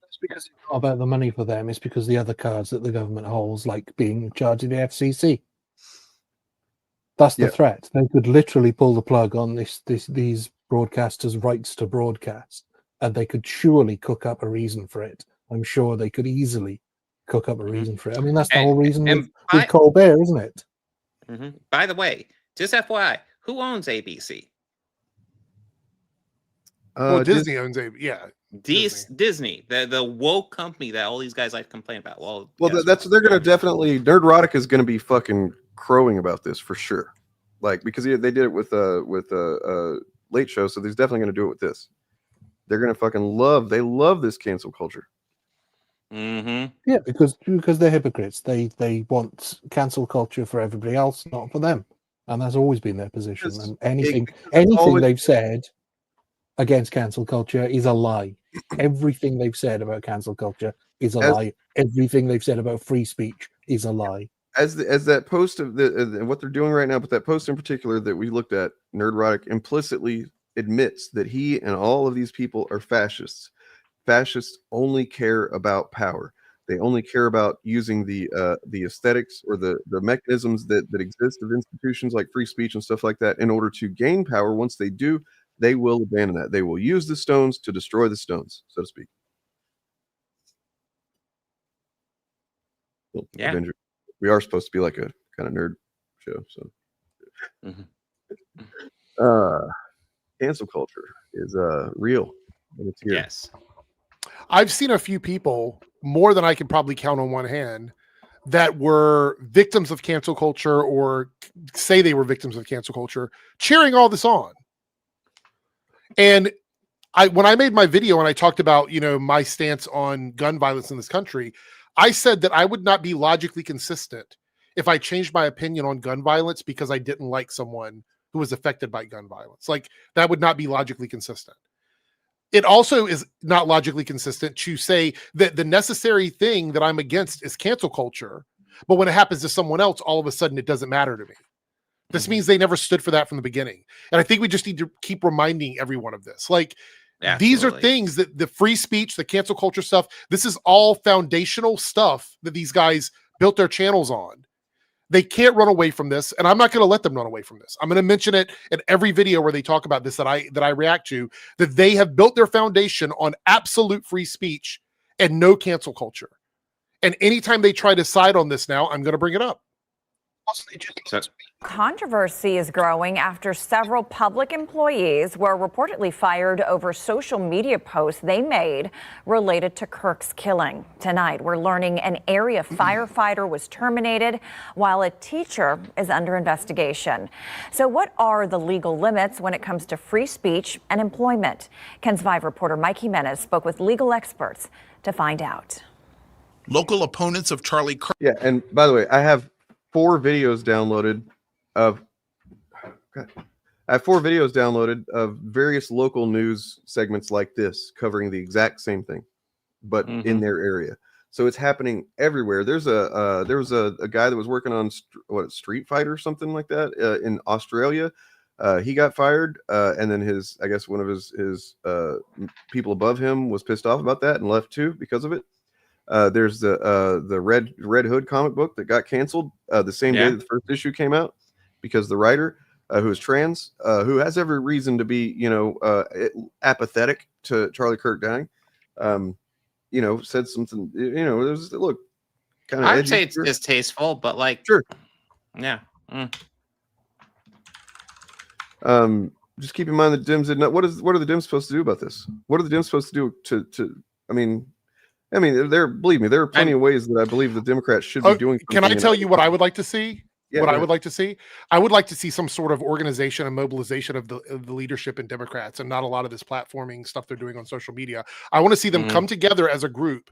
It's because it's not about the money for them. It's because the other cards that the government holds, like being in charge of the FCC. That's the threat. They could literally pull the plug on these broadcasters' rights to broadcast, and they could surely cook up a reason for it. I'm sure they could easily cook up a reason for it. I mean, that's the And- whole reason and with Colbert, isn't it? By the way, just FYI, who owns ABC? Well, Disney owns a Disney, the woke company that all these guys like to complain about. Well, They're gonna definitely Nerdrotic is gonna be fucking crowing about this for sure, like because they did it with Late Show, so there's definitely gonna do it with this. They're gonna fucking love this cancel culture. Yeah, because they're hypocrites. They want cancel culture for everybody else, not for them, and that's always been their position. And anything they've said against cancel culture is a lie. Everything they've said about cancel culture is a lie. Everything they've said about free speech is a lie. As that post of what they're doing right now, but that post in particular that we looked at, Nerdrotic implicitly admits that he and all of these people are fascists. Fascists only care about power. They only care about using the aesthetics or the mechanisms that exist of institutions like free speech and stuff like that in order to gain power. Once they do, they will abandon that. They will use the stones to destroy the stones, so to speak. Well, Yeah. Avenger. We are supposed to be like a kind of nerd show, so cancel culture is real and it's here. Yes. I've seen a few people, more than I can probably count on one hand, that were victims of cancel culture or say they were victims of cancel culture, cheering all this on. And when I made my video and I talked about, my stance on gun violence in this country, I said that I would not be logically consistent if I changed my opinion on gun violence because I didn't like someone who was affected by gun violence. Like, that would not be logically consistent. It also is not logically consistent to say that the necessary thing that I'm against is cancel culture, but when it happens to someone else, all of a sudden it doesn't matter to me. This means they never stood for that from the beginning. And I think we just need to keep reminding everyone of this. Like, these are things that the free speech, the cancel culture stuff, this is all foundational stuff that these guys built their channels on. They can't run away from this, and I'm not going to let them run away from this. I'm going to mention it in every video where they talk about this that I react to, that they have built their foundation on absolute free speech and no cancel culture. And anytime they try to side on this now, I'm going to bring it up. Controversy is growing after several public employees were reportedly fired over social media posts they made related to Kirk's killing. Tonight, we're learning an area firefighter was terminated while a teacher is under investigation. So what are the legal limits when it comes to free speech and employment? KENS 5 reporter Mike Jimenez spoke with legal experts to find out. Local opponents of Charlie Kirk. Yeah, and by the way, I have 4 videos downloaded of various local news segments like this covering the exact same thing, but in their area. So it's happening everywhere. There was a guy that was working on Street Fighter or something like that in Australia. He got fired, and then one of his people above him was pissed off about that and left too because of it. There's the Red Hood comic book that got canceled the same day that the first issue came out because the writer, who is trans, who has every reason to be, apathetic to Charlie Kirk dying, said something, there's look kind of. I would say it's distasteful, but sure, yeah. Just keep in mind that Dims did not. What are the Dims supposed to do about this? What are the Dims supposed to do to? I mean, believe me, there are plenty of ways that I believe the Democrats should be doing. Can I tell you what I would like to see? Yeah, I would like to see? I would like to see some sort of organization and mobilization of the leadership in Democrats, and not a lot of this platforming stuff they're doing on social media. I want to see them come together as a group,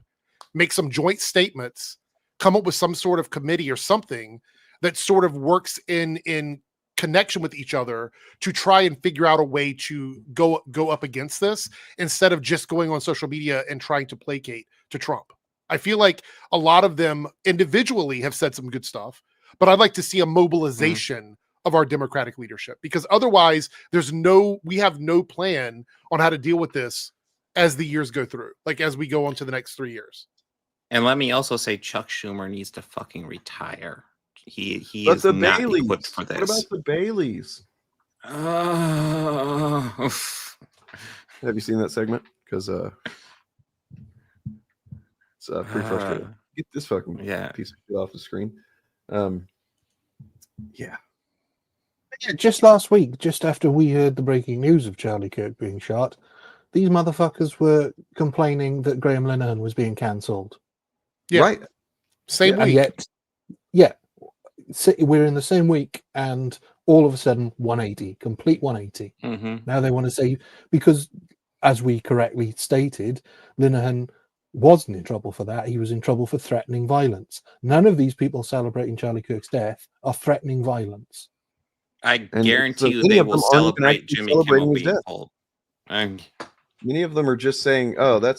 make some joint statements, come up with some sort of committee or something that sort of works in connection with each other to try and figure out a way to go up against this instead of just going on social media and trying to placate to Trump. I feel like a lot of them individually have said some good stuff, but I'd like to see a mobilization of our Democratic leadership, because otherwise we have no plan on how to deal with this as the years go through, like as we go on to the next 3 years. And let me also say Chuck Schumer needs to fucking retire. He But is the not Baileys. equipped for this. What about the Baileys? Have you seen that segment? Because it's pretty frustrating. Get this fucking piece of shit off the screen. Yeah. Yeah, just last week, just after we heard the breaking news of Charlie Kirk being shot, these motherfuckers were complaining that Graham Linehan was being cancelled. Yeah. Right. Same And week. yet, we're in the same week, and all of a sudden, 180, complete 180. Now they want to say, because as we correctly stated, Linehan wasn't in trouble for that. He was in trouble for threatening violence. None of these people celebrating Charlie Kirk's death are threatening violence. I guarantee you many they of will them aren't even celebrate actually Jimmy celebrating Kimmel his being death. pulled. Many of them are just saying, "Oh, that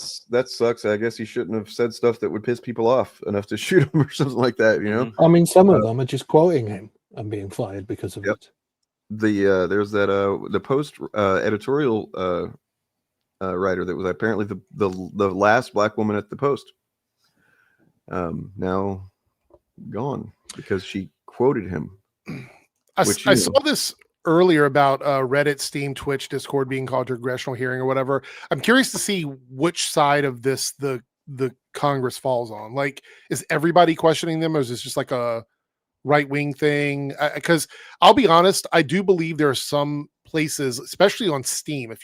sucks. I guess he shouldn't have said stuff that would piss people off enough to shoot him or something like that." You know. I mean, some of them are just quoting him and being fired because of it. There's that the Post editorial writer that was apparently the last black woman at the Post. Now gone because she quoted him. I saw this earlier about Reddit, Steam, Twitch, Discord being called to congressional hearing or whatever. I'm curious to see which side of this the Congress falls on. Like, is everybody questioning them, or is this just like a right-wing thing? Because I'll be honest, I do believe there are some places, especially on Steam.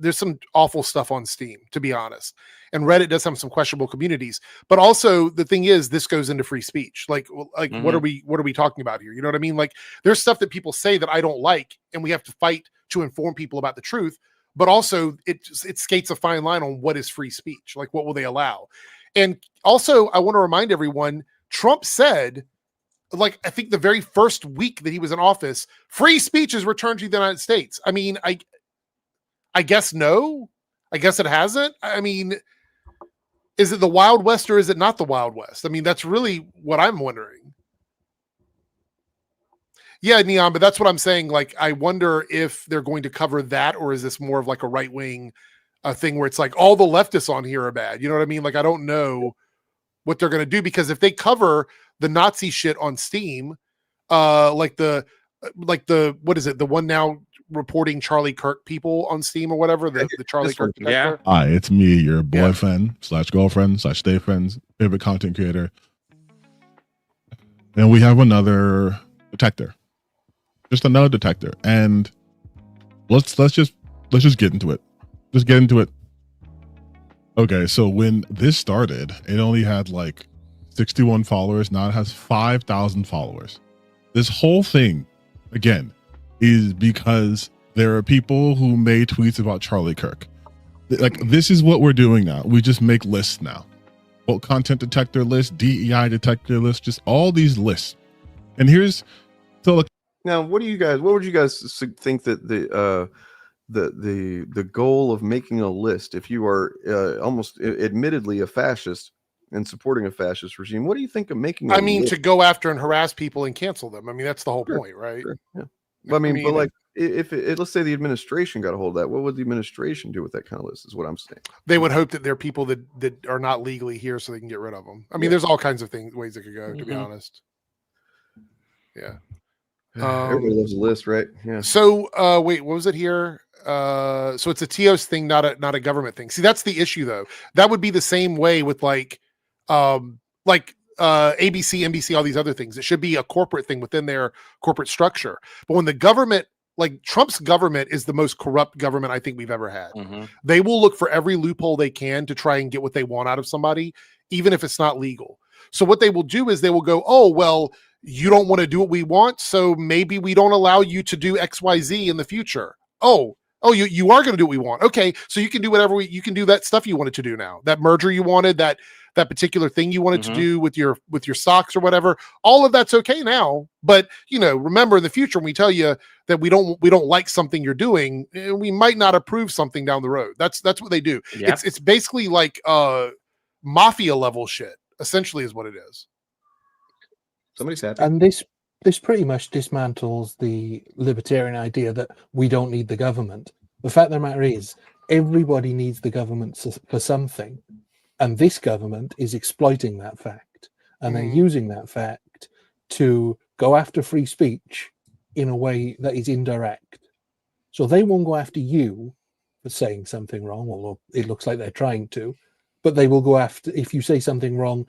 There's some awful stuff on Steam, to be honest. And Reddit does have some questionable communities. But also the thing is, this goes into free speech. Like what are we talking about here? You know what I mean? Like, there's stuff that people say that I don't like, and we have to fight to inform people about the truth. But also it skates a fine line on what is free speech. Like, what will they allow? And also, I want to remind everyone, Trump said, like, I think the very first week that he was in office, free speech is returned to the United States. I mean, I guess no. I guess it hasn't. I mean, is it the Wild West or is it not the Wild West? I mean, that's really what I'm wondering. Yeah, Neon, but that's what I'm saying. Like, I wonder if they're going to cover that, or is this more of like a right-wing thing where it's like all the leftists on here are bad? You know what I mean? Like, I don't know what they're going to do, because if they cover the Nazi shit on Steam, like the what is it? The one now reporting Charlie Kirk people on Steam or whatever, the Charlie Kirk detector. Hi, it's me, your boyfriend / girlfriend / stay friends, favorite content creator. And we have another detector. Just another detector. And let's just get into it. Just get into it. Okay, so when this started, it only had like 61 followers. Now it has 5,000 followers. This whole thing, again, is because there are people who made tweets about Charlie Kirk. Like, this is what we're doing now. We just make lists now. Well, content detector list, DEI detector list, just all these lists. And here's now, what would you guys think that the goal of making a list, if you are almost admittedly a fascist and supporting a fascist regime, what do you think of making a list? To go after and harass people and cancel them. I mean, that's the whole point, right? Sure, yeah. I mean, but like, if let's say the administration got a hold of that, what would the administration do with that kind of list, is what I'm saying. They would hope that there are people that are not legally here so they can get rid of them. I mean, there's all kinds of ways it could go, to be honest. Yeah. Everybody loves a list, right? Yeah. So wait, what was it here? So it's a TOS thing, not a government thing. See, that's the issue though. That would be the same way with like ABC, NBC, all these other things. It should be a corporate thing within their corporate structure. But when the government, like Trump's government, is the most corrupt government I think we've ever had. They will look for every loophole they can to try and get what they want out of somebody, even if it's not legal. So what they will do is they will go, oh, well, you don't want to do what we want, so maybe we don't allow you to do XYZ in the future. Oh, you are going to do what we want. Okay, so you can do whatever you can do that stuff you wanted to do now. That merger you wanted, that particular thing you wanted to do with your stocks or whatever. All of that's okay now. But remember in the future when we tell you that we don't like something you're doing, we might not approve something down the road. That's what they do. Yep. It's basically like mafia level shit. Essentially, is what it is. Somebody's happy. And this pretty much dismantles the libertarian idea that we don't need the government. The fact of the matter is, everybody needs the government for something, and this government is exploiting that fact, and they're using that fact to go after free speech in a way that is indirect. So they won't go after you for saying something wrong, although it looks like they're trying to. but they will go after, if you say something wrong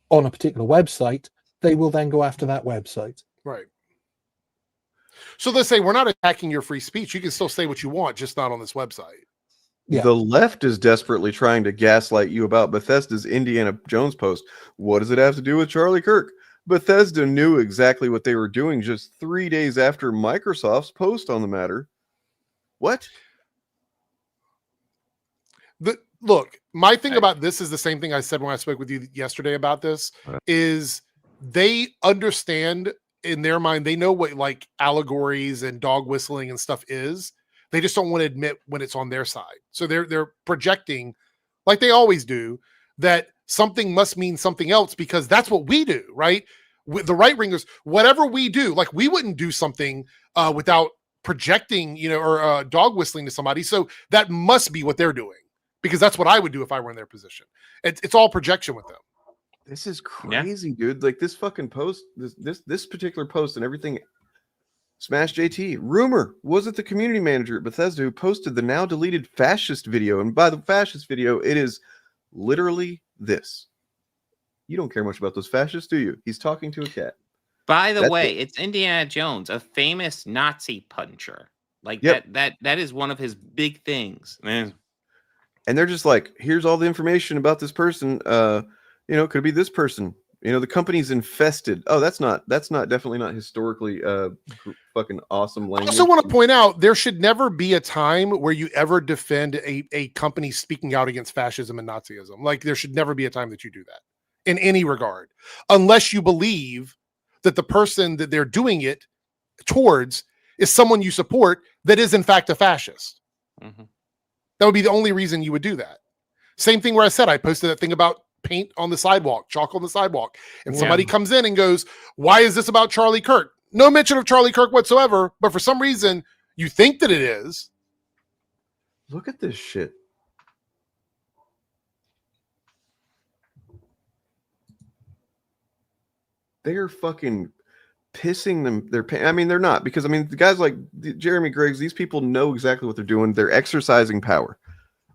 on a particular website, they will then go after that website. Right. So let's say we're not attacking your free speech. You can still say what you want, just not on this website. Yeah. The left is desperately trying to gaslight you about Bethesda's Indiana Jones post. What does it have to do with Charlie Kirk? Bethesda knew exactly what they were doing just 3 days after Microsoft's post on the matter. What? Look, my thing about this is the same thing I said when I spoke with you yesterday about this, is they understand in their mind, they know what like allegories and dog whistling and stuff is. They just don't want to admit when it's on their side. So they're projecting, like they always do, that something must mean something else because that's what we do, right? With the right wingers, whatever we do, like we wouldn't do something without projecting, or dog whistling to somebody. So that must be what they're doing because that's what I would do if I were in their position. It's all projection with them. This is crazy, dude. Like this fucking post, this particular post and everything. Smash JT. Rumor, was it the community manager at Bethesda who posted the now deleted fascist video? And by the fascist video, it is literally this. You don't care much about those fascists, do you? He's talking to a cat. By the way, it's Indiana Jones, a famous Nazi puncher. Like that is one of his big things, man. And they're just like, here's all the information about this person. Could be this person. The company's infested. Oh, that's definitely not historically fucking awesome language. I also want to point out there should never be a time where you ever defend a company speaking out against fascism and Nazism. Like there should never be a time that you do that in any regard, unless you believe that the person that they're doing it towards is someone you support that is in fact a fascist. Mm-hmm. That would be the only reason you would do that. Same thing where I said I posted that thing about paint on the sidewalk, chalk on the sidewalk, and somebody comes in and goes, why is this about Charlie Kirk? No mention of Charlie Kirk whatsoever, but for some reason you think that it is. Look at this shit. They're fucking pissing them. They're not, because the guys like Jeremy Griggs, these people know exactly what they're doing. They're exercising power.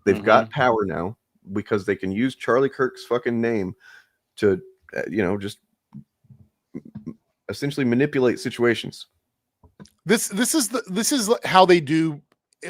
They've got power now because they can use Charlie Kirk's fucking name to, just essentially manipulate situations. This is how they do.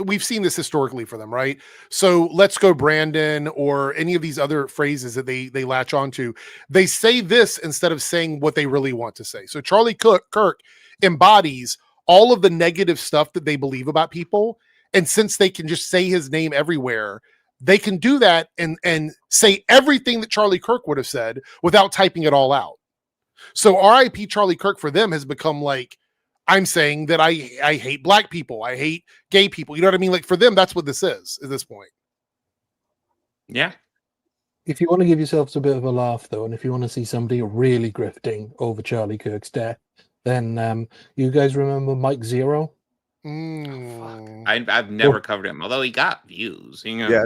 We've seen this historically for them, right? So let's go Brandon or any of these other phrases that they latch onto. They say this instead of saying what they really want to say. So Charlie Kirk embodies all of the negative stuff that they believe about people. And since they can just say his name everywhere, they can do that and say everything that Charlie Kirk would have said without typing it all out. So RIP Charlie Kirk for them has become like, I'm saying that I hate black people. I hate gay people. You know what I mean? Like for them, that's what this is at this point. Yeah. If you want to give yourselves a bit of a laugh, though, and if you want to see somebody really grifting over Charlie Kirk's death, then you guys remember Mike Zero? I've never covered him, although he got views. Yeah.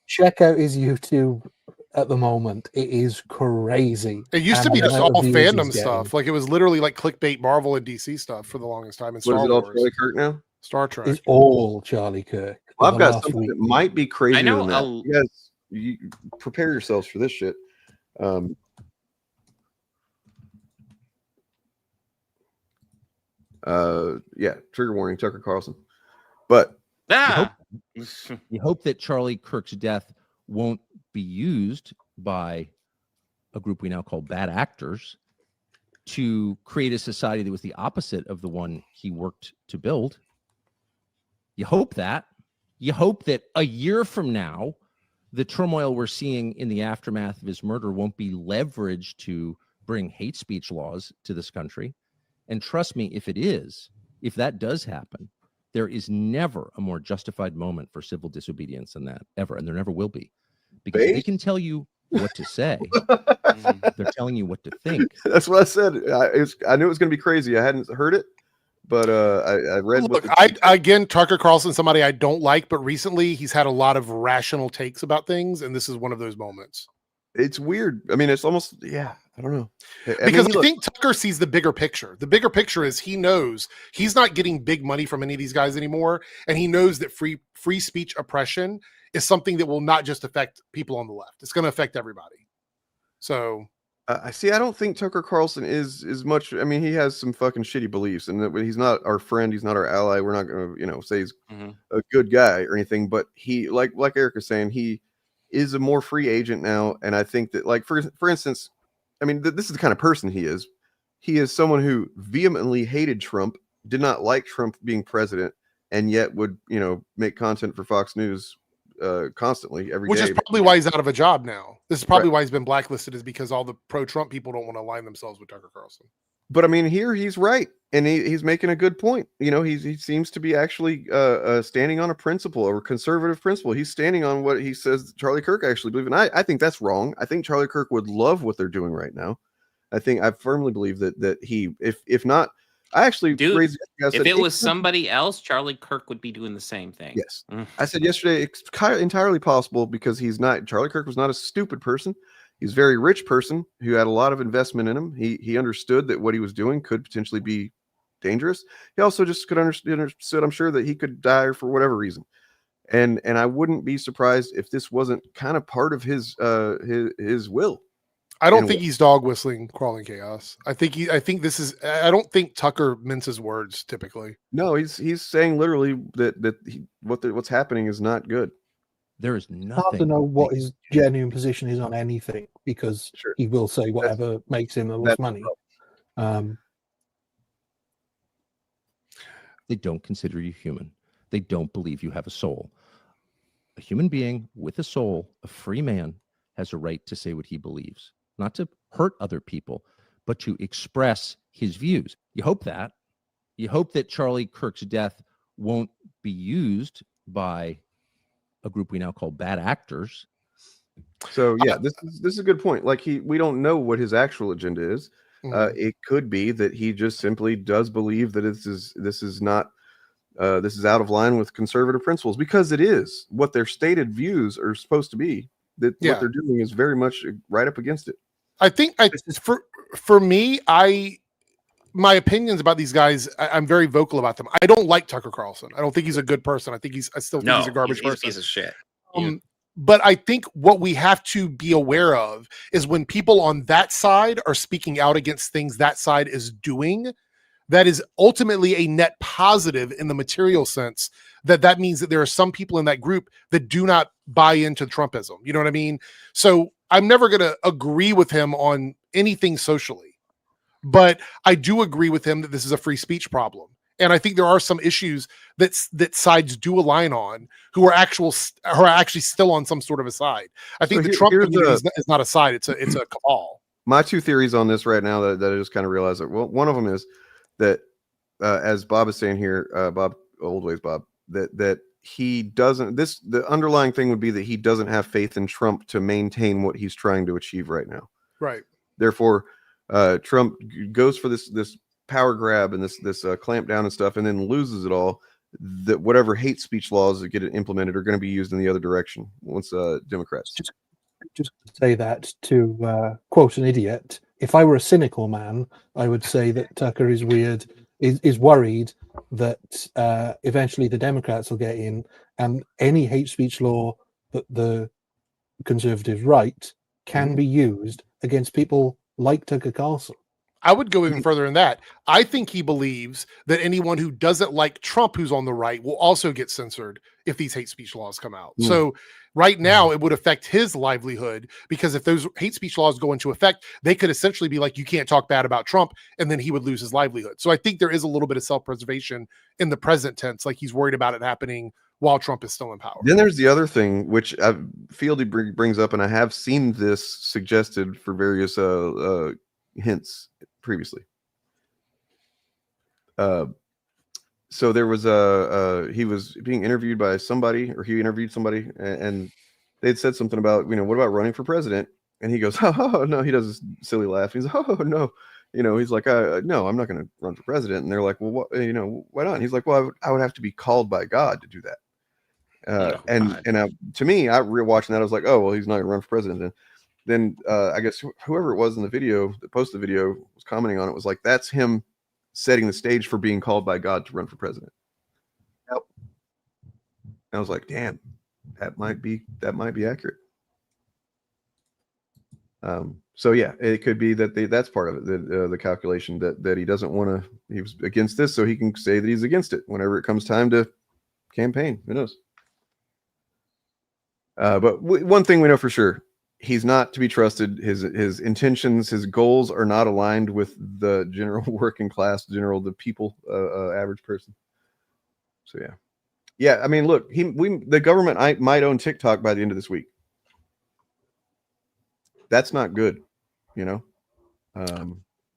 Check out his YouTube at the moment. It is crazy. It used to be just all fandom stuff. Like it was literally like clickbait Marvel and DC stuff for the longest time. In Star Wars. All Charlie Kirk now? Star Trek. It's all Charlie Kirk. Well, I've got something that might be crazier I know than that. You guys, you prepare yourselves for this shit. Trigger warning, Tucker Carlson. But you hope that Charlie Kirk's death won't be used by a group we now call bad actors to create a society that was the opposite of the one he worked to build. You hope that. You hope that a year from now, the turmoil we're seeing in the aftermath of his murder won't be leveraged to bring hate speech laws to this country. And trust me, if that does happen, there is never a more justified moment for civil disobedience than that, ever. And there never will be. Because they can tell you what to say. They're telling you what to think. That's what I said. I knew it was going to be crazy. I hadn't heard it, but I read. Look, again, Tucker Carlson, somebody I don't like, but recently he's had a lot of rational takes about things, and this is one of those moments. It's weird. It's almost, I don't know. I think Tucker sees the bigger picture. The bigger picture is he knows he's not getting big money from any of these guys anymore, and he knows that free speech oppression is something that will not just affect people on the left. It's going to affect everybody. So I see. I don't think Tucker Carlson is much. I mean, he has some fucking shitty beliefs, and that he's not our friend. He's not our ally. We're not going to, say he's a good guy or anything. But he, like Eric is saying, he is a more free agent now. And I think that, like, for instance, I mean, this is the kind of person he is. He is someone who vehemently hated Trump, did not like Trump being president, and yet would, make content for Fox News constantly every day. Which is probably why he's out of a job now. This is probably why he's been blacklisted, is because all the pro-Trump people don't want to align themselves with Tucker Carlson. But I mean, here he's right, and he's making a good point. He seems to be actually standing on a principle, a conservative principle. He's standing on what he says Charlie Kirk actually believes, and I think that's wrong. I think Charlie Kirk would love what they're doing right now. I firmly believe that he, if not, I actually raised. If it was somebody else, Charlie Kirk would be doing the same thing. Yes, I said yesterday it's entirely possible, because he's not. Charlie Kirk was not a stupid person. He's a very rich person who had a lot of investment in him. He understood that what he was doing could potentially be dangerous. He also just could understood, I'm sure, that he could die for whatever reason. And I wouldn't be surprised if this wasn't kind of part of his will. I don't think he's dog whistling crawling chaos. I think this is. I don't think Tucker minces words typically. No, he's saying literally that what's happening is not good. There is It's hard to know what his genuine position is on anything, because he will say whatever makes him the most money. They don't consider you human. They don't believe you have a soul. A human being with a soul, a free man, has a right to say what he believes, not to hurt other people, but to express his views. You hope that. You hope that Charlie Kirk's death won't be used by a group we now call bad actors. So yeah, this is a good point. Like we don't know what his actual agenda is. It could be that he just simply does believe that this is not this is out of line with conservative principles, because it is what their stated views are supposed to be. That what they're doing is very much right up against it. I think for me, my opinions about these guys, I'm very vocal about them. I don't like Tucker Carlson. I don't think he's a good person. I still think he's a garbage person. He's a piece of shit. But I think what we have to be aware of is when people on that side are speaking out against things that side is doing, that is ultimately a net positive in the material sense. That means that there are some people in that group that do not buy into Trumpism. You know what I mean? So I'm never going to agree with him on anything socially. But I do agree with him that this is a free speech problem. And I think there are some issues that sides do align on who are actually still on some sort of a side. I think the Trump community is not a side. It's a cabal. My two theories on this right now that I just kind of realized that, well, one of them is that, as Bob is saying here, Bob, Oldways Bob, that he doesn't, the underlying thing would be that he doesn't have faith in Trump to maintain what he's trying to achieve right now. Right. Therefore, Trump goes for this power grab and this clamp down and stuff, and then loses it all. That whatever hate speech laws that get implemented are going to be used in the other direction once Democrats. Just say that to quote an idiot. If I were a cynical man, I would say that Tucker is worried that eventually the Democrats will get in, and any hate speech law that the conservatives write can be used against people like Tucker Carlson. I would go even further than that. I think he believes that anyone who doesn't like Trump, who's on the right, will also get censored if these hate speech laws come out. So right now it would affect his livelihood, because if those hate speech laws go into effect, they could essentially be like, you can't talk bad about Trump, and then he would lose his livelihood. So I think there is a little bit of self-preservation in the present tense. Like, he's worried about it happening while Trump is still in power. Then there's the other thing, which Fieldy brings up, and I have seen this suggested for various hints previously. So there was he was being interviewed by somebody, or he interviewed somebody, and they'd said something about, what about running for president? And he goes, oh no, he does this silly laugh. He's like, oh no, he's like, no, I'm not going to run for president. And they're like, well, what, why not? And he's like, well, I would have to be called by God to do that. To me, I rewatching that, I was like, oh well, he's not going to run for president then. I guess whoever it was in the video that posted the video was commenting on it, was like, that's him setting the stage for being called by God to run for president. Yep. And I was like, damn, that might be accurate. So yeah, it could be that that's part of it, the calculation that he doesn't want to, he was against this, so he can say that he's against it whenever it comes time to campaign. Who knows? But one thing we know for sure, he's not to be trusted. His intentions, his goals are not aligned with the general working class, the people, average person. So yeah. I mean, look, the government might own TikTok by the end of this week. That's not good, you know.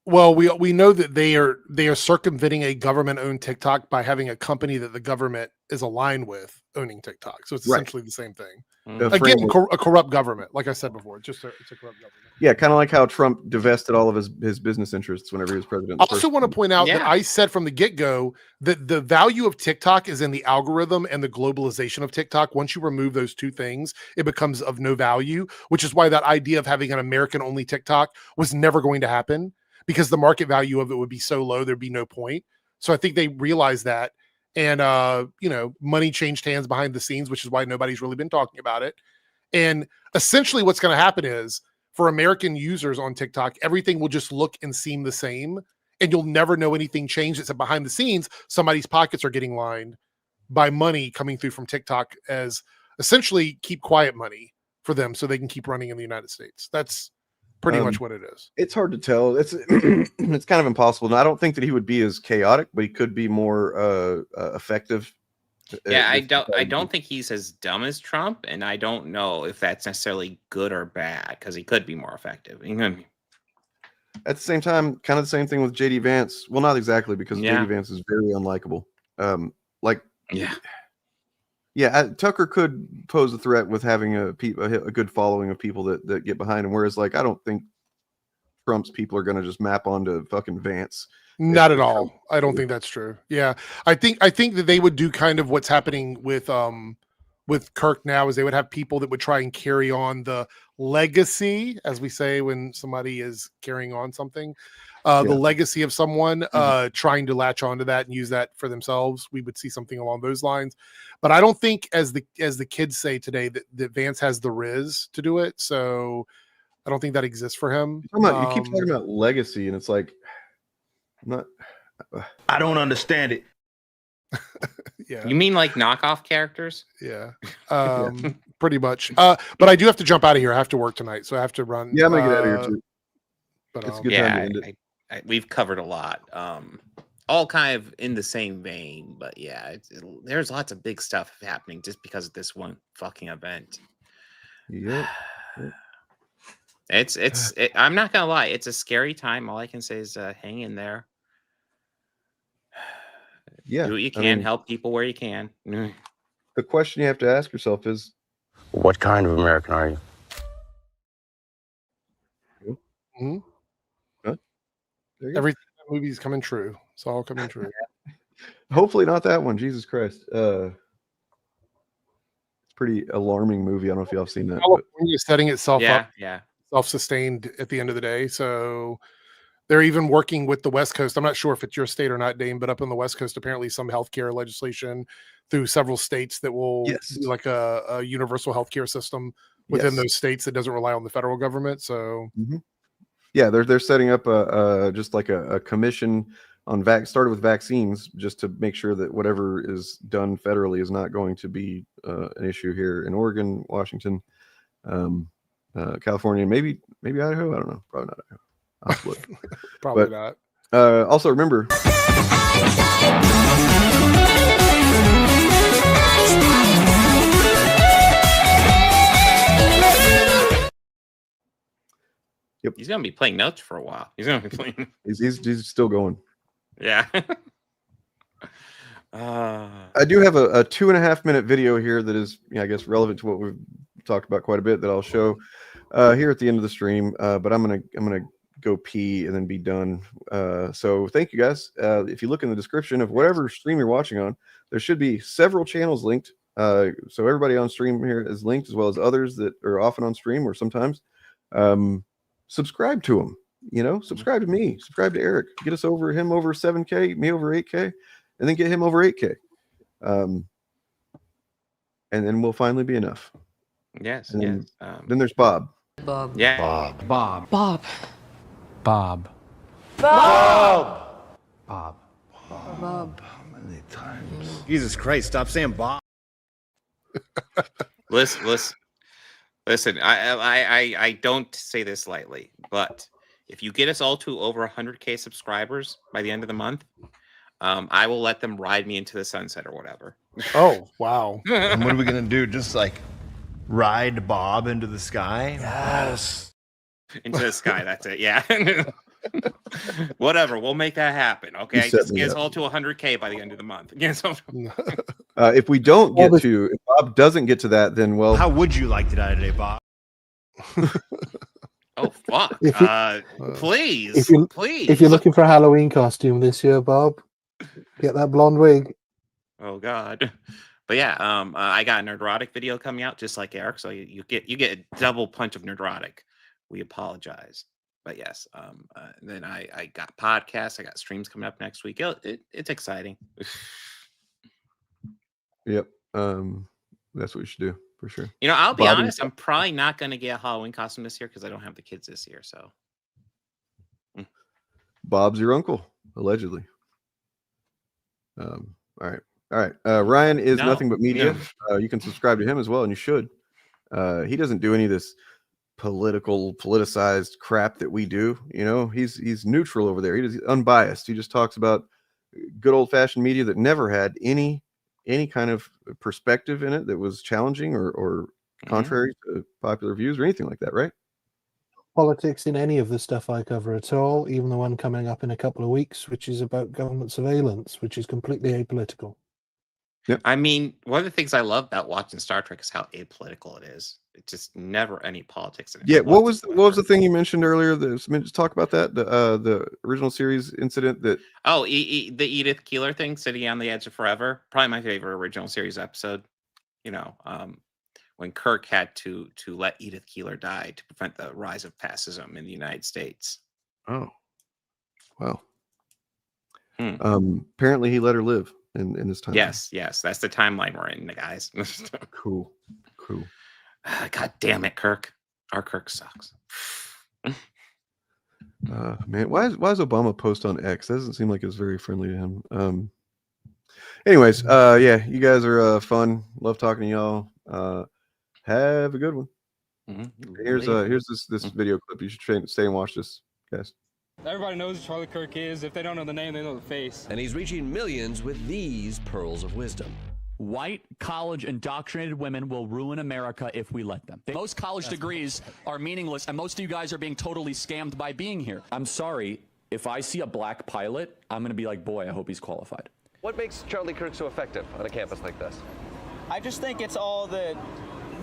Well, we know that they are circumventing a government-owned TikTok by having a company that the government is aligned with owning TikTok. So it's essentially the same thing. Again, a corrupt government, like I said before. It's a corrupt government. Yeah, kind of like how Trump divested all of his business interests whenever he was president. I also want to point out that I said from the get-go that the value of TikTok is in the algorithm and the globalization of TikTok. Once you remove those two things, it becomes of no value, which is why that idea of having an American-only TikTok was never going to happen, because the market value of it would be so low, there'd be no point. So I think they realized that. And, money changed hands behind the scenes, which is why nobody's really been talking about it. And essentially what's going to happen is, for American users on TikTok, everything will just look and seem the same. And you'll never know anything changed. Except behind the scenes, somebody's pockets are getting lined by money coming through from TikTok as essentially keep quiet money for them so they can keep running in the United States. That's pretty much what it is. It's hard to tell. It's it's kind of impossible. And I don't think that he would be as chaotic, but he could be more effective. Yeah, I don't think he's as dumb as Trump, and I don't know if that's necessarily good or bad, because he could be more effective. At the same time, kind of the same thing with JD Vance. Well, not exactly, because JD Vance is very unlikable. Tucker could pose a threat with having a good following of people that get behind him. Whereas, like, I don't think Trump's people are going to just map onto fucking Vance. Not at all. I don't think that's true. Yeah, I think that they would do kind of what's happening with Kirk now, is they would have people that would try and carry on the legacy, as we say when somebody is carrying on something, the legacy of someone, trying to latch onto that and use that for themselves. We would see something along those lines. But I don't think, as the kids say today, that Vance has the riz to do it. So I don't think that exists for him. You keep talking about legacy, and it's like, I don't understand it. Yeah. You mean like knockoff characters? Yeah. Pretty much. But I do have to jump out of here. I have to work tonight, so I have to run. Yeah, I'm gonna get out of here too. But it's a good time to end it. We've covered a lot. All kind of in the same vein, but there's lots of big stuff happening just because of this one fucking event. Yeah. I'm not gonna lie, it's a scary time. All I can say is hang in there. Yeah, do what you can, help people where you can. The question you have to ask yourself is, what kind of American are you? Mm-hmm. Huh? Everything in the movie's coming true. It's all coming true. Hopefully not that one. Jesus Christ. It's a pretty alarming movie. I don't know if y'all have seen that. California is setting itself up, Yeah. self-sustained at the end of the day. So they're even working with the West Coast. I'm not sure if it's your state or not, Dane, but up on the West Coast, apparently some healthcare legislation through several states that will do like a universal healthcare system within those states that doesn't rely on the federal government. So yeah, they're setting up just like a commission on started with vaccines, just to make sure that whatever is done federally is not going to be an issue here in Oregon, Washington, California, maybe Idaho. I don't know. Probably not Idaho. Probably not. Also remember, Yep. He's gonna be playing notes for a while. He's gonna be playing. He's still going. Yeah. I do have a 2.5 minute video here that is, I guess, relevant to what we've talked about quite a bit, that I'll show here at the end of the stream. But I'm gonna go pee and then be done. So thank you guys. If you look in the description of whatever stream you're watching on, there should be several channels linked. So everybody on stream here is linked, as well as others that are often on stream or sometimes. Subscribe to them. Subscribe to me. Subscribe to Airrick. Get us over 7K, me over 8K, and then get him over 8K. and then we'll finally be enough. Yes, And then, yes. then there's Bob. Bob. Yeah. Bob. Bob. Bob. Bob. Bob. Bob. Bob. Jesus Christ, stop saying Bob. Listen. I don't say this lightly, but if you get us all to over 100K subscribers by the end of the month, I will let them ride me into the sunset or whatever. Oh, wow. And what are we gonna do? Just like ride Bob into the sky? Yes. Into the sky. That's it. Yeah. Whatever. We'll make that happen. Okay. set Just me get us up. all to 100K by the end of the month. Yeah, so If we don't get to, if Bob doesn't get to that, then well, How would you like to die today, Bob? oh fuck. If you- Please. Please. If you're looking for a Halloween costume this year, Bob, get that blonde wig. Oh God. But yeah, I got a Nerdrotic video coming out just like Eric, so you get a double punch of Nerdrotic. We apologize. But yes, then I got podcasts, I got streams coming up next week. It's exciting. yep. That's what we should do for sure. You know, I'll be Bob and- honest, I'm probably not going to get a Halloween costume this year because I don't have the kids this year. So Bob's your uncle, allegedly. All right. Ryan is No. nothing but media. You can subscribe to him as well, and you should. He doesn't do any of this politicized crap that we do. You know, he's neutral over there. He's unbiased. He just talks about good old fashioned media that never had any kind of perspective in it that was challenging or contrary to popular views or anything like that, right? Politics in any of the stuff I cover at all, even the one coming up in a couple of weeks, which is about government surveillance, which is completely apolitical. I mean, one of the things I love about watching Star Trek is how apolitical it is. It's just never any politics in it. Yeah. What was the thing you mentioned earlier? Just talk about that. The original series incident that. Oh, the Edith Keeler thing, sitting on the edge of forever. Probably my favorite original series episode. You know, when Kirk had to let Edith Keeler die to prevent the rise of fascism in the United States. Oh, wow. Apparently he let her live in this time. Yes, that's the timeline we're in, guys. Cool. God damn it, Kirk. Our Kirk sucks. Man, why is Obama post on X? That doesn't seem like it's very friendly to him. Anyways, yeah, you guys are fun. Love talking to y'all. Have a good one. Here's this video clip. You should stay and watch this, guys. Everybody knows who Charlie Kirk is. If they don't know the name, they know the face. And he's reaching millions with these pearls of wisdom. White, college, indoctrinated women will ruin America if we let them. Most college degrees are meaningless, and most of you guys are being totally scammed by being here. I'm sorry, if I see a black pilot, I'm going to be like, boy, I hope he's qualified. What makes Charlie Kirk so effective on a campus like this? I just think it's all the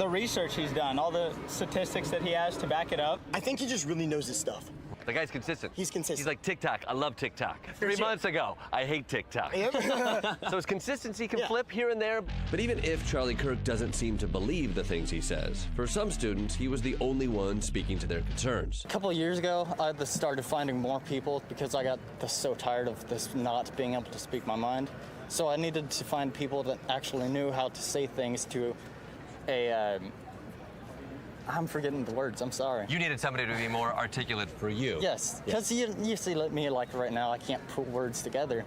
research he's done, all the statistics that he has to back it up. I think he just really knows his stuff. The guy's consistent. He's consistent. He's like TikTok. I love TikTok. 3 months ago, I hate TikTok. So his consistency can flip here and there. But even if Charlie Kirk doesn't seem to believe the things he says, for some students, he was the only one speaking to their concerns. A couple of years ago, I started finding more people because I got so tired of this not being able to speak my mind. So I needed to find people that actually knew how to say things to a I'm forgetting the words. I'm sorry. You needed somebody to be more articulate for you. Yes, because you see me like right now, I can't put words together.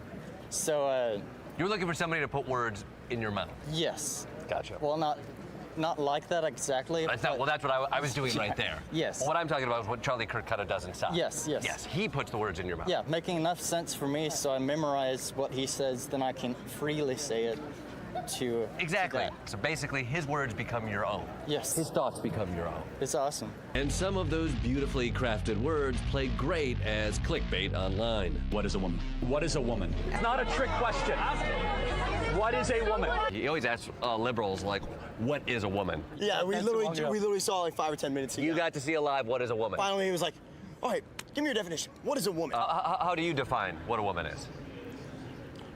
So You were looking for somebody to put words in your mouth. yes. Gotcha. Well, not like that exactly. That's not, well, that's what I was doing right there. Yes. Well, what I'm talking about is what Charlie Kirk kind of does inside. Yes. Yes, he puts the words in your mouth. Yeah, making enough sense for me so I memorize what he says, then I can freely say it to Exactly. So basically, his words become your own. Yes. His thoughts become your own. It's awesome. And some of those beautifully crafted words play great as clickbait online. What is a woman? What is a woman? It's not a trick question. What is a woman? He always asks liberals, like, what is a woman? Yeah, we literally saw like 5 or 10 minutes ago. You got to see alive what is a woman. Finally, he was like, all right, give me your definition. What is a woman? How do you define what a woman is?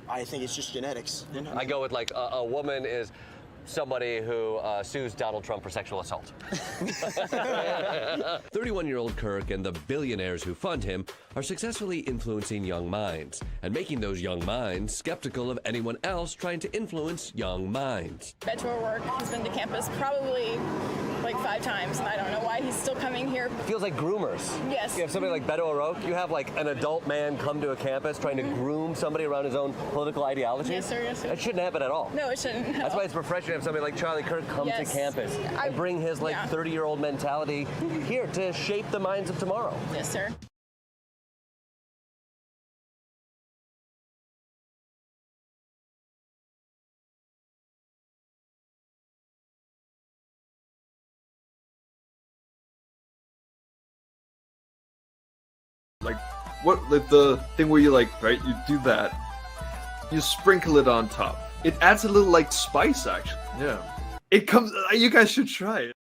I think it's just genetics. I go with like a woman is somebody who sues Donald Trump for sexual assault. 31-year-old Kirk and the billionaires who fund him are successfully influencing young minds and making those young minds skeptical of anyone else trying to influence young minds. Beto O'Rourke has been to campus probably like 5 times, and I don't know why he's still coming here. Feels like groomers. Yes. You have somebody like Beto O'Rourke, you have like an adult man come to a campus trying to groom somebody around his own political ideology. Yes, sir, yes, sir. That shouldn't happen at all. No, it shouldn't. That's why it's refreshing to have somebody like Charlie Kirk come Yes. to campus and bring his like 30-year-old mentality here to shape the minds of tomorrow. Yes, sir. Like, what, like the thing where you like, right, you do that, you sprinkle it on top. It adds a little like spice, actually. Yeah. It comes, you guys should try it.